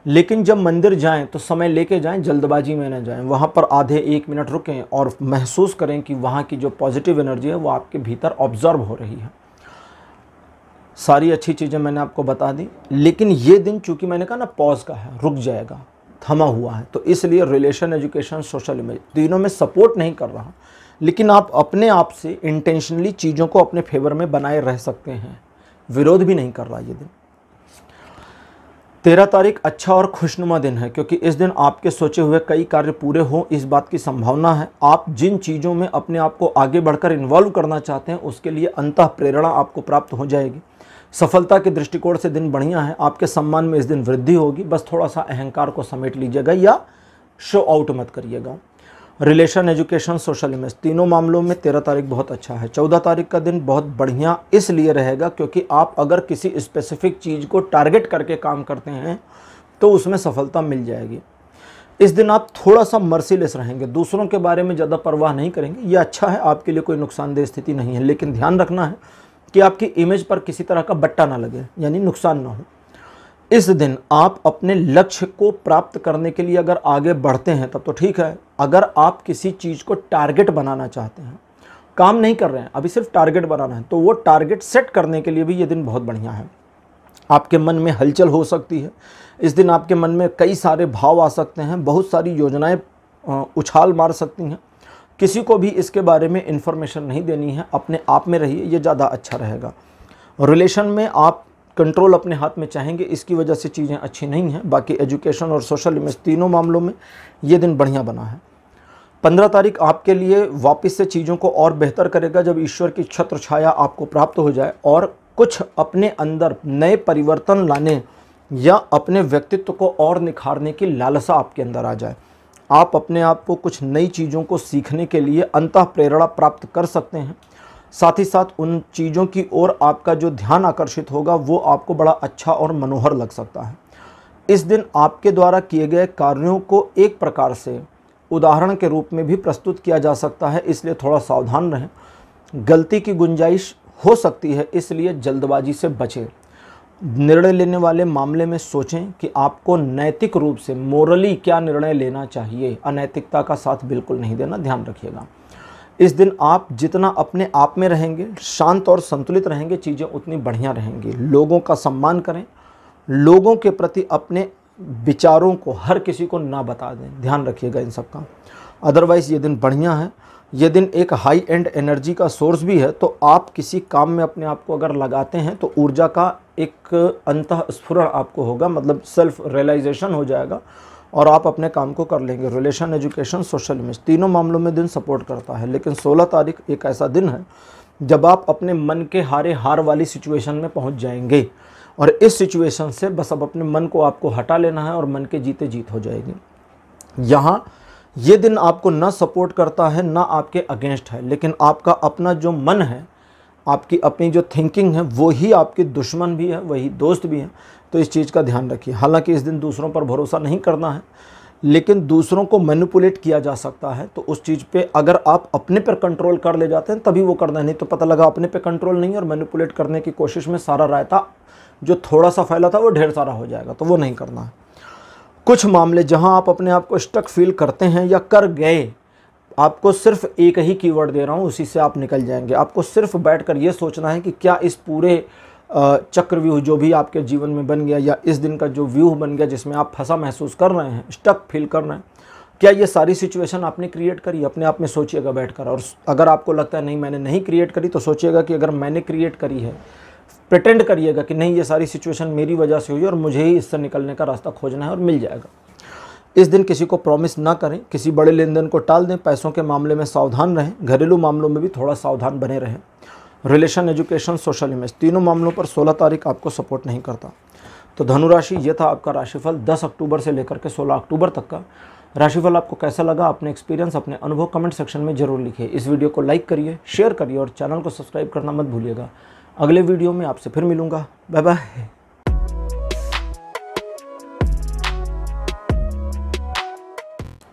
A: लेकिन जब मंदिर जाएं तो समय लेके जाएं, जल्दबाजी में न जाएं। वहाँ पर आधे 1 मिनट रुकें और महसूस करें कि वहाँ की जो पॉजिटिव एनर्जी है वो आपके भीतर ऑब्जर्व हो रही है। सारी अच्छी चीज़ें मैंने आपको बता दी, लेकिन ये दिन चूंकि मैंने कहा ना पॉज का है, रुक जाएगा, थमा हुआ है, तो इसलिए रिलेशन एजुकेशन सोशल इमेज तीनों में सपोर्ट नहीं कर रहा, लेकिन आप अपने आप से इंटेंशनली चीज़ों को अपने फेवर में बनाए रह सकते हैं। विरोध भी नहीं कर रहा ये दिन। 13 तारीख अच्छा और खुशनुमा दिन है, क्योंकि इस दिन आपके सोचे हुए कई कार्य पूरे हों, इस बात की संभावना है। आप जिन चीज़ों में अपने आप को आगे बढ़कर इन्वॉल्व करना चाहते हैं उसके लिए अंतः प्रेरणा आपको प्राप्त हो जाएगी। सफलता के दृष्टिकोण से दिन बढ़िया है। आपके सम्मान में इस दिन वृद्धि होगी, बस थोड़ा सा अहंकार को समेट लीजिएगा या शो आउट मत करिएगा। रिलेशन एजुकेशन सोशल इमेज तीनों मामलों में 13 तारीख बहुत अच्छा है। 14 तारीख का दिन बहुत बढ़िया इसलिए रहेगा क्योंकि आप अगर किसी स्पेसिफिक चीज़ को टारगेट करके काम करते हैं तो उसमें सफलता मिल जाएगी। इस दिन आप थोड़ा सा मर्सीलेस रहेंगे, दूसरों के बारे में ज़्यादा परवाह नहीं करेंगे। ये अच्छा है, आपके लिए कोई नुकसानदेह स्थिति नहीं है, लेकिन ध्यान रखना है कि आपकी इमेज पर किसी तरह का बट्टा ना लगे, यानी नुकसान ना हो। इस दिन आप अपने लक्ष्य को प्राप्त करने के लिए अगर आगे बढ़ते हैं तब तो ठीक है। अगर आप किसी चीज़ को टारगेट बनाना चाहते हैं, काम नहीं कर रहे हैं, अभी सिर्फ टारगेट बनाना है, तो वो टारगेट सेट करने के लिए भी ये दिन बहुत बढ़िया है। आपके मन में हलचल हो सकती है। इस दिन आपके मन में कई सारे भाव आ सकते हैं, बहुत सारी योजनाएं उछाल मार सकती हैं। किसी को भी इसके बारे में इन्फॉर्मेशन नहीं देनी है, अपने आप में रहिए, ये ज़्यादा अच्छा रहेगा। रिलेशन में आप कंट्रोल अपने हाथ में चाहेंगे, इसकी वजह से चीज़ें अच्छी नहीं हैं। बाकी एजुकेशन और सोशल इमेज तीनों मामलों में ये दिन बढ़िया बना है। 15 तारीख आपके लिए वापस से चीज़ों को और बेहतर करेगा जब ईश्वर की छत्र छाया आपको प्राप्त हो जाए और कुछ अपने अंदर नए परिवर्तन लाने या अपने व्यक्तित्व को और निखारने की लालसा आपके अंदर आ जाए। आप अपने आप को कुछ नई चीज़ों को सीखने के लिए अंतः प्रेरणा प्राप्त कर सकते हैं। साथ ही साथ उन चीज़ों की ओर आपका जो ध्यान आकर्षित होगा वो आपको बड़ा अच्छा और मनोहर लग सकता है। इस दिन आपके द्वारा किए गए कार्यों को एक प्रकार से उदाहरण के रूप में भी प्रस्तुत किया जा सकता है, इसलिए थोड़ा सावधान रहें। गलती की गुंजाइश हो सकती है, इसलिए जल्दबाजी से बचें। निर्णय लेने वाले मामले में सोचें कि आपको नैतिक रूप से मोरली क्या निर्णय लेना चाहिए। अनैतिकता का साथ बिल्कुल नहीं देना, ध्यान रखिएगा। इस दिन आप जितना अपने आप में रहेंगे, शांत और संतुलित रहेंगे, चीज़ें उतनी बढ़िया रहेंगी। लोगों का सम्मान करें, लोगों के प्रति अपने विचारों को हर किसी को ना बता दें, ध्यान रखिएगा इन सब का। अदरवाइज़ ये दिन बढ़िया है। ये दिन एक हाई एंड एनर्जी का सोर्स भी है, तो आप किसी काम में अपने आप को अगर लगाते हैं तो ऊर्जा का एक अंतः स्फुरण आपको होगा, मतलब सेल्फ रियलाइजेशन हो जाएगा और आप अपने काम को कर लेंगे। रिलेशन एजुकेशन सोशल इमेज तीनों मामलों में दिन सपोर्ट करता है, लेकिन 16 तारीख एक ऐसा दिन है जब आप अपने मन के हार वाली सिचुएशन में पहुंच जाएंगे और इस सिचुएशन से बस अब अपने मन को आपको हटा लेना है और मन के जीते जीत हो जाएगी। यहाँ ये दिन आपको ना सपोर्ट करता है ना आपके अगेंस्ट है, लेकिन आपका अपना जो मन है, आपकी अपनी जो थिंकिंग है, वो ही आपके दुश्मन भी है, वही दोस्त भी है, तो इस चीज़ का ध्यान रखिए। हालांकि इस दिन दूसरों पर भरोसा नहीं करना है, लेकिन दूसरों को मैनिपुलेट किया जा सकता है, तो उस चीज़ पे अगर आप अपने पर कंट्रोल कर ले जाते हैं तभी वो करना है, नहीं तो पता लगा अपने पे कंट्रोल नहीं और मैनिपुलेट करने की कोशिश में सारा रायता जो थोड़ा सा फैला था वो ढेर सारा हो जाएगा, तो वो नहीं करना है। कुछ मामले जहां आप अपने आप को स्टक फील करते हैं या कर गए, आपको सिर्फ एक ही कीवर्ड दे रहा हूं, उसी से आप निकल जाएंगे। आपको सिर्फ बैठकर ये सोचना है कि क्या इस पूरे चक्रव्यूह जो भी आपके जीवन में बन गया या इस दिन का जो व्यूह बन गया जिसमें आप फंसा महसूस कर रहे हैं, स्टक फील कर रहे हैं, क्या ये सारी सिचुएशन आपने क्रिएट करी? अपने आप में सोचिएगा बैठकर। और अगर आपको लगता है नहीं मैंने नहीं क्रिएट करी, तो सोचिएगा कि अगर मैंने क्रिएट करी है, प्रिटेंड करिएगा कि नहीं ये सारी सिचुएशन मेरी वजह से हुई और मुझे ही इससे निकलने का रास्ता खोजना है और मिल जाएगा। इस दिन किसी को प्रॉमिस ना करें, किसी बड़े लेन देन को टाल दें, पैसों के मामले में सावधान रहें, घरेलू मामलों में भी थोड़ा सावधान बने रहें। रिलेशन, एजुकेशन, सोशल इमेज, तीनों मामलों पर 16 तारीख आपको सपोर्ट नहीं करता। तो धनु राशि, ये था आपका राशिफल 10 अक्टूबर से लेकर के 16 अक्टूबर तक का। राशिफल आपको कैसा लगा? अपने एक्सपीरियंस, अपने अनुभव कमेंट सेक्शन में जरूर लिखिए। इस वीडियो को लाइक करिए, शेयर करिए और चैनल को सब्सक्राइब करना मत भूलिएगा। अगले वीडियो में आपसे फिर मिलूंगा। Bye bye.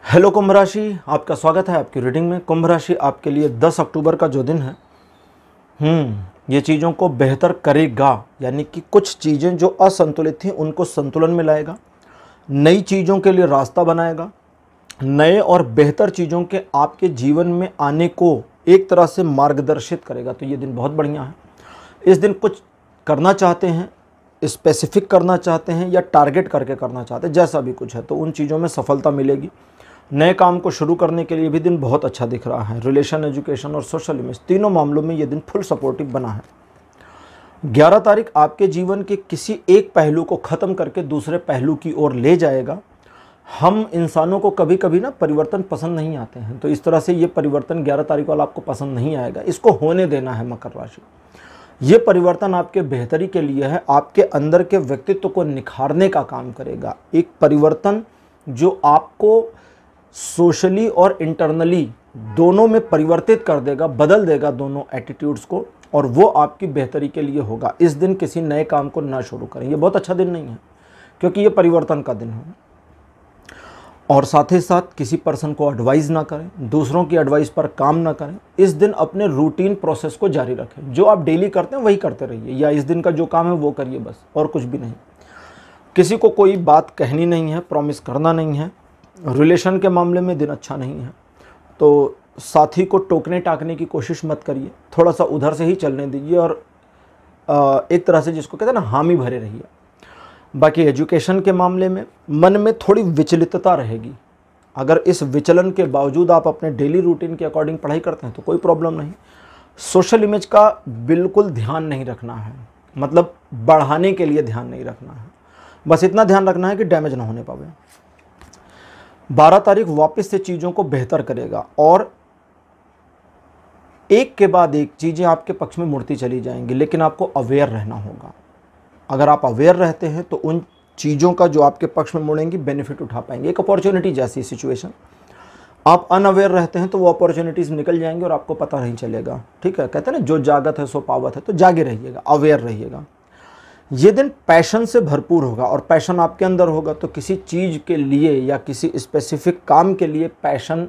A: हेलो कुंभ राशि, आपका स्वागत है आपकी रीडिंग में। कुंभ राशि आपके लिए 10 अक्टूबर का जो दिन है, ये चीज़ों को बेहतर करेगा। यानी कि कुछ चीज़ें जो असंतुलित थी उनको संतुलन में लाएगा, नई चीज़ों के लिए रास्ता बनाएगा, नए और बेहतर चीज़ों के आपके जीवन में आने को एक तरह से मार्गदर्शित करेगा। तो ये दिन बहुत बढ़िया है। इस दिन कुछ करना चाहते हैं, स्पेसिफिक करना चाहते हैं या टारगेट करके करना चाहते हैं, जैसा भी कुछ है, तो उन चीज़ों में सफलता मिलेगी। नए काम को शुरू करने के लिए भी दिन बहुत अच्छा दिख रहा है। रिलेशन, एजुकेशन और सोशल इमेज, तीनों मामलों में ये दिन फुल सपोर्टिव बना है। 11 तारीख आपके जीवन के किसी एक पहलू को ख़त्म करके दूसरे पहलू की ओर ले जाएगा। हम इंसानों को कभी कभी ना परिवर्तन पसंद नहीं आते हैं, तो इस तरह से ये परिवर्तन 11 तारीख वाला आपको पसंद नहीं आएगा। इसको होने देना है मकर राशि। ये परिवर्तन आपके बेहतरी के लिए है, आपके अंदर के व्यक्तित्व को निखारने का काम करेगा। एक परिवर्तन जो आपको सोशली और इंटरनली दोनों में परिवर्तित कर देगा, बदल देगा दोनों एटीट्यूड्स को, और वो आपकी बेहतरी के लिए होगा। इस दिन किसी नए काम को ना शुरू करें, ये बहुत अच्छा दिन नहीं है क्योंकि ये परिवर्तन का दिन है। और साथ ही साथ किसी पर्सन को एडवाइस ना करें, दूसरों की एडवाइस पर काम ना करें। इस दिन अपने रूटीन प्रोसेस को जारी रखें, जो आप डेली करते हैं वही करते रहिए, या इस दिन का जो काम है वो करिए बस, और कुछ भी नहीं। किसी को कोई बात कहनी नहीं है, प्रॉमिस करना नहीं है। रिलेशन के मामले में दिन अच्छा नहीं है, तो साथी को टोकने टाकने की कोशिश मत करिए, थोड़ा सा उधर से ही चलने दीजिए और एक तरह से जिसको कहते हैं ना हामी भरे रहिए। बाकी एजुकेशन के मामले में मन में थोड़ी विचलितता रहेगी। अगर इस विचलन के बावजूद आप अपने डेली रूटीन के अकॉर्डिंग पढ़ाई करते हैं तो कोई प्रॉब्लम नहीं। सोशल इमेज का बिल्कुल ध्यान नहीं रखना है, मतलब बढ़ाने के लिए ध्यान नहीं रखना है, बस इतना ध्यान रखना है कि डैमेज ना होने पावे। 12 तारीख वापस से चीज़ों को बेहतर करेगा और एक के बाद एक चीज़ें आपके पक्ष में मुड़ती चली जाएंगी, लेकिन आपको अवेयर रहना होगा। अगर आप अवेयर रहते हैं तो उन चीज़ों का जो आपके पक्ष में मुड़ेंगी बेनिफिट उठा पाएंगे। एक अपॉर्चुनिटी जैसी सिचुएशन, आप अनअवेयर रहते हैं तो वो अपॉर्चुनिटीज़ निकल जाएंगी और आपको पता नहीं चलेगा। ठीक है, कहते हैं ना जो जागत है सो पावत है, तो जागे रहिएगा, अवेयर रहिएगा। ये दिन पैशन से भरपूर होगा, और पैशन आपके अंदर होगा तो किसी चीज़ के लिए या किसी स्पेसिफिक काम के लिए पैशन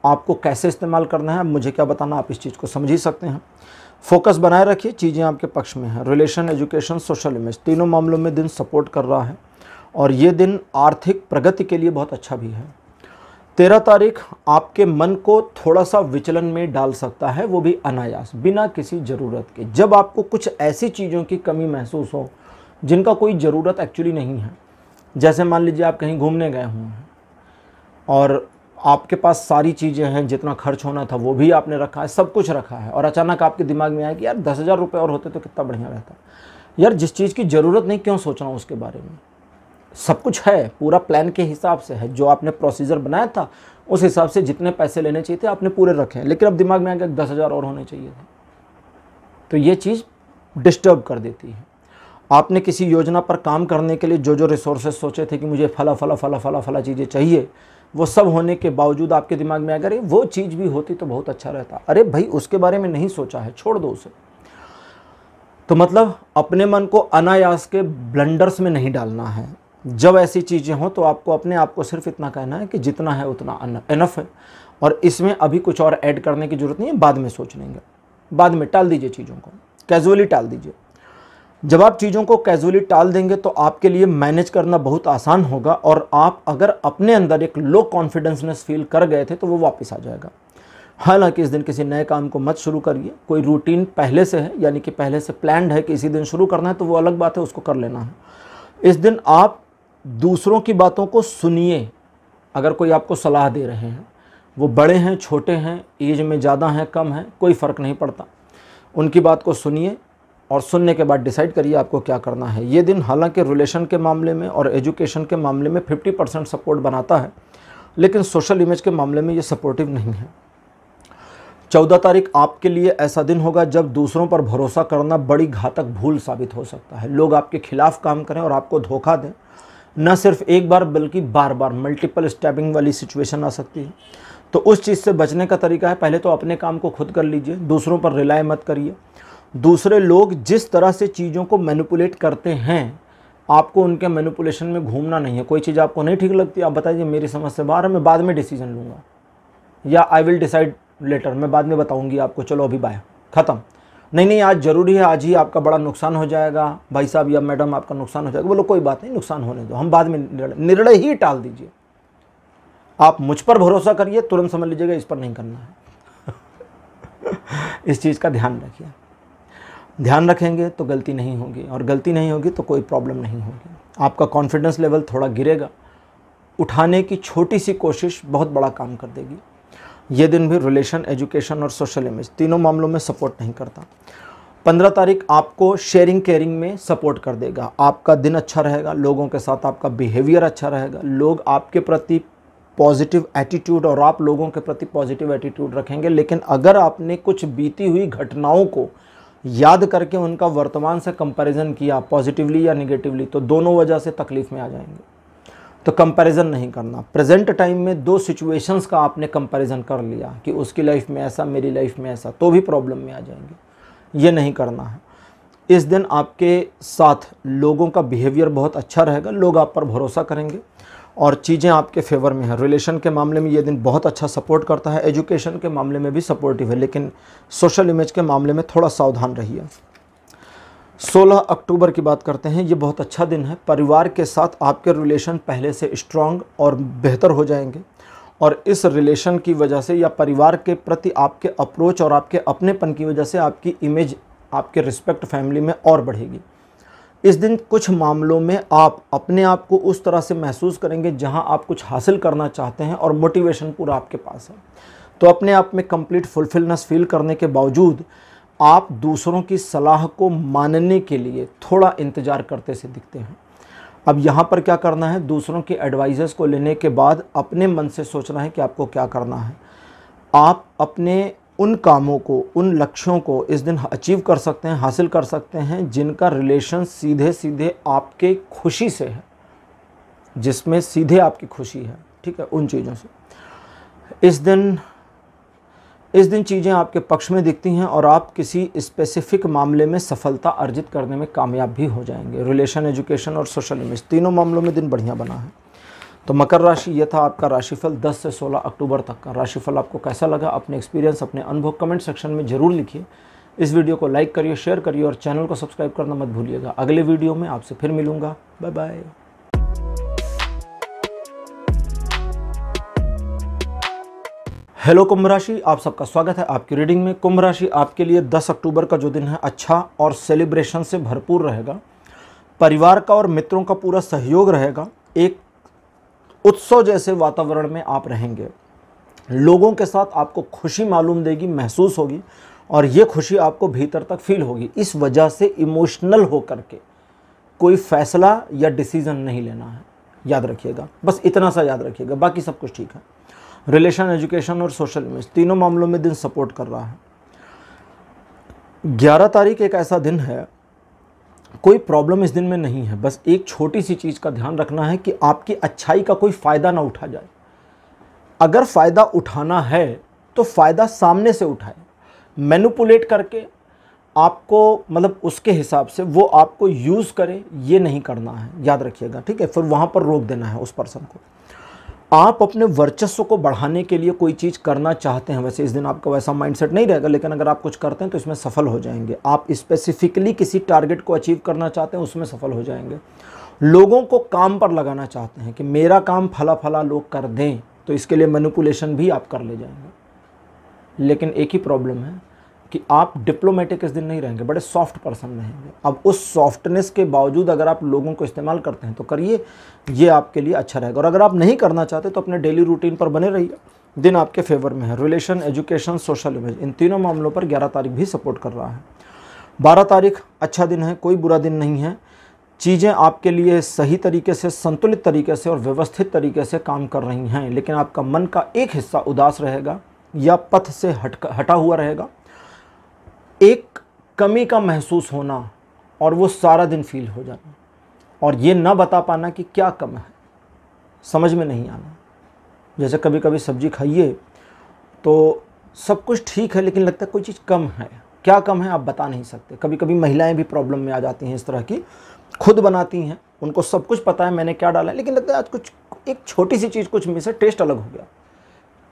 A: आपको कैसे इस्तेमाल करना है, मुझे क्या बताना, आप इस चीज़ को समझ ही सकते हैं। फोकस बनाए रखिए, चीज़ें आपके पक्ष में हैं। रिलेशन, एजुकेशन, सोशल इमेज, तीनों मामलों में दिन सपोर्ट कर रहा है, और ये दिन आर्थिक प्रगति के लिए बहुत अच्छा भी है। 13 तारीख आपके मन को थोड़ा सा विचलन में डाल सकता है, वो भी अनायास, बिना किसी ज़रूरत के। जब आपको कुछ ऐसी चीज़ों की कमी महसूस हो जिनका कोई ज़रूरत एक्चुअली नहीं है, जैसे मान लीजिए आप कहीं घूमने गए हुए हैं और आपके पास सारी चीज़ें हैं, जितना खर्च होना था वो भी आपने रखा है, सब कुछ रखा है, और अचानक आपके दिमाग में आया कि यार 10,000 रुपये और होते तो कितना बढ़िया रहता। यार जिस चीज़ की ज़रूरत नहीं क्यों सोच रहा हूँ उसके बारे में, सब कुछ है, पूरा प्लान के हिसाब से है, जो आपने प्रोसीजर बनाया था उस हिसाब से जितने पैसे लेने चाहिए थे आपने पूरे रखे हैं, लेकिन अब दिमाग में आ गया 10,000 और होने चाहिए थे, तो ये चीज़ डिस्टर्ब कर देती है। आपने किसी योजना पर काम करने के लिए जो जो रिसोर्सेज सोचे थे कि मुझे फला फला फला फला फला चीज़ें चाहिए, वो सब होने के बावजूद आपके दिमाग में अगर वो चीज़ भी होती तो बहुत अच्छा रहता। अरे भाई उसके बारे में नहीं सोचा है, छोड़ दो उसे। तो मतलब अपने मन को अनायास के ब्लंडर्स में नहीं डालना है। जब ऐसी चीज़ें हों तो आपको अपने आप को सिर्फ इतना कहना है कि जितना है उतना इनफ है, और इसमें अभी कुछ और ऐड करने की ज़रूरत नहीं है, बाद में सोच लेंगे, बाद में टाल दीजिए चीज़ों को, कैजुअली टाल दीजिए। जब आप चीज़ों को कैजुअली टाल देंगे तो आपके लिए मैनेज करना बहुत आसान होगा, और आप अगर अपने अंदर एक लो कॉन्फिडेंसनेस फील कर गए थे तो वो वापस आ जाएगा। हालांकि इस दिन किसी नए काम को मत शुरू करिए, कोई रूटीन पहले से है, यानी कि पहले से प्लान्ड है कि इसी दिन शुरू करना है तो वो अलग बात है, उसको कर लेना है। इस दिन आप दूसरों की बातों को सुनिए, अगर कोई आपको सलाह दे रहे हैं, वो बड़े हैं, छोटे हैं, एज में ज़्यादा हैं, कम हैं, कोई फ़र्क नहीं पड़ता, उनकी बात को सुनिए और सुनने के बाद डिसाइड करिए आपको क्या करना है। ये दिन हालांकि रिलेशन के मामले में और एजुकेशन के मामले में 50% सपोर्ट बनाता है, लेकिन सोशल इमेज के मामले में ये सपोर्टिव नहीं है। 14 तारीख आपके लिए ऐसा दिन होगा जब दूसरों पर भरोसा करना बड़ी घातक भूल साबित हो सकता है। लोग आपके खिलाफ काम करें और आपको धोखा दें, न सिर्फ एक बार बल्कि बार बार, मल्टीपल स्टैबिंग वाली सिचुएशन आ सकती है। तो उस चीज़ से बचने का तरीका है, पहले तो अपने काम को खुद कर लीजिए, दूसरों पर रिलाय मत करिए। दूसरे लोग जिस तरह से चीज़ों को मैनिपुलेट करते हैं, आपको उनके मैनिपुलेशन में घूमना नहीं है। कोई चीज़ आपको नहीं ठीक लगती, आप बताइए मेरी समझ से बाहर है, मैं बाद में डिसीजन लूँगा, या आई विल डिसाइड लेटर, मैं बाद में बताऊँगी आपको, चलो अभी बाय, ख़त्म। नहीं, आज ज़रूरी है, आज ही आपका बड़ा नुकसान हो जाएगा भाई साहब या मैडम, आपका नुकसान हो जाएगा। बोलो कोई बात नहीं, नुकसान होने दो, हम बाद में निर्णय ही टाल दीजिए। आप मुझ पर भरोसा करिए, तुरंत समझ लीजिएगा इस पर नहीं करना है। इस चीज़ का ध्यान रखिए। ध्यान रखेंगे तो गलती नहीं होगी, और गलती नहीं होगी तो कोई प्रॉब्लम नहीं होगी। आपका कॉन्फिडेंस लेवल थोड़ा गिरेगा, उठाने की छोटी सी कोशिश बहुत बड़ा काम कर देगी। ये दिन भी रिलेशन, एजुकेशन और सोशल इमेज तीनों मामलों में सपोर्ट नहीं करता। 15 तारीख आपको शेयरिंग केयरिंग में सपोर्ट कर देगा। आपका दिन अच्छा रहेगा, लोगों के साथ आपका बिहेवियर अच्छा रहेगा, लोग आपके प्रति पॉजिटिव एटीट्यूड और आप लोगों के प्रति पॉजिटिव एटीट्यूड रखेंगे। लेकिन अगर आपने कुछ बीती हुई घटनाओं को याद करके उनका वर्तमान से कंपैरिजन किया, पॉजिटिवली या निगेटिवली, तो दोनों वजह से तकलीफ में आ जाएंगे। तो कंपैरिजन नहीं करना। प्रेजेंट टाइम में दो सिचुएशंस का आपने कंपैरिजन कर लिया कि उसकी लाइफ में ऐसा, मेरी लाइफ में ऐसा, तो भी प्रॉब्लम में आ जाएंगे। ये नहीं करना है। इस दिन आपके साथ लोगों का बिहेवियर बहुत अच्छा रहेगा, लोग आप पर भरोसा करेंगे और चीज़ें आपके फेवर में हैं। रिलेशन के मामले में ये दिन बहुत अच्छा सपोर्ट करता है, एजुकेशन के मामले में भी सपोर्टिव है, लेकिन सोशल इमेज के मामले में थोड़ा सावधान रहिए। 16 अक्टूबर की बात करते हैं। ये बहुत अच्छा दिन है। परिवार के साथ आपके रिलेशन पहले से स्ट्रॉन्ग और बेहतर हो जाएंगे, और इस रिलेशन की वजह से या परिवार के प्रति आपके अप्रोच और आपके अपनेपन की वजह से आपकी इमेज, आपके रिस्पेक्ट फैमिली में और बढ़ेगी। इस दिन कुछ मामलों में आप अपने आप को उस तरह से महसूस करेंगे जहां आप कुछ हासिल करना चाहते हैं और मोटिवेशन पूरा आपके पास है। तो अपने आप में कंप्लीट फुलफिलनेस फील करने के बावजूद आप दूसरों की सलाह को मानने के लिए थोड़ा इंतज़ार करते से दिखते हैं। अब यहाँ पर क्या करना है, दूसरों की एडवाइजेस को लेने के बाद अपने मन से सोचना है कि आपको क्या करना है। आप अपने उन कामों को, उन लक्ष्यों को इस दिन अचीव कर सकते हैं, हासिल कर सकते हैं जिनका रिलेशन सीधे सीधे आपके खुशी से है, जिसमें सीधे आपकी खुशी है, ठीक है, उन चीज़ों से। इस दिन चीज़ें आपके पक्ष में दिखती हैं और आप किसी स्पेसिफिक मामले में सफलता अर्जित करने में कामयाब भी हो जाएंगे। रिलेशन, एजुकेशन और सोशल इमेज तीनों मामलों में दिन बढ़िया बना है। तो मकर राशि, ये था आपका राशिफल 10 से 16 अक्टूबर तक का। राशिफल आपको कैसा लगा, अपने एक्सपीरियंस, अपने अनुभव कमेंट सेक्शन में ज़रूर लिखिए। इस वीडियो को लाइक करिए, शेयर करिए और चैनल को सब्सक्राइब करना मत भूलिएगा। अगले वीडियो में आपसे फिर मिलूँगा। Bye bye. हेलो कुंभ राशि, आप सबका स्वागत है आपकी रीडिंग में। कुंभ राशि आपके लिए 10 अक्टूबर का जो दिन है अच्छा और सेलिब्रेशन से भरपूर रहेगा। परिवार का और मित्रों का पूरा सहयोग रहेगा। एक उत्सव जैसे वातावरण में आप रहेंगे। लोगों के साथ आपको खुशी मालूम देगी, महसूस होगी, और ये खुशी आपको भीतर तक फील होगी। इस वजह से इमोशनल होकर के कोई फैसला या डिसीजन नहीं लेना है, याद रखिएगा। बस इतना सा याद रखिएगा, बाकी सब कुछ ठीक है। रिलेशन, एजुकेशन और सोशल इमेज तीनों मामलों में दिन सपोर्ट कर रहा है। 11 तारीख एक ऐसा दिन है, कोई प्रॉब्लम इस दिन में नहीं है। बस एक छोटी सी चीज़ का ध्यान रखना है कि आपकी अच्छाई का कोई फ़ायदा ना उठा जाए। अगर फ़ायदा उठाना है तो फ़ायदा सामने से उठाए, मैनिपुलेट करके आपको, मतलब उसके हिसाब से वो आपको यूज़ करे, ये नहीं करना है, याद रखिएगा, ठीक है। फिर वहाँ पर रोक देना है उस पर्सन को। आप अपने वर्चस्व को बढ़ाने के लिए कोई चीज़ करना चाहते हैं, वैसे इस दिन आपका वैसा माइंडसेट नहीं रहेगा, लेकिन अगर आप कुछ करते हैं तो इसमें सफल हो जाएंगे। आप स्पेसिफिकली किसी टारगेट को अचीव करना चाहते हैं, उसमें सफल हो जाएंगे। लोगों को काम पर लगाना चाहते हैं कि मेरा काम फला फला लोग कर दें, तो इसके लिए मैनिपुलेशन भी आप कर ले जाएंगे। लेकिन एक ही प्रॉब्लम है कि आप डिप्लोमेटिक इस दिन नहीं रहेंगे, बड़े सॉफ्ट पर्सन रहेंगे। अब उस सॉफ्टनेस के बावजूद अगर आप लोगों को इस्तेमाल करते हैं तो करिए, ये आपके लिए अच्छा रहेगा। और अगर आप नहीं करना चाहते तो अपने डेली रूटीन पर बने रहिए, दिन आपके फेवर में है। रिलेशन, एजुकेशन, सोशल इमेज, इन तीनों मामलों पर 11 तारीख भी सपोर्ट कर रहा है। 12 तारीख अच्छा दिन है, कोई बुरा दिन नहीं है। चीज़ें आपके लिए सही तरीके से, संतुलित तरीके से और व्यवस्थित तरीके से काम कर रही हैं, लेकिन आपका मन का एक हिस्सा उदास रहेगा या पथ से हटा हुआ रहेगा। एक कमी का महसूस होना और वो सारा दिन फील हो जाना, और ये ना बता पाना कि क्या कम है, समझ में नहीं आना। जैसे कभी कभी सब्जी खाइए तो सब कुछ ठीक है लेकिन लगता है कोई चीज़ कम है। क्या कम है आप बता नहीं सकते। कभी कभी महिलाएं भी प्रॉब्लम में आ जाती हैं इस तरह की, खुद बनाती हैं, उनको सब कुछ पता है मैंने क्या डाला है, लेकिन लगता है आज कुछ एक छोटी सी चीज़ कुछ मिस है, टेस्ट अलग हो गया।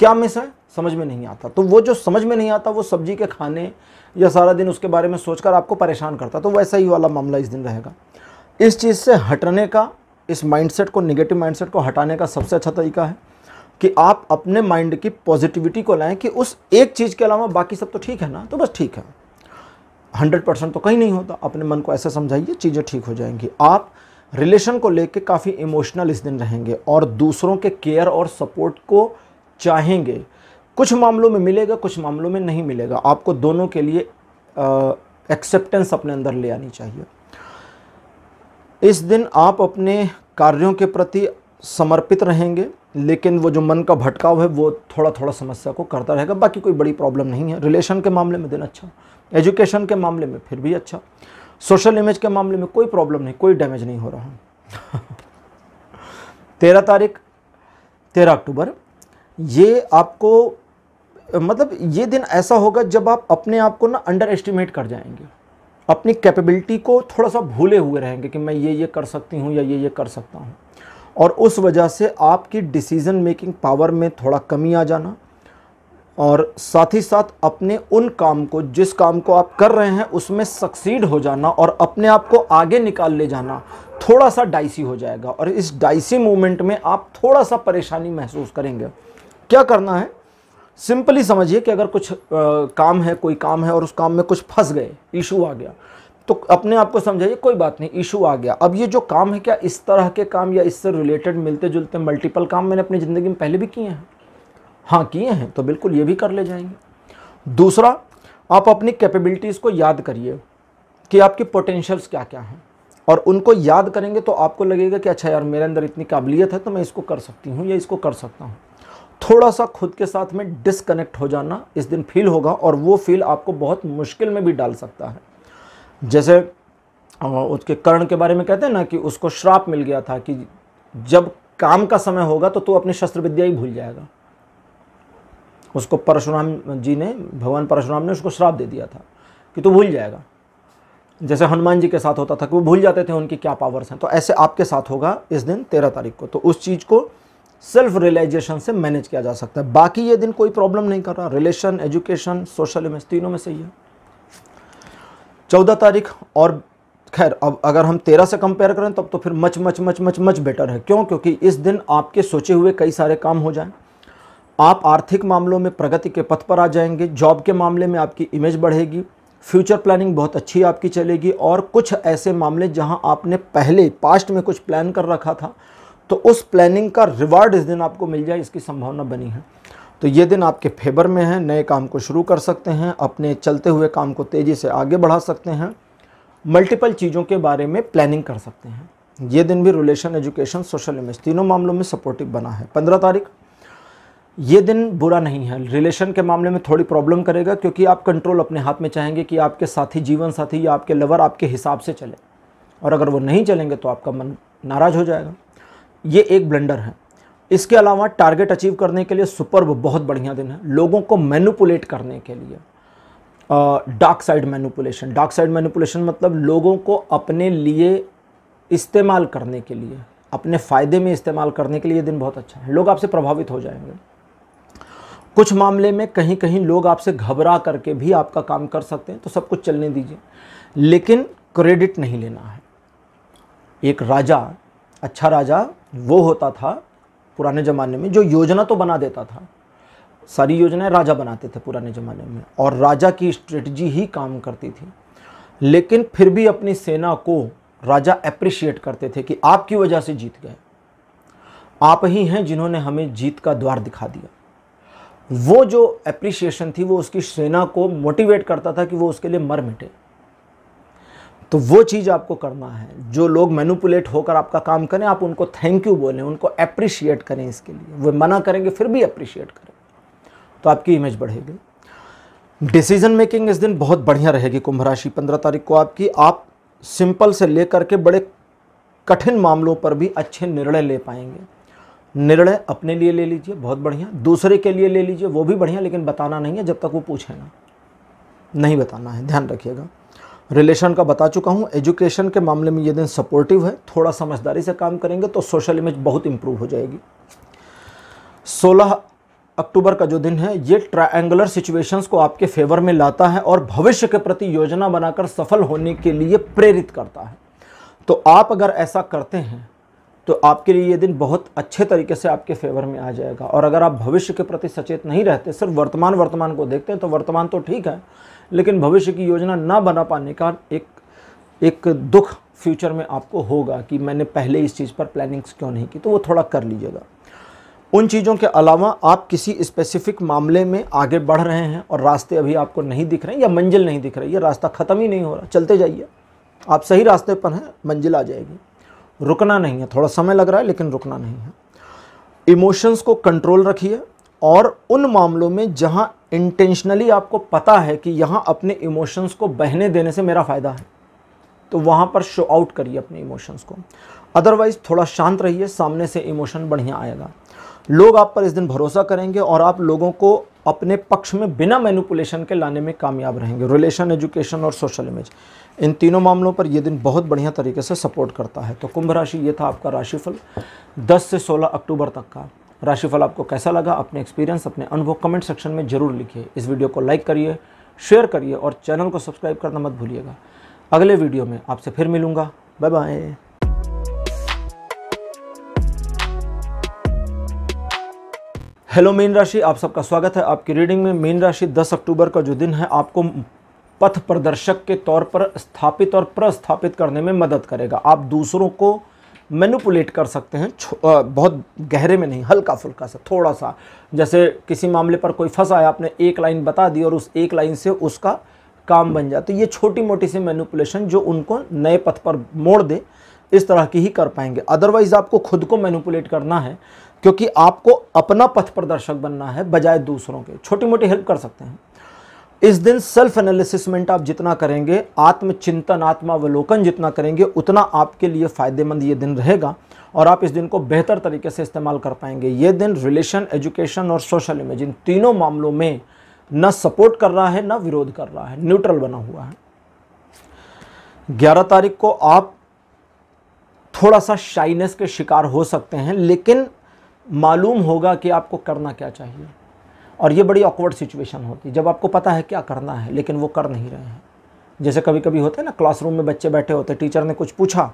A: क्या मिस है समझ में नहीं आता। तो वो जो समझ में नहीं आता वो सब्जी के खाने या सारा दिन उसके बारे में सोचकर आपको परेशान करता, तो वैसा ही वाला मामला इस दिन रहेगा। इस चीज़ से हटने का, इस माइंडसेट को, नेगेटिव माइंडसेट को हटाने का सबसे अच्छा तरीका है कि आप अपने माइंड की पॉजिटिविटी को लाएं कि उस एक चीज़ के अलावा बाकी सब तो ठीक है ना, तो बस ठीक है। 100% तो कहीं नहीं होता। अपने मन को ऐसे समझाइए, चीज़ें ठीक हो जाएंगी। आप रिलेशन को लेके काफ़ी इमोशनल इस दिन रहेंगे और दूसरों के केयर और सपोर्ट को चाहेंगे। कुछ मामलों में मिलेगा, कुछ मामलों में नहीं मिलेगा। आपको दोनों के लिए एक्सेप्टेंस अपने अंदर ले आनी चाहिए। इस दिन आप अपने कार्यों के प्रति समर्पित रहेंगे, लेकिन वो जो मन का भटकाव है वो थोड़ा थोड़ा समस्या को करता रहेगा। बाकी कोई बड़ी प्रॉब्लम नहीं है। रिलेशन के मामले में दिन अच्छा, एजुकेशन के मामले में फिर भी अच्छा, सोशल इमेज के मामले में कोई प्रॉब्लम नहीं, कोई डैमेज नहीं हो रहा। 13 तारीख, 13 अक्टूबर, ये आपको मतलब ये दिन ऐसा होगा जब आप अपने आप को ना अंडर एस्टिमेट कर जाएंगे, अपनी कैपेबिलिटी को थोड़ा सा भूले हुए रहेंगे कि मैं ये कर सकती हूँ या ये कर सकता हूँ, और उस वजह से आपकी डिसीज़न मेकिंग पावर में थोड़ा कमी आ जाना, और साथ ही साथ अपने उन काम को, जिस काम को आप कर रहे हैं उसमें सक्सीड हो जाना और अपने आप को आगे निकाल ले जाना थोड़ा सा डाइसी हो जाएगा। और इस डाइसी मूवमेंट में आप थोड़ा सा परेशानी महसूस करेंगे। क्या करना है, सिंपली समझिए कि अगर कुछ काम है, कोई काम है और उस काम में कुछ फंस गए, इशू आ गया, तो अपने आप को समझाइए कोई बात नहीं, इशू आ गया। अब ये जो काम है, क्या इस तरह के काम या इससे रिलेटेड मिलते जुलते मल्टीपल काम मैंने अपनी ज़िंदगी में पहले भी किए हैं? हाँ किए हैं, तो बिल्कुल ये भी कर ले जाएंगे। दूसरा, आप अपनी कैपेबिलिटीज़ को याद करिए कि आपकी पोटेंशियल्स क्या क्या हैं, और उनको याद करेंगे तो आपको लगेगा कि अच्छा यार मेरे अंदर इतनी काबिलियत है तो मैं इसको कर सकती हूँ या इसको कर सकता हूँ। थोड़ा सा खुद के साथ में डिस्कनेक्ट हो जाना इस दिन फील होगा, और वो फील आपको बहुत मुश्किल में भी डाल सकता है। जैसे उसके कर्ण के बारे में कहते हैं ना कि उसको श्राप मिल गया था कि जब काम का समय होगा तो तू अपनी शस्त्र विद्या ही भूल जाएगा। उसको परशुराम जी ने, भगवान परशुराम ने उसको श्राप दे दिया था कि तू भूल जाएगा। जैसे हनुमान जी के साथ होता था कि वो भूल जाते थे उनकी क्या पावर्स हैं, तो ऐसे आपके साथ होगा इस दिन 13 तारीख को। तो उस चीज़ को सेल्फ रियलाइजेशन से मैनेज किया जा सकता है। बाकी ये दिन कोई प्रॉब्लम नहीं कर रहा, रिलेशन, एजुकेशन, सोशल इमेज तीनों में सही है। 14 तारीख, और खैर अब अगर हम 13 से कंपेयर करें तब तो फिर much much much much much better है। क्यों? क्योंकि इस दिन आपके सोचे हुए कई सारे काम हो जाएं, आप आर्थिक मामलों में प्रगति के पथ पर आ जाएंगे, जॉब के मामले में आपकी इमेज बढ़ेगी, फ्यूचर प्लानिंग बहुत अच्छी आपकी चलेगी, और कुछ ऐसे मामले जहां आपने पहले पास्ट में कुछ प्लान कर रखा था तो उस प्लानिंग का रिवार्ड इस दिन आपको मिल जाए, इसकी संभावना बनी है। तो ये दिन आपके फेवर में है। नए काम को शुरू कर सकते हैं, अपने चलते हुए काम को तेज़ी से आगे बढ़ा सकते हैं, मल्टीपल चीज़ों के बारे में प्लानिंग कर सकते हैं। ये दिन भी रिलेशन, एजुकेशन, सोशल इमेज तीनों मामलों में सपोर्टिव बना है। 15 तारीख, ये दिन बुरा नहीं है। रिलेशन के मामले में थोड़ी प्रॉब्लम करेगा क्योंकि आप कंट्रोल अपने हाथ में चाहेंगे कि आपके साथी, जीवन साथी या आपके लवर आपके हिसाब से चले, और अगर वो नहीं चलेंगे तो आपका मन नाराज़ हो जाएगा। ये एक ब्लंडर है। इसके अलावा टारगेट अचीव करने के लिए सुपर्ब बहुत बढ़िया दिन है। लोगों को मैनिपुलेट करने के लिए, dark side manipulation, dark side manipulation मतलब लोगों को अपने लिए इस्तेमाल करने के लिए, अपने फ़ायदे में इस्तेमाल करने के लिए ये दिन बहुत अच्छा है। लोग आपसे प्रभावित हो जाएंगे। कुछ मामले में कहीं कहीं लोग आपसे घबरा करके भी आपका काम कर सकते हैं, तो सब कुछ चलने दीजिए, लेकिन क्रेडिट नहीं लेना है। एक राजा, अच्छा राजा वो होता था पुराने ज़माने में जो योजना तो बना देता था, सारी योजनाएं राजा बनाते थे पुराने ज़माने में, और राजा की स्ट्रेटजी ही काम करती थी। लेकिन फिर भी अपनी सेना को राजा अप्रिशिएट करते थे कि आपकी वजह से जीत गए, आप ही हैं जिन्होंने हमें जीत का द्वार दिखा दिया। वो जो अप्रिशिएशन थी वो उसकी सेना को मोटिवेट करता था कि वो उसके लिए मर मिटे। तो वो चीज़ आपको करना है। जो लोग मैनिपुलेट होकर आपका काम करें, आप उनको थैंक यू बोलें, उनको अप्रिशिएट करें। इसके लिए वो मना करेंगे फिर भी अप्रिशिएट करें, तो आपकी इमेज बढ़ेगी। डिसीजन मेकिंग इस दिन बहुत बढ़िया रहेगी कुंभ राशि 15 तारीख को आपकी। आप सिंपल से लेकर के बड़े कठिन मामलों पर भी अच्छे निर्णय ले पाएंगे। निर्णय अपने लिए ले लीजिए, बहुत बढ़िया। दूसरे के लिए ले लीजिए, वो भी बढ़िया, लेकिन बताना नहीं है जब तक वो पूछे ना, नहीं बताना है, ध्यान रखिएगा। रिलेशन का बता चुका हूँ। एजुकेशन के मामले में ये दिन सपोर्टिव है, थोड़ा समझदारी से काम करेंगे तो सोशल इमेज बहुत इंप्रूव हो जाएगी। 16 अक्टूबर का जो दिन है ये ट्रायंगुलर सिचुएशंस को आपके फेवर में लाता है और भविष्य के प्रति योजना बनाकर सफल होने के लिए प्रेरित करता है। तो आप अगर ऐसा करते हैं तो आपके लिए ये दिन बहुत अच्छे तरीके से आपके फेवर में आ जाएगा। और अगर आप भविष्य के प्रति सचेत नहीं रहते, सिर्फ वर्तमान को देखते हैं, तो वर्तमान तो ठीक है, लेकिन भविष्य की योजना ना बना पाने का एक दुख फ्यूचर में आपको होगा कि मैंने पहले इस चीज़ पर प्लानिंग्स क्यों नहीं की। तो वो थोड़ा कर लीजिएगा। उन चीज़ों के अलावा आप किसी स्पेसिफिक मामले में आगे बढ़ रहे हैं और रास्ते अभी आपको नहीं दिख रहे हैं या मंजिल नहीं दिख रही है, रास्ता ख़त्म ही नहीं हो रहा, चलते जाइए, आप सही रास्ते पर हैं, मंजिल आ जाएगी। रुकना नहीं है, थोड़ा समय लग रहा है लेकिन रुकना नहीं है। इमोशंस को कंट्रोल रखिए और उन मामलों में जहां इंटेंशनली आपको पता है कि यहां अपने इमोशंस को बहने देने से मेरा फ़ायदा है, तो वहां पर शो आउट करिए अपने इमोशंस को। अदरवाइज थोड़ा शांत रहिए, सामने से इमोशन बढ़िया आएगा। लोग आप पर इस दिन भरोसा करेंगे और आप लोगों को अपने पक्ष में बिना मैनिपुलेशन के लाने में कामयाब रहेंगे। रिलेशन, एजुकेशन और सोशल इमेज, इन तीनों मामलों पर यह दिन बहुत बढ़िया तरीके से सपोर्ट करता है। तो कुंभ राशि, ये था आपका राशिफल 10 से 16 अक्टूबर तक का। राशिफल आपको कैसा लगा, अपने एक्सपीरियंस, अपने अनुभव कमेंट सेक्शन में जरूर लिखिए। इस वीडियो को लाइक करिए, शेयर करिए और चैनल को सब्सक्राइब करना मत भूलिएगा। अगले वीडियो में आपसे फिर मिलूंगा। Bye bye. हेलो मीन राशि, आप सबका स्वागत है आपकी रीडिंग में। मीन राशि 10 अक्टूबर का जो दिन है आपको पथ प्रदर्शक के तौर पर स्थापित और प्रस्थापित करने में मदद करेगा। आप दूसरों को मैनिपुलेट कर सकते हैं, बहुत गहरे में नहीं, हल्का फुल्का सा, थोड़ा सा। जैसे किसी मामले पर कोई फंसा है, आपने एक लाइन बता दी और उस एक लाइन से उसका काम बन जाए, तो ये छोटी मोटी सी मैनिपुलेशन जो उनको नए पथ पर मोड़ दे, इस तरह की ही कर पाएंगे। अदरवाइज आपको खुद को मैनिपुलेट करना है, क्योंकि आपको अपना पथ प्रदर्शक बनना है बजाय दूसरों के। छोटी मोटी हेल्प कर सकते हैं। इस दिन सेल्फ एनालिसिसमेंट आप जितना करेंगे, आत्मचिंतन, आत्मावलोकन जितना करेंगे, उतना आपके लिए फ़ायदेमंद ये दिन रहेगा और आप इस दिन को बेहतर तरीके से इस्तेमाल कर पाएंगे। ये दिन रिलेशन, एजुकेशन और सोशल इमेज, इन तीनों मामलों में न सपोर्ट कर रहा है न विरोध कर रहा है, न्यूट्रल बना हुआ है। 11 तारीख को आप थोड़ा सा शाइनेस के शिकार हो सकते हैं, लेकिन मालूम होगा कि आपको करना क्या चाहिए। और ये बड़ी ऑकवर्ड सिचुएशन होती है जब आपको पता है क्या करना है लेकिन वो कर नहीं रहे हैं। जैसे कभी कभी होता है ना, क्लासरूम में बच्चे बैठे होते, टीचर ने कुछ पूछा,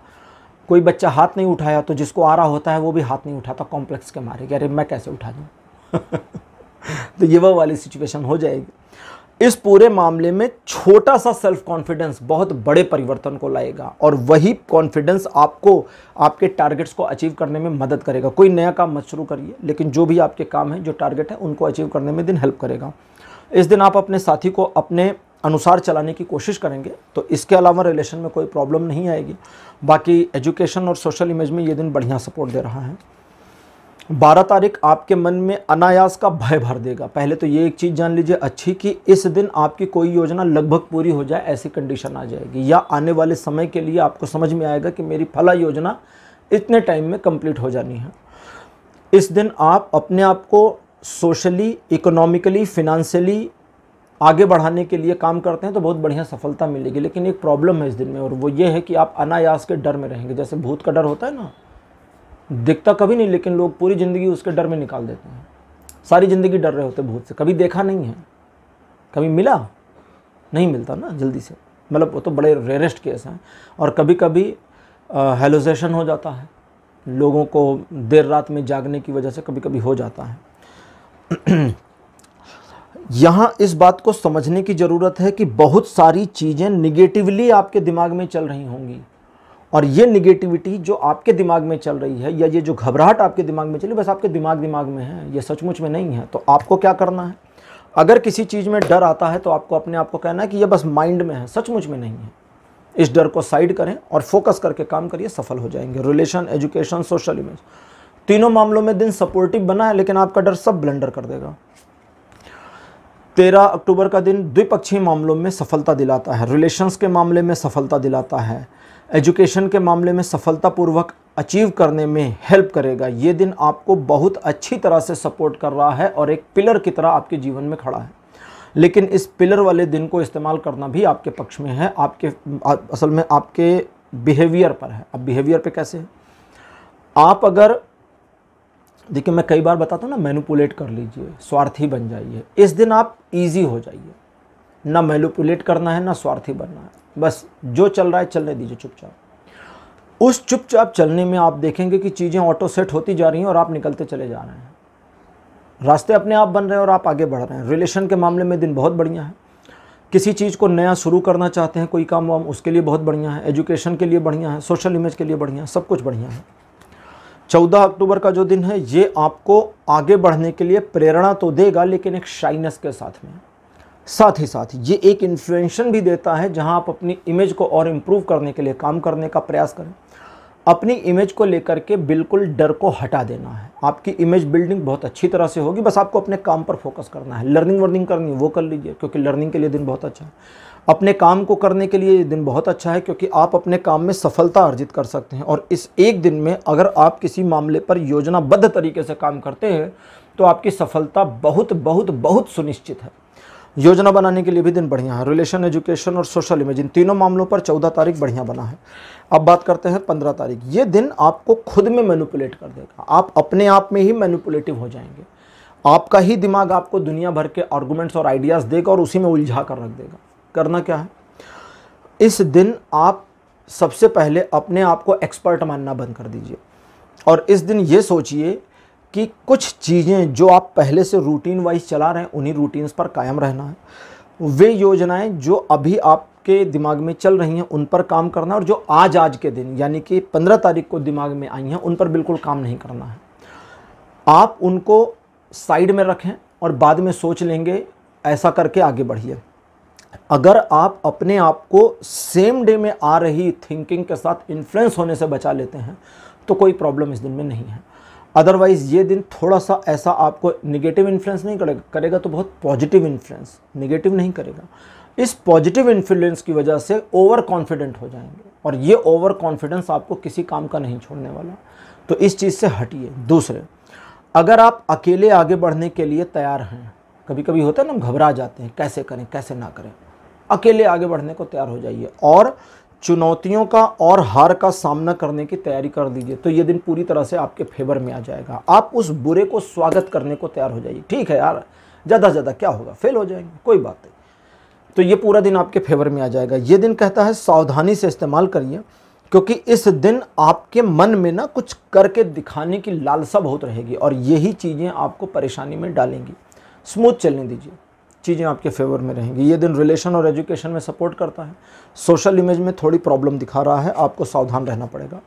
A: कोई बच्चा हाथ नहीं उठाया, तो जिसको आ रहा होता है वो भी हाथ नहीं उठाता कॉम्प्लेक्स के मारे कि अरे मैं कैसे उठा दूँ। तो ये वो वाली सिचुएशन हो जाएगी। इस पूरे मामले में छोटा सा सेल्फ कॉन्फिडेंस बहुत बड़े परिवर्तन को लाएगा और वही कॉन्फिडेंस आपको आपके टारगेट्स को अचीव करने में मदद करेगा। कोई नया काम मत शुरू करिए, लेकिन जो भी आपके काम है, जो टारगेट है, उनको अचीव करने में दिन हेल्प करेगा। इस दिन आप अपने साथी को अपने अनुसार चलाने की कोशिश करेंगे, तो इसके अलावा रिलेशन में कोई प्रॉब्लम नहीं आएगी। बाकी एजुकेशन और सोशल इमेज में ये दिन बढ़िया सपोर्ट दे रहा है। 12 तारीख आपके मन में अनायास का भय भर देगा। पहले तो ये एक चीज़ जान लीजिए अच्छी कि इस दिन आपकी कोई योजना लगभग पूरी हो जाए ऐसी कंडीशन आ जाएगी, या आने वाले समय के लिए आपको समझ में आएगा कि मेरी फला योजना इतने टाइम में कंप्लीट हो जानी है। इस दिन आप अपने आप को सोशली, इकोनॉमिकली, फिनेंशियली आगे बढ़ाने के लिए काम करते हैं तो बहुत बढ़िया सफलता मिलेगी। लेकिन एक प्रॉब्लम है इस दिन में, और वो ये है कि आप अनायास के डर में रहेंगे। जैसे भूत का डर होता है ना, दिखता कभी नहीं, लेकिन लोग पूरी ज़िंदगी उसके डर में निकाल देते हैं। सारी ज़िंदगी डर रहे होते भूत से। कभी देखा नहीं है, कभी मिला नहीं, मिलता ना जल्दी से, मतलब वो तो बड़े रेयरेस्ट केस हैं। और कभी कभी हेलुसिनेशन हो जाता है, लोगों को देर रात में जागने की वजह से कभी कभी हो जाता है। यहाँ इस बात को समझने की ज़रूरत है कि बहुत सारी चीज़ें निगेटिवली आपके दिमाग में चल रही होंगी, और ये निगेटिविटी जो आपके दिमाग में चल रही है, या ये जो घबराहट आपके दिमाग में चली, बस आपके दिमाग में है, ये सचमुच में नहीं है। तो आपको क्या करना है, अगर किसी चीज़ में डर आता है तो आपको अपने आप को कहना है कि ये बस माइंड में है, सचमुच में नहीं है। इस डर को साइड करें और फोकस करके काम करिए, सफल हो जाएंगे। रिलेशन, एजुकेशन, सोशल इमेज, तीनों मामलों में दिन सपोर्टिव बना है, लेकिन आपका डर सब ब्लंडर कर देगा। 13 अक्टूबर का दिन द्विपक्षीय मामलों में सफलता दिलाता है, रिलेशंस के मामले में सफलता दिलाता है, एजुकेशन के मामले में सफलतापूर्वक अचीव करने में हेल्प करेगा। ये दिन आपको बहुत अच्छी तरह से सपोर्ट कर रहा है और एक पिलर की तरह आपके जीवन में खड़ा है। लेकिन इस पिलर वाले दिन को इस्तेमाल करना भी आपके पक्ष में है, असल में आपके बिहेवियर पर है। अब बिहेवियर पे कैसे है, आप अगर देखिए, मैं कई बार बताता हूँ ना, मैनिपुलेट कर लीजिए, स्वार्थी बन जाइए। इस दिन आप इजी हो जाइए, ना मैनिपुलेट करना है ना स्वार्थी बनना है, बस जो चल रहा है चलने दीजिए चुपचाप। उस चुपचाप चलने में आप देखेंगे कि चीज़ें ऑटो सेट होती जा रही हैं और आप निकलते चले जा रहे हैं, रास्ते अपने आप बन रहे हैं और आप आगे बढ़ रहे हैं। रिलेशन के मामले में दिन बहुत बढ़िया है, किसी चीज़ को नया शुरू करना चाहते हैं, कोई काम वाम, उसके लिए बहुत बढ़िया है। एजुकेशन के लिए बढ़िया है, सोशल इमेज के लिए बढ़िया है, सब कुछ बढ़िया है। 14 अक्टूबर का जो दिन है ये आपको आगे बढ़ने के लिए प्रेरणा तो देगा, लेकिन एक शाइनेस के साथ में, साथ ही साथ ये एक इन्फ्लुएंशन भी देता है, जहां आप अपनी इमेज को और इम्प्रूव करने के लिए काम करने का प्रयास करें। अपनी इमेज को लेकर के बिल्कुल डर को हटा देना है। आपकी इमेज बिल्डिंग बहुत अच्छी तरह से होगी, बस आपको अपने काम पर फोकस करना है। लर्निंग वर्निंग करनी है वो कर लीजिए, क्योंकि लर्निंग के लिए दिन बहुत अच्छा है। अपने काम को करने के लिए ये दिन बहुत अच्छा है, क्योंकि आप अपने काम में सफलता अर्जित कर सकते हैं। और इस एक दिन में अगर आप किसी मामले पर योजनाबद्ध तरीके से काम करते हैं तो आपकी सफलता बहुत बहुत बहुत सुनिश्चित है। योजना बनाने के लिए भी दिन बढ़िया है। रिलेशन, एजुकेशन और सोशल इमेज, इन तीनों मामलों पर 14 तारीख बढ़िया बना है। अब बात करते हैं 15 तारीख। ये दिन आपको खुद में मैनिपुलेट कर देगा, आप अपने आप में ही मैनिपुलेटिव हो जाएंगे। आपका ही दिमाग आपको दुनिया भर के आर्गुमेंट्स और आइडियाज़ देगा और उसी में उलझा कर रख देगा। करना क्या है, इस दिन आप सबसे पहले अपने आप को एक्सपर्ट मानना बंद कर दीजिए, और इस दिन ये सोचिए कि कुछ चीज़ें जो आप पहले से रूटीन वाइज चला रहे हैं उन्हीं रूटीन्स पर कायम रहना है। वे योजनाएं जो अभी आपके दिमाग में चल रही हैं उन पर काम करना है, और जो आज के दिन यानी कि 15 तारीख को दिमाग में आई हैं उन पर बिल्कुल काम नहीं करना है। आप उनको साइड में रखें और बाद में सोच लेंगे, ऐसा करके आगे बढ़िए। अगर आप अपने आप को सेम डे में आ रही थिंकिंग के साथ इन्फ्लुएंस होने से बचा लेते हैं तो कोई प्रॉब्लम इस दिन में नहीं है। अदरवाइज़ ये दिन थोड़ा सा ऐसा आपको निगेटिव इन्फ्लुएंस नहीं करेगा तो बहुत पॉजिटिव इन्फ्लुएंस, निगेटिव नहीं करेगा। इस पॉजिटिव इन्फ्लुएंस की वजह से ओवर कॉन्फिडेंट हो जाएंगे, और ये ओवर कॉन्फिडेंस आपको किसी काम का नहीं छोड़ने वाला, तो इस चीज़ से हटिए। दूसरे, अगर आप अकेले आगे बढ़ने के लिए तैयार हैं, कभी कभी होता है ना, हम घबरा जाते हैं कैसे करें कैसे ना करें, अकेले आगे बढ़ने को तैयार हो जाइए और चुनौतियों का और हार का सामना करने की तैयारी कर दीजिए, तो ये दिन पूरी तरह से आपके फेवर में आ जाएगा। आप उस बुरे को स्वागत करने को तैयार हो जाइए। ठीक है यार, ज़्यादा से ज़्यादा क्या होगा, फेल हो जाएंगे, कोई बात नहीं, तो ये पूरा दिन आपके फेवर में आ जाएगा। ये दिन कहता है सावधानी से इस्तेमाल करिए, क्योंकि इस दिन आपके मन में ना कुछ करके दिखाने की लालसा बहुत रहेगी, और यही चीज़ें आपको परेशानी में डालेंगी। स्मूथ चलने दीजिए, चीज़ें आपके फेवर में रहेंगी। ये दिन रिलेशन और एजुकेशन में सपोर्ट करता है। सोशल इमेज में थोड़ी प्रॉब्लम दिखा रहा है, आपको सावधान रहना पड़ेगा।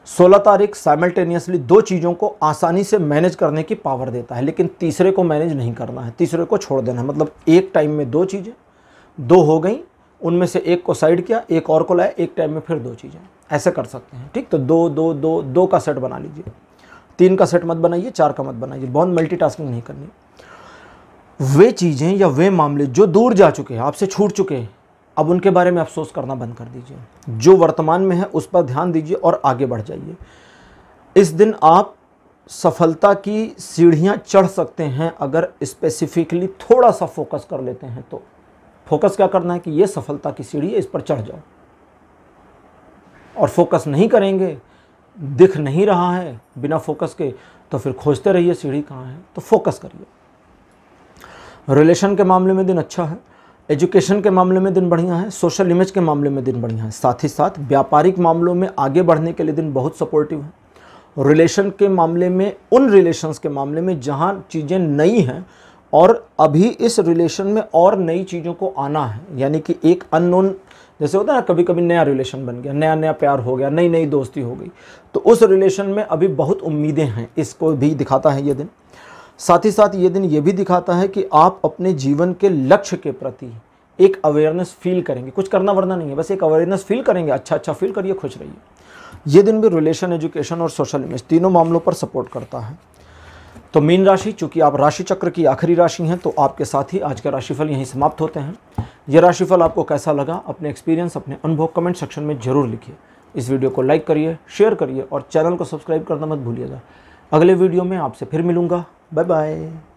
A: 16 तारीख साइमल्टेनियसली दो चीज़ों को आसानी से मैनेज करने की पावर देता है, लेकिन तीसरे को मैनेज नहीं करना है, तीसरे को छोड़ देना है। मतलब एक टाइम में दो चीज़ें, दो हो गई, उनमें से एक को साइड किया, एक और को लाया, एक टाइम में फिर दो चीज़ें, ऐसे कर सकते हैं। ठीक, तो दो दो दो दो का सेट बना लीजिए, 3 का सेट मत बनाइए, 4 का मत बनाइए, बहुत मल्टीटास्किंग नहीं करनी। वे चीज़ें या वे मामले जो दूर जा चुके हैं, आपसे छूट चुके हैं, अब उनके बारे में अफसोस करना बंद कर दीजिए। जो वर्तमान में है उस पर ध्यान दीजिए और आगे बढ़ जाइए। इस दिन आप सफलता की सीढ़ियां चढ़ सकते हैं अगर स्पेसिफिकली थोड़ा सा फोकस कर लेते हैं तो। फोकस क्या करना है कि ये सफलता की सीढ़ी है, इस पर चढ़ जाओ। और फोकस नहीं करेंगे, दिख नहीं रहा है बिना फोकस के, तो फिर खोजते रहिए सीढ़ी कहाँ है, तो फोकस करिए। रिलेशन के मामले में दिन अच्छा है, एजुकेशन के मामले में दिन बढ़िया है, सोशल इमेज के मामले में दिन बढ़िया है। साथ ही साथ व्यापारिक मामलों में आगे बढ़ने के लिए दिन बहुत सपोर्टिव है। रिलेशन के मामले में, उन रिलेशंस के मामले में जहाँ चीज़ें नई हैं और अभी इस रिलेशन में और नई चीज़ों को आना है, यानी कि एक अननोन, जैसे होता है ना कभी कभी नया रिलेशन बन गया, नया नया प्यार हो गया, नई नई दोस्ती हो गई, तो उस रिलेशन में अभी बहुत उम्मीदें हैं, इसको भी दिखाता है ये दिन। साथ ही साथ ये दिन ये भी दिखाता है कि आप अपने जीवन के लक्ष्य के प्रति एक अवेयरनेस फील करेंगे, कुछ करना वरना नहीं है, बस एक अवेयरनेस फील करेंगे, अच्छा अच्छा फील करिए, खुश रहिए। ये दिन भी रिलेशन, एजुकेशन और सोशल इमेज तीनों मामलों पर सपोर्ट करता है। तो मीन राशि, चूंकि आप राशि चक्र की आखिरी राशि हैं, तो आपके साथ ही आज का राशिफल यहीं समाप्त होते हैं। ये राशिफल आपको कैसा लगा, अपने एक्सपीरियंस, अपने अनुभव कमेंट सेक्शन में जरूर लिखिए। इस वीडियो को लाइक करिए, शेयर करिए और चैनल को सब्सक्राइब करना मत भूलिएगा। अगले वीडियो में आपसे फिर मिलूंगा। Bye bye.